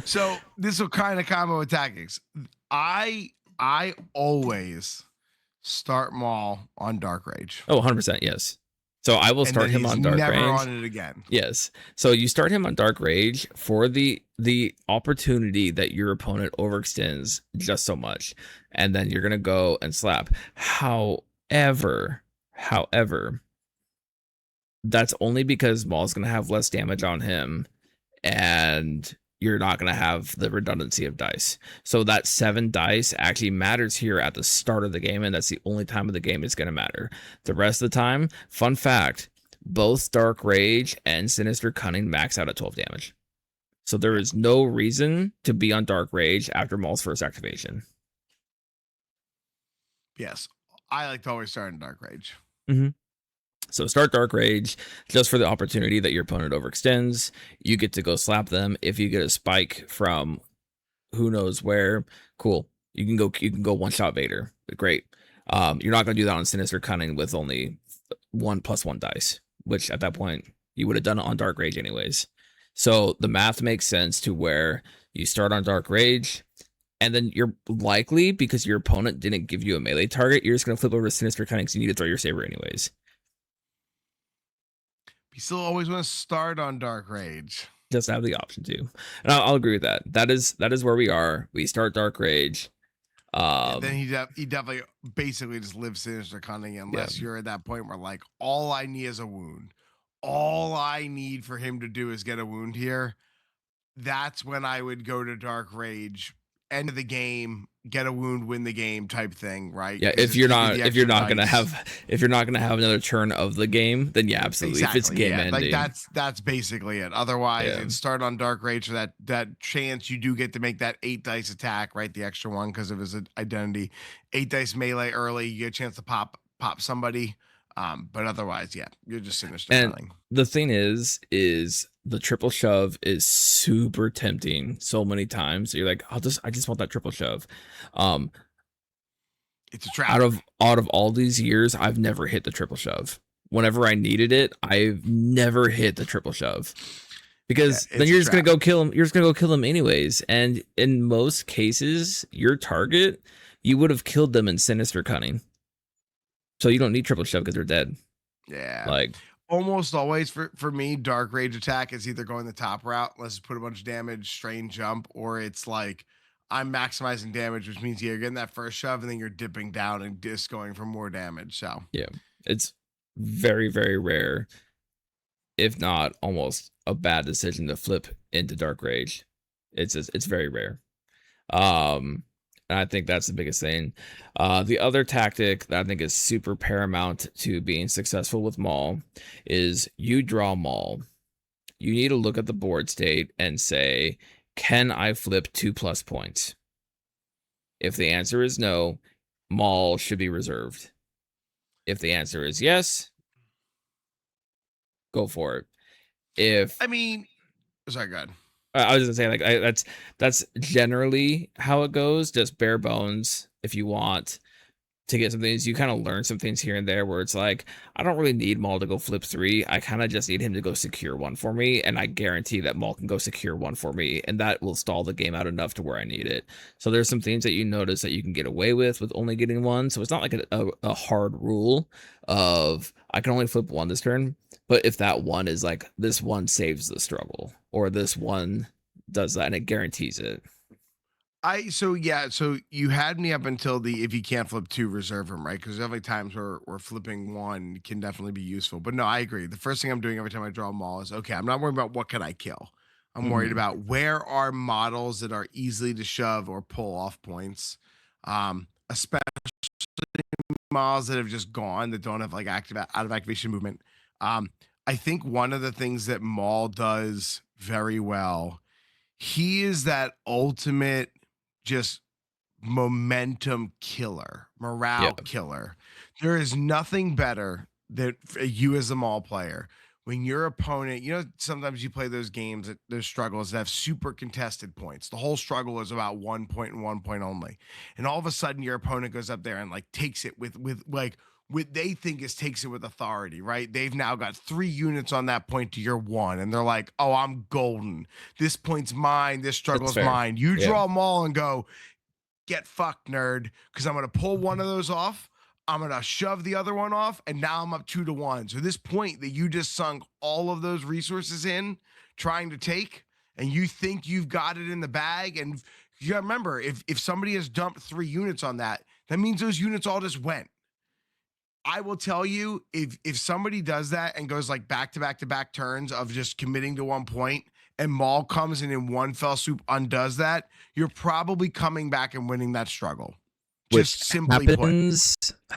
Speaker 2: So this will kind of combo with tactics. I always start Maul on Dark Rage.
Speaker 1: Oh, 100%, yes. So I will start him on Dark Rage.
Speaker 2: Never on it again.
Speaker 1: Yes. So you start him on Dark Rage for the opportunity that your opponent overextends just so much, and then you're gonna go and slap. However, that's only because Maul's gonna have less damage on him, and you're not going to have the redundancy of dice. So that 7 dice actually matters here at the start of the game, and that's the only time of the game it's going to matter. The rest of the time, fun fact, both Dark Rage and Sinister Cunning max out at 12 damage. So there is no reason to be on Dark Rage after Maul's first activation.
Speaker 2: Yes, I like to always start in Dark Rage.
Speaker 1: So start Dark Rage just for the opportunity that your opponent overextends. You get to go slap them. If you get a spike from who knows where, cool. You can go one-shot Vader. Great. You're not going to do that on Sinister Cunning with only 1+1 dice, which at that point you would have done it on Dark Rage anyways. So the math makes sense to where you start on Dark Rage, And then you're likely, because your opponent didn't give you a melee target, you're just going to flip over Sinister Cunning because you need to throw your saber anyways.
Speaker 2: You still always want to start on Dark Rage.
Speaker 1: Just have the option to. And I'll agree with that. That is where we are. We start Dark Rage.
Speaker 2: Then he definitely basically just lives Sinister Cunning unless you're at that point where like all I need is a wound. All I need for him to do is get a wound here. That's when I would go to Dark Rage, end of the game, get a wound, win the game type thing, right?
Speaker 1: Yeah, if you're not gonna have another turn of the game, then yeah, absolutely.
Speaker 2: Exactly,
Speaker 1: if it's game ending,
Speaker 2: like that's basically it. Otherwise, it'd start on Dark Rage for that chance you do get to make that 8 dice attack, right? The extra one because of his identity. 8 dice melee early, you get a chance to pop somebody. But otherwise, yeah, you're just Sinister Cunning.
Speaker 1: The thing is the triple shove is super tempting so many times. You're like, I just want that triple shove.
Speaker 2: It's a trap.
Speaker 1: Out of all these years, I've never hit the triple shove. Whenever I needed it, I've never hit the triple shove. Because then you're just gonna go kill him. You're just gonna go kill him anyways. And in most cases, your target, you would have killed them in Sinister Cunning. So you don't need triple shove because they're dead.
Speaker 2: Yeah.
Speaker 1: Like
Speaker 2: almost always for me, Dark Rage attack is either going the top route, let's put a bunch of damage, strain jump, or it's like I'm maximizing damage, which means you're getting that first shove and then you're dipping down and just going for more damage. So
Speaker 1: yeah, it's very, very rare, if not almost a bad decision to flip into Dark Rage. It's very rare. And I think that's the biggest thing. The other tactic that I think is super paramount to being successful with Maul is you draw Maul. You need to look at the board state and say, can I flip 2+ points? If the answer is no, Maul should be reserved. If the answer is yes, go for it.
Speaker 2: Sorry, go ahead.
Speaker 1: I was gonna say like that's generally how it goes. Just bare bones. If you want to get some things, you kind of learn some things here and there where it's like, I don't really need Maul to go flip 3. I kind of just need him to go secure 1 for me, and I guarantee that Maul can go secure 1 for me, and that will stall the game out enough to where I need it. So there's some things that you notice that you can get away with only getting 1. So it's not like a hard rule of I can only flip 1 this turn. But if that 1 is like, this 1 saves the struggle, or this 1 does that, and it guarantees it.
Speaker 2: So you had me up until the if you can't flip 2, reserve him, right? Because definitely times where flipping 1 can definitely be useful. But no, I agree. The first thing I'm doing every time I draw a Maul is, okay, I'm not worried about what can I kill. I'm worried about where are models that are easily to shove or pull off points. Especially models that have just gone, that don't have like out of activation movement. I think one of the things that Maul does very well, he is that ultimate just momentum killer, morale killer. There is nothing better than you as a Maul player when your opponent, sometimes you play those games that there's struggles that have super contested points. The whole struggle is about 1 point and 1 point only. And all of a sudden your opponent goes up there and like takes it with what they think takes it with authority, right? They've now got 3 units on that point to your 1, and they're like, oh, I'm golden. This point's mine. This struggle's mine. You draw them all and go, get fucked, nerd, because I'm going to pull one of those off. I'm going to shove the other one off, and now I'm up 2-1. So this point that you just sunk all of those resources in trying to take, and you think you've got it in the bag, and you gotta remember, if somebody has dumped 3 units on that means those units all just went. I will tell you, if somebody does that and goes like back to back turns of just committing to 1 point, and Maul comes in one fell swoop undoes that, you're probably coming back and winning that struggle.
Speaker 1: Which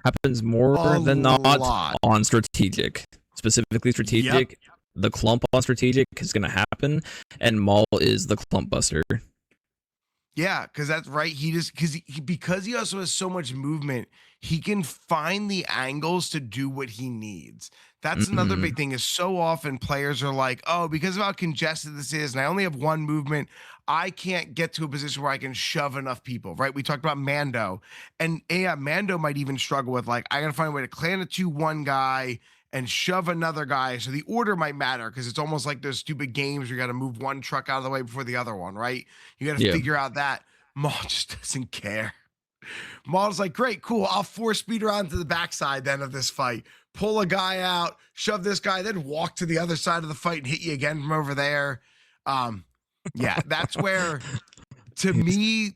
Speaker 1: happens more than not on strategic, specifically strategic. The clump on strategic is going to happen, and Maul is the clump buster.
Speaker 2: Yeah, because that's right. He just because he also has so much movement, he can find the angles to do what he needs. That's another big thing, is so often players are like, oh, because of how congested this is, and I only have 1 movement, I can't get to a position where I can shove enough people, right? We talked about Mando, and Mando might even struggle with like, I gotta find a way to clan a 2-1 guy and shove another guy. So the order might matter, because it's almost like those stupid games where you got to move one truck out of the way before the other one, right? You got to figure out that. Maul just doesn't care. Maul's like, great, cool. I'll 4-speed around to the backside then of this fight. Pull a guy out, shove this guy, then walk to the other side of the fight and hit you again from over there. Yeah, that's where, to me,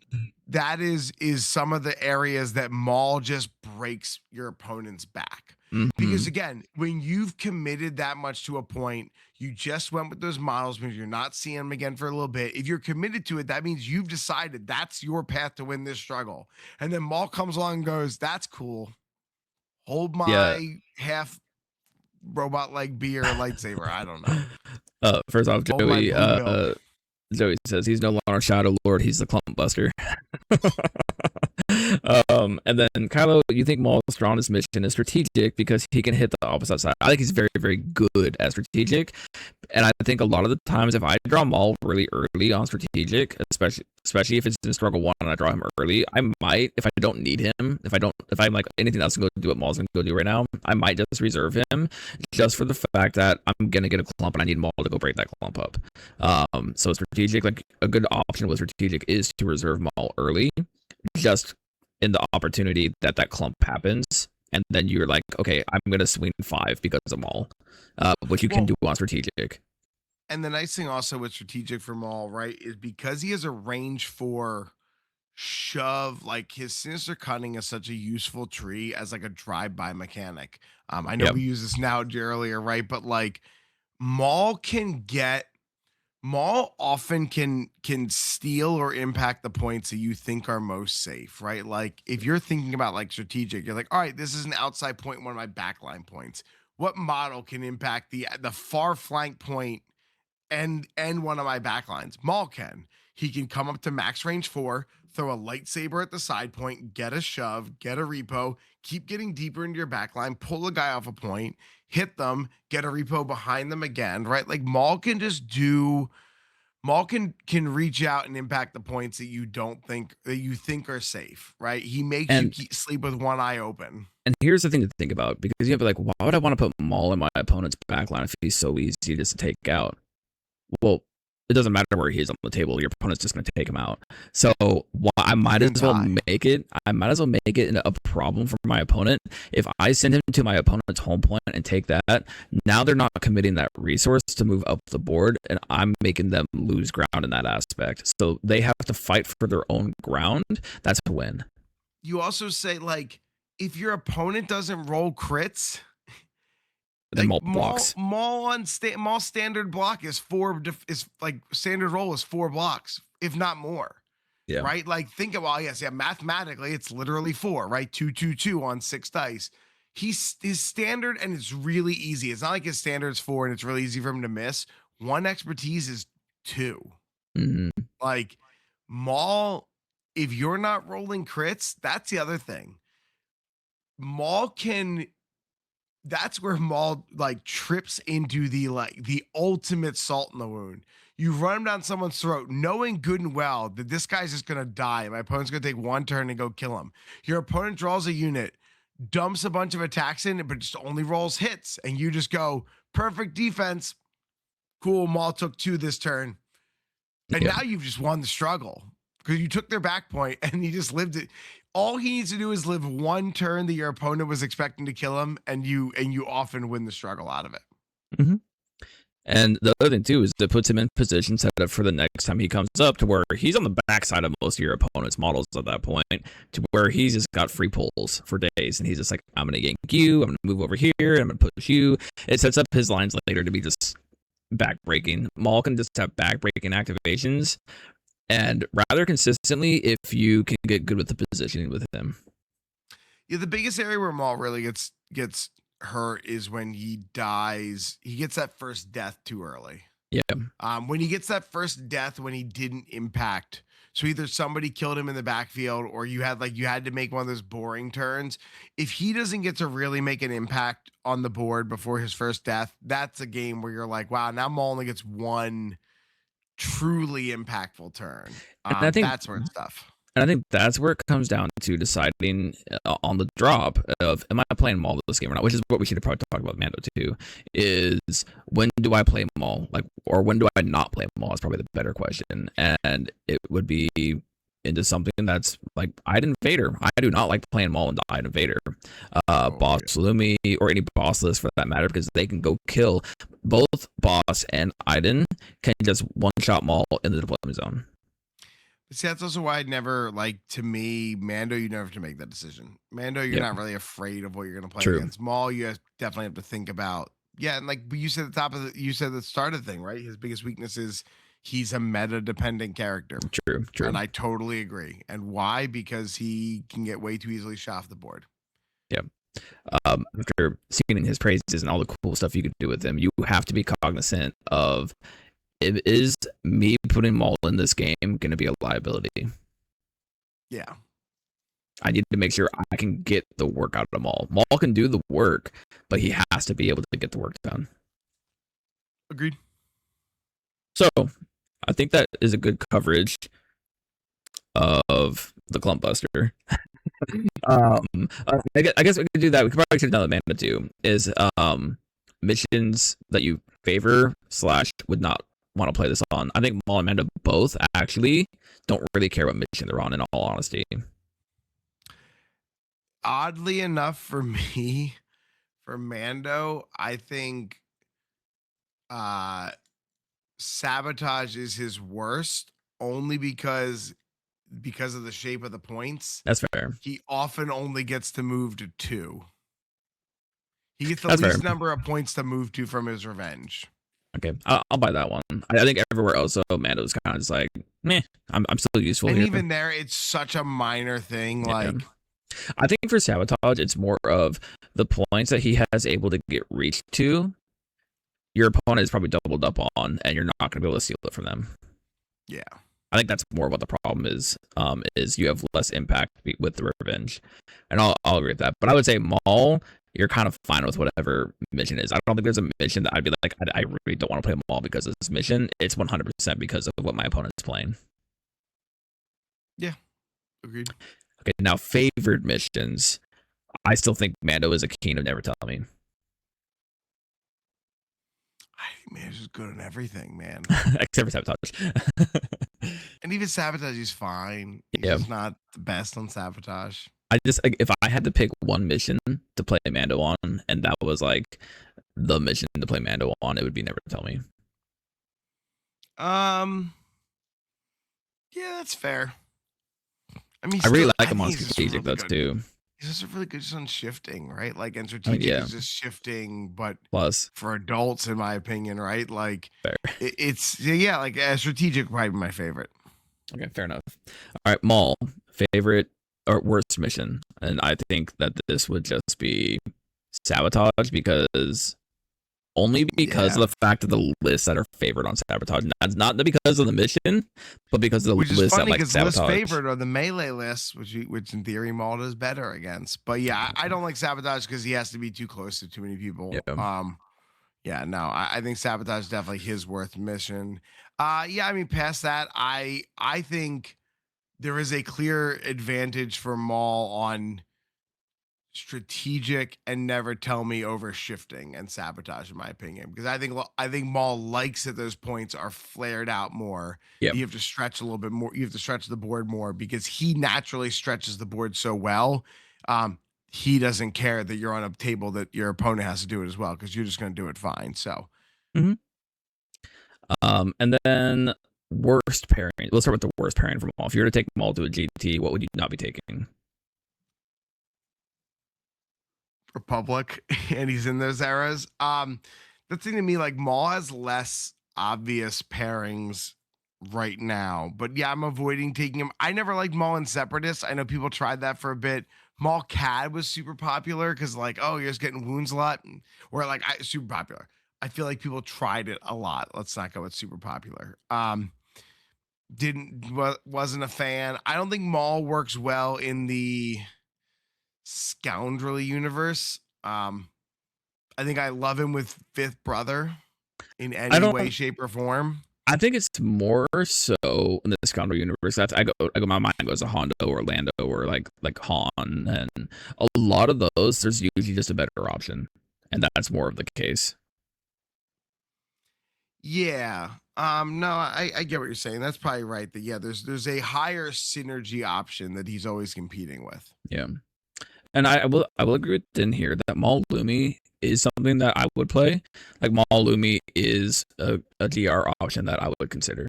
Speaker 2: that is some of the areas that Maul just breaks your opponent's back. Because again, when you've committed that much to a point, you just went with those models because you're not seeing them again for a little bit. If you're committed to it, that means you've decided that's your path to win this struggle. And then Maul comes along and goes, that's cool. Hold my half robot like beer lightsaber. I don't know.
Speaker 1: First off,
Speaker 2: Hold my
Speaker 1: Joey,
Speaker 2: blue milk.
Speaker 1: Joey says he's no longer Shadow Lord, he's the Clump Buster. And then Kylo, you think Maul's strongest mission is strategic because he can hit the opposite side. I think he's very, very good at strategic. And I think a lot of the times if I draw Maul really early on strategic, especially if it's in struggle 1 and I draw him early, I might, if I don't need him, if I'm like anything else can go do what Maul's gonna go do right now, I might just reserve him just for the fact that I'm gonna get a clump and I need Maul to go break that clump up. So strategic, like a good option with strategic is to reserve Maul early, just in the opportunity that clump happens, and then you're like, okay, I'm gonna swing 5 because of Maul, which you can do on strategic.
Speaker 2: And the nice thing also with strategic for Maul, right, is because he has a range 4 shove, like his sinister cunning is such a useful tree as like a drive-by mechanic. I know we use this now earlier, right? But like Maul often can steal or impact the points that you think are most safe, right? Like if you're thinking about like strategic, you're like, all right, this is an outside point, one of my backline points. What model can impact the far flank point and one of my backlines? Maul can. He can come up to max range 4, throw a lightsaber at the side point, get a shove, get a repo, keep getting deeper into your backline, pull a guy off a point, hit them, get a repo behind them again, right? Like Maul can just do. Maul can reach out and impact the points that you think are safe, right? He makes you sleep with one eye open.
Speaker 1: And here's the thing to think about, because you have like, why would I want to put Maul in my opponent's backline if he's so easy just to take out? Well, it doesn't matter where he is on the table. Your opponent's just going to take him out. So I might as well make it a problem for my opponent. If I send him to my opponent's home point and take that, now they're not committing that resource to move up the board, and I'm making them lose ground in that aspect. So they have to fight for their own ground. That's a win.
Speaker 2: You also say, like, if your opponent doesn't roll crits,
Speaker 1: then Maul blocks.
Speaker 2: Maul standard block is standard roll is 4 blocks, if not more.
Speaker 1: Yeah.
Speaker 2: Right? Like think about, mathematically it's literally 4, right? 2, 2, 2 on 6 dice. His standard, and it's really easy. It's not like his standard is 4 and it's really easy for him to miss. 1 expertise is 2. Like Maul, if you're not rolling crits, that's the other thing. That's where Maul like trips into the ultimate salt in the wound. You run him down someone's throat, knowing good and well that this guy's just gonna die. My opponent's gonna take 1 turn and go kill him. Your opponent draws a unit, dumps a bunch of attacks in, but just only rolls hits, and you just go perfect defense. Cool, Maul took 2 this turn, and now you've just won the struggle because you took their back point and you just lived it. All he needs to do is live 1 turn that your opponent was expecting to kill him, and you often win the struggle out of it.
Speaker 1: And the other thing too is it puts him in position set up for the next time he comes up, to where he's on the backside of most of your opponent's models at that point, to where he's just got free pulls for days, and he's just like, I'm gonna yank you, I'm gonna move over here, I'm gonna push you. It sets up his lines later to be just backbreaking. Maul can just have backbreaking activations, and rather consistently if you can get good with the positioning with him.
Speaker 2: Yeah, the biggest area where Maul really gets hurt is when he dies. He gets that first death too early.
Speaker 1: Yeah.
Speaker 2: When he gets that first death when he didn't impact. So either somebody killed him in the backfield, or you had to make one of those boring turns. If he doesn't get to really make an impact on the board before his first death, that's a game where you're like, wow, now Maul only gets 1 truly impactful turn. I think that's where it's tough.
Speaker 1: And I think that's where it comes down to deciding on the drop of, am I playing Maul this game or not? Which is what we should have probably talked about Mando too, is when do I play Maul? Like, or when do I not play Maul is probably the better question. And it would be into something that's like Iden Vader. I do not like playing Maul and Iden Vader, Boss Lumi, or any boss list for that matter, because they can go kill both Boss and Iden can just one shot Maul in the deployment zone.
Speaker 2: See, that's also why I'd never, like, to me, Mando, you never have to make that decision. Mando, you're not really afraid of what you're going to play against. Maul, you definitely have to think about. Yeah, and like you said at the top of you said the start of the thing, right? His biggest weakness is he's a meta-dependent character.
Speaker 1: True.
Speaker 2: And I totally agree. And why? Because he can get way too easily shot off the board.
Speaker 1: Yeah. After singing his praises and all the cool stuff you could do with him, you have to be cognizant of, is me putting Maul in this game going to be a liability?
Speaker 2: Yeah.
Speaker 1: I need to make sure I can get the work out of Maul. Maul can do the work, but he has to be able to get the work done.
Speaker 2: Agreed.
Speaker 1: So I think that is a good coverage of the Clump Buster. I guess we could do that. We could probably should another Mando too. Is missions that you favor / would not want to play this on. I think Maul and Mando both actually don't really care what mission they're on, in all honesty.
Speaker 2: Oddly enough, for me, for Mando, I think sabotage is his worst, only because of the shape of the points.
Speaker 1: That's fair.
Speaker 2: He often only gets to move to 2. He gets the least number of points to move to from his revenge.
Speaker 1: Okay, I'll buy that one. I think everywhere else, so Mando's kind of just like, meh. I'm still useful.
Speaker 2: And
Speaker 1: here.
Speaker 2: even there, it's such a minor thing.
Speaker 1: Yeah.
Speaker 2: Like,
Speaker 1: I think for sabotage, it's more of the points that he has able to get reached to. Your opponent is probably doubled up on, and you're not going to be able to steal it from them.
Speaker 2: Yeah,
Speaker 1: I think that's more what the problem is. Is you have less impact with the revenge, and I'll agree with that. But I would say Maul, you're kind of fine with whatever mission is. I don't think there's a mission that I'd be like, I really don't want to play Maul because of this mission. It's 100% because of what my opponent's playing.
Speaker 2: Yeah, agreed.
Speaker 1: Okay, now favored missions. I still think Mando is a king of Never Tell Me.
Speaker 2: I think Mando's just good on everything, man.
Speaker 1: Except for sabotage.
Speaker 2: And even sabotage is fine. He's just not the best on sabotage.
Speaker 1: I just, like, if I had to pick one mission to play Mando on, and that was like the mission to play Mando on, it would be Never Tell Me.
Speaker 2: Yeah, that's fair. I mean,
Speaker 1: I really like him on strategic though too.
Speaker 2: He's also really good just on shifting, right? Like, and strategic is just shifting, but
Speaker 1: plus
Speaker 2: for adults, in my opinion, right? Like,
Speaker 1: fair.
Speaker 2: It's like strategic probably my favorite.
Speaker 1: Okay, fair enough. All right, Maul, favorite or worst mission, and I think that this would just be sabotage because of the fact of the lists that are favored on sabotage. That's not because of the mission, but because of the lists that like sabotage.
Speaker 2: Lists favored are the melee lists, which in theory Maul does better against. But yeah, I don't like sabotage because he has to be too close to too many people. Yeah. No, I think sabotage is definitely his worst mission. Yeah, I mean, past that, I think there is a clear advantage for Maul on strategic and Never Tell Me over shifting and sabotage, in my opinion, because I think Maul likes that those points are flared out more. You have to stretch a little bit more. You have to stretch the board more because he naturally stretches the board so well. He doesn't care that you're on a table that your opponent has to do it as well because you're just going to do it fine. So,
Speaker 1: and then worst pairing. Let's start with the worst pairing for Maul. If you were to take Maul to a GT, what would you not be taking?
Speaker 2: Republic, and he's in those eras. The thing to me, like, Maul has less obvious pairings right now, but yeah, I'm avoiding taking him. I never liked Maul and Separatists. I know people tried that for a bit. Maul Cad was super popular because, like, oh, you're just getting wounds a lot, or like super popular. I feel like people tried it a lot. Let's not go with super popular. Wasn't a fan. I don't think Maul works well in the scoundrelly universe. I think I love him with Fifth Brother in any way, shape, or form.
Speaker 1: I think it's more so in the scoundrel universe. My mind goes to Hondo or Lando or like Han, and a lot of those there's usually just a better option, and that's more of the case.
Speaker 2: Yeah. No, I get what you're saying. That's probably right. That yeah, there's a higher synergy option that he's always competing with.
Speaker 1: Yeah. And I will agree with Din here that Maul Lumi is something that I would play. Like Maul Lumi is a DR option that I would consider.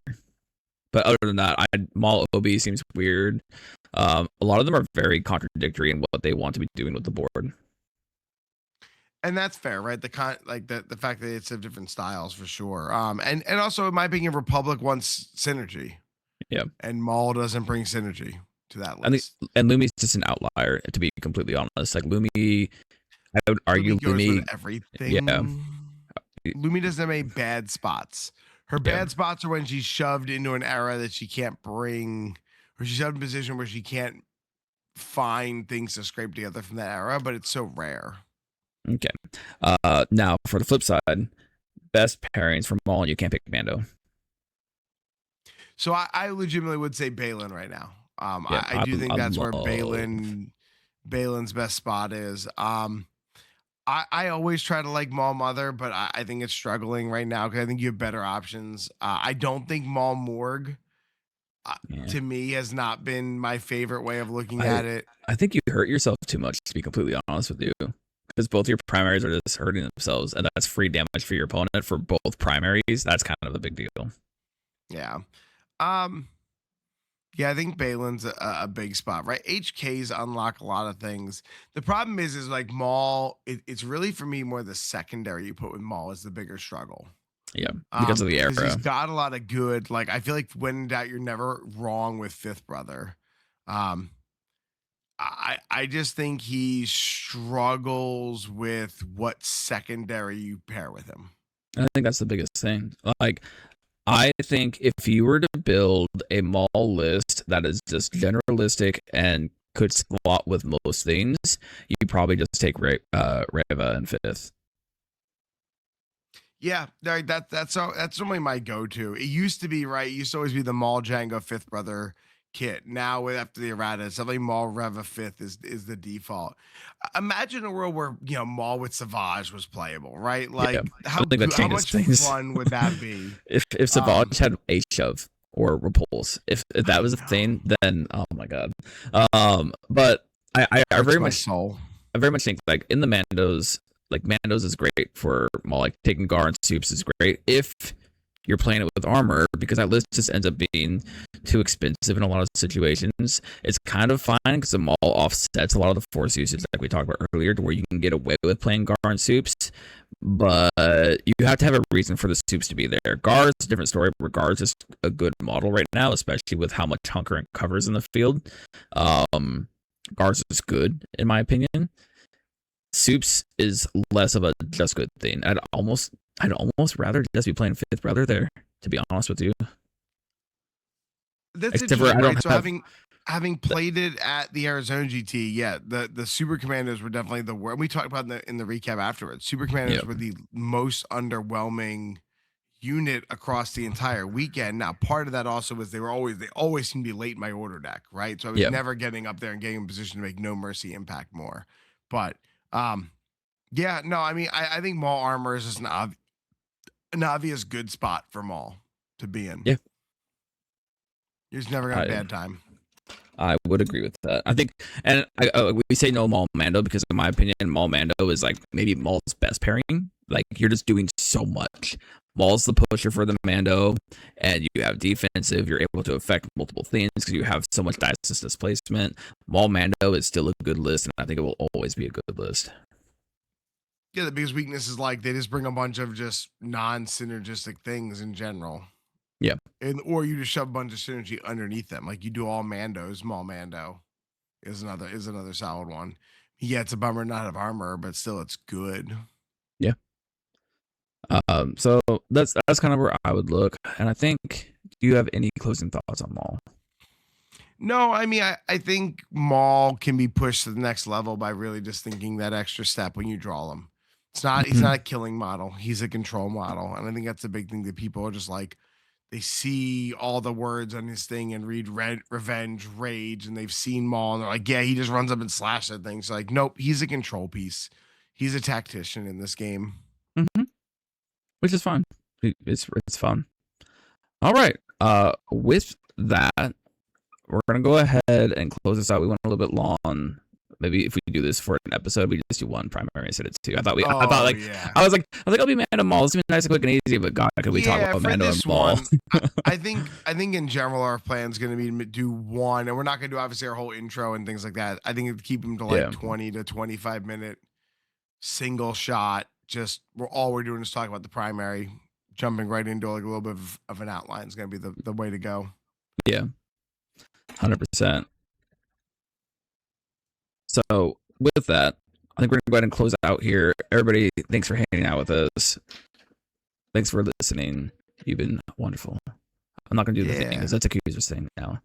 Speaker 1: But other than that, Maul OB seems weird. A lot of them are very contradictory in what they want to be doing with the board.
Speaker 2: And that's fair, right? The fact that it's of different styles for sure. And also in my opinion, Republic wants synergy.
Speaker 1: Yeah.
Speaker 2: And Maul doesn't bring synergy to that
Speaker 1: And
Speaker 2: list.
Speaker 1: Lumi's just an outlier, to be completely honest. Like Lumi, I would argue
Speaker 2: Lumi goes
Speaker 1: Lumi.
Speaker 2: with everything.
Speaker 1: Yeah.
Speaker 2: Lumi doesn't have any bad spots. Her bad spots are when she's shoved into an era that she can't bring, or she's shoved in a position where she can't find things to scrape together from that era, but it's so rare.
Speaker 1: Okay. Now for the flip side, best pairings for Maul, you can't pick Mando.
Speaker 2: So I legitimately would say Balin right now.
Speaker 1: Yeah,
Speaker 2: I do think that's where
Speaker 1: love-
Speaker 2: Balin's best spot is. I always try to like Maul Mother, but I think it's struggling right now because I think you have better options. I don't think Maul Morg, to me, has not been my favorite way of looking at it.
Speaker 1: I think you hurt yourself too much, to be completely honest with you, because both your primaries are just hurting themselves, and that's free damage for your opponent for both primaries. That's kind of a big deal.
Speaker 2: Yeah. Yeah, I think Balin's a big spot, right? HKs unlock a lot of things. The problem is like Maul, it's really for me more the secondary you put with Maul is the bigger struggle.
Speaker 1: Yeah, because of the era.
Speaker 2: He's got a lot of good, like I feel like when in doubt, you're never wrong with Fifth Brother. I just think he struggles with what secondary you pair with him.
Speaker 1: I think that's the biggest thing. Like, I think if you were to build a Maul list that is just generalistic and could slot with most things, you probably just take Reva in fifth.
Speaker 2: Yeah, that's normally my go-to. It used to be right. It used to always be the Maul Jango Fifth Brother kit. Now after the errata, it's definitely Maul Reva Fifth is the default. Imagine a world where Maul with Savage was playable, right? Like how much fun would that be?
Speaker 1: If Savage had a shove or repulse, if that was a thing, then oh my god. But I very much think like in the Mandos. Like Mandos is great for Maul. Like taking Gar and Soups is great if you're playing it with armor, because that list just ends up being too expensive in a lot of situations. It's kind of fine because the Maul offsets a lot of the force usage like we talked about earlier, to where you can get away with playing Gar and Soups, but you have to have a reason for the Soups to be there. Gar is a different story, but Gar is just a good model right now, especially with how much hunker and covers in the field. Gar's is good in my opinion. Soups is less of a just good thing. I'd almost rather just be playing Fifth Brother there, to be honest with you.
Speaker 2: That's interesting, right? So having played it at the Arizona GT, yeah, the Super Commandos were definitely the worst. We talked about in the recap afterwards. Super Commandos were the most underwhelming unit across the entire weekend. Now, part of that also was they always seemed to be late in my order deck, right? So I was never getting up there and getting in position to make No Mercy impact more. But yeah, no, I mean, I think Maul armor is just an obvious good spot for Maul to be in.
Speaker 1: Yeah.
Speaker 2: You're just never got a bad time.
Speaker 1: I would agree with that. I think, and we say no Maul Mando because in my opinion, Maul Mando is like maybe Maul's best pairing. Like you're just doing so much. Maul's the pusher for the Mando, and you have defensive. You're able to affect multiple things because you have so much dice displacement. Maul Mando is still a good list, and I think it will always be a good list.
Speaker 2: Yeah, the biggest weakness is like they just bring a bunch of just non-synergistic things in general.
Speaker 1: Yeah,
Speaker 2: or you just shove a bunch of synergy underneath them. Like you do all Mandos. Maul Mando is another solid one. Yeah, it's a bummer not have armor, but still, it's good.
Speaker 1: Yeah. So that's kind of where I would look. And I think, do you have any closing thoughts on Maul?
Speaker 2: No, I mean, I think Maul can be pushed to the next level by really just thinking that extra step when you draw him. He's not a killing model. He's a control model. And I think that's a big thing that people are just like, they see all the words on his thing and read revenge, rage, and they've seen Maul and they're like, yeah, he just runs up and slashes at things. Like, nope, he's a control piece. He's a tactician in this game.
Speaker 1: Mm-hmm. Which is fine. It's fun. All right. With that, we're gonna go ahead and close this out. We went a little bit long. Maybe if we do this for an episode, we just do one primary instead of two. I thought
Speaker 2: yeah.
Speaker 1: I was like, I'll be Mando Maul. It's gonna be nice and quick and easy. But God, could we talk about
Speaker 2: for
Speaker 1: Mando
Speaker 2: this
Speaker 1: and Maul?
Speaker 2: one, I think in general our plan is going to be to do one, and we're not going to do obviously our whole intro and things like that. I think it'd keep them to like 20 to 25 minute single shot. Just all we're doing is talking about the primary, jumping right into like a little bit of an outline is going to be the way to go.
Speaker 1: Yeah, 100%. So with that, I think we're gonna go ahead and close out here. Everybody, thanks for hanging out with us. Thanks for listening. You've been wonderful. I'm not gonna do the thing because that's a Accuser's thing now.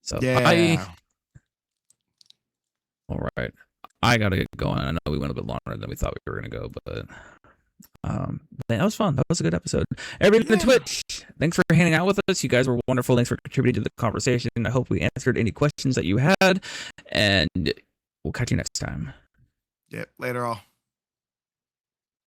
Speaker 1: So bye. All right, I gotta get going. I know we went a bit longer than we thought we were gonna go, but that was fun. That was a good episode. Everybody on Twitch, thanks for hanging out with us. You guys were wonderful. Thanks for contributing to the conversation. I hope we answered any questions that you had, and we'll catch you next time.
Speaker 2: Yep. Later all.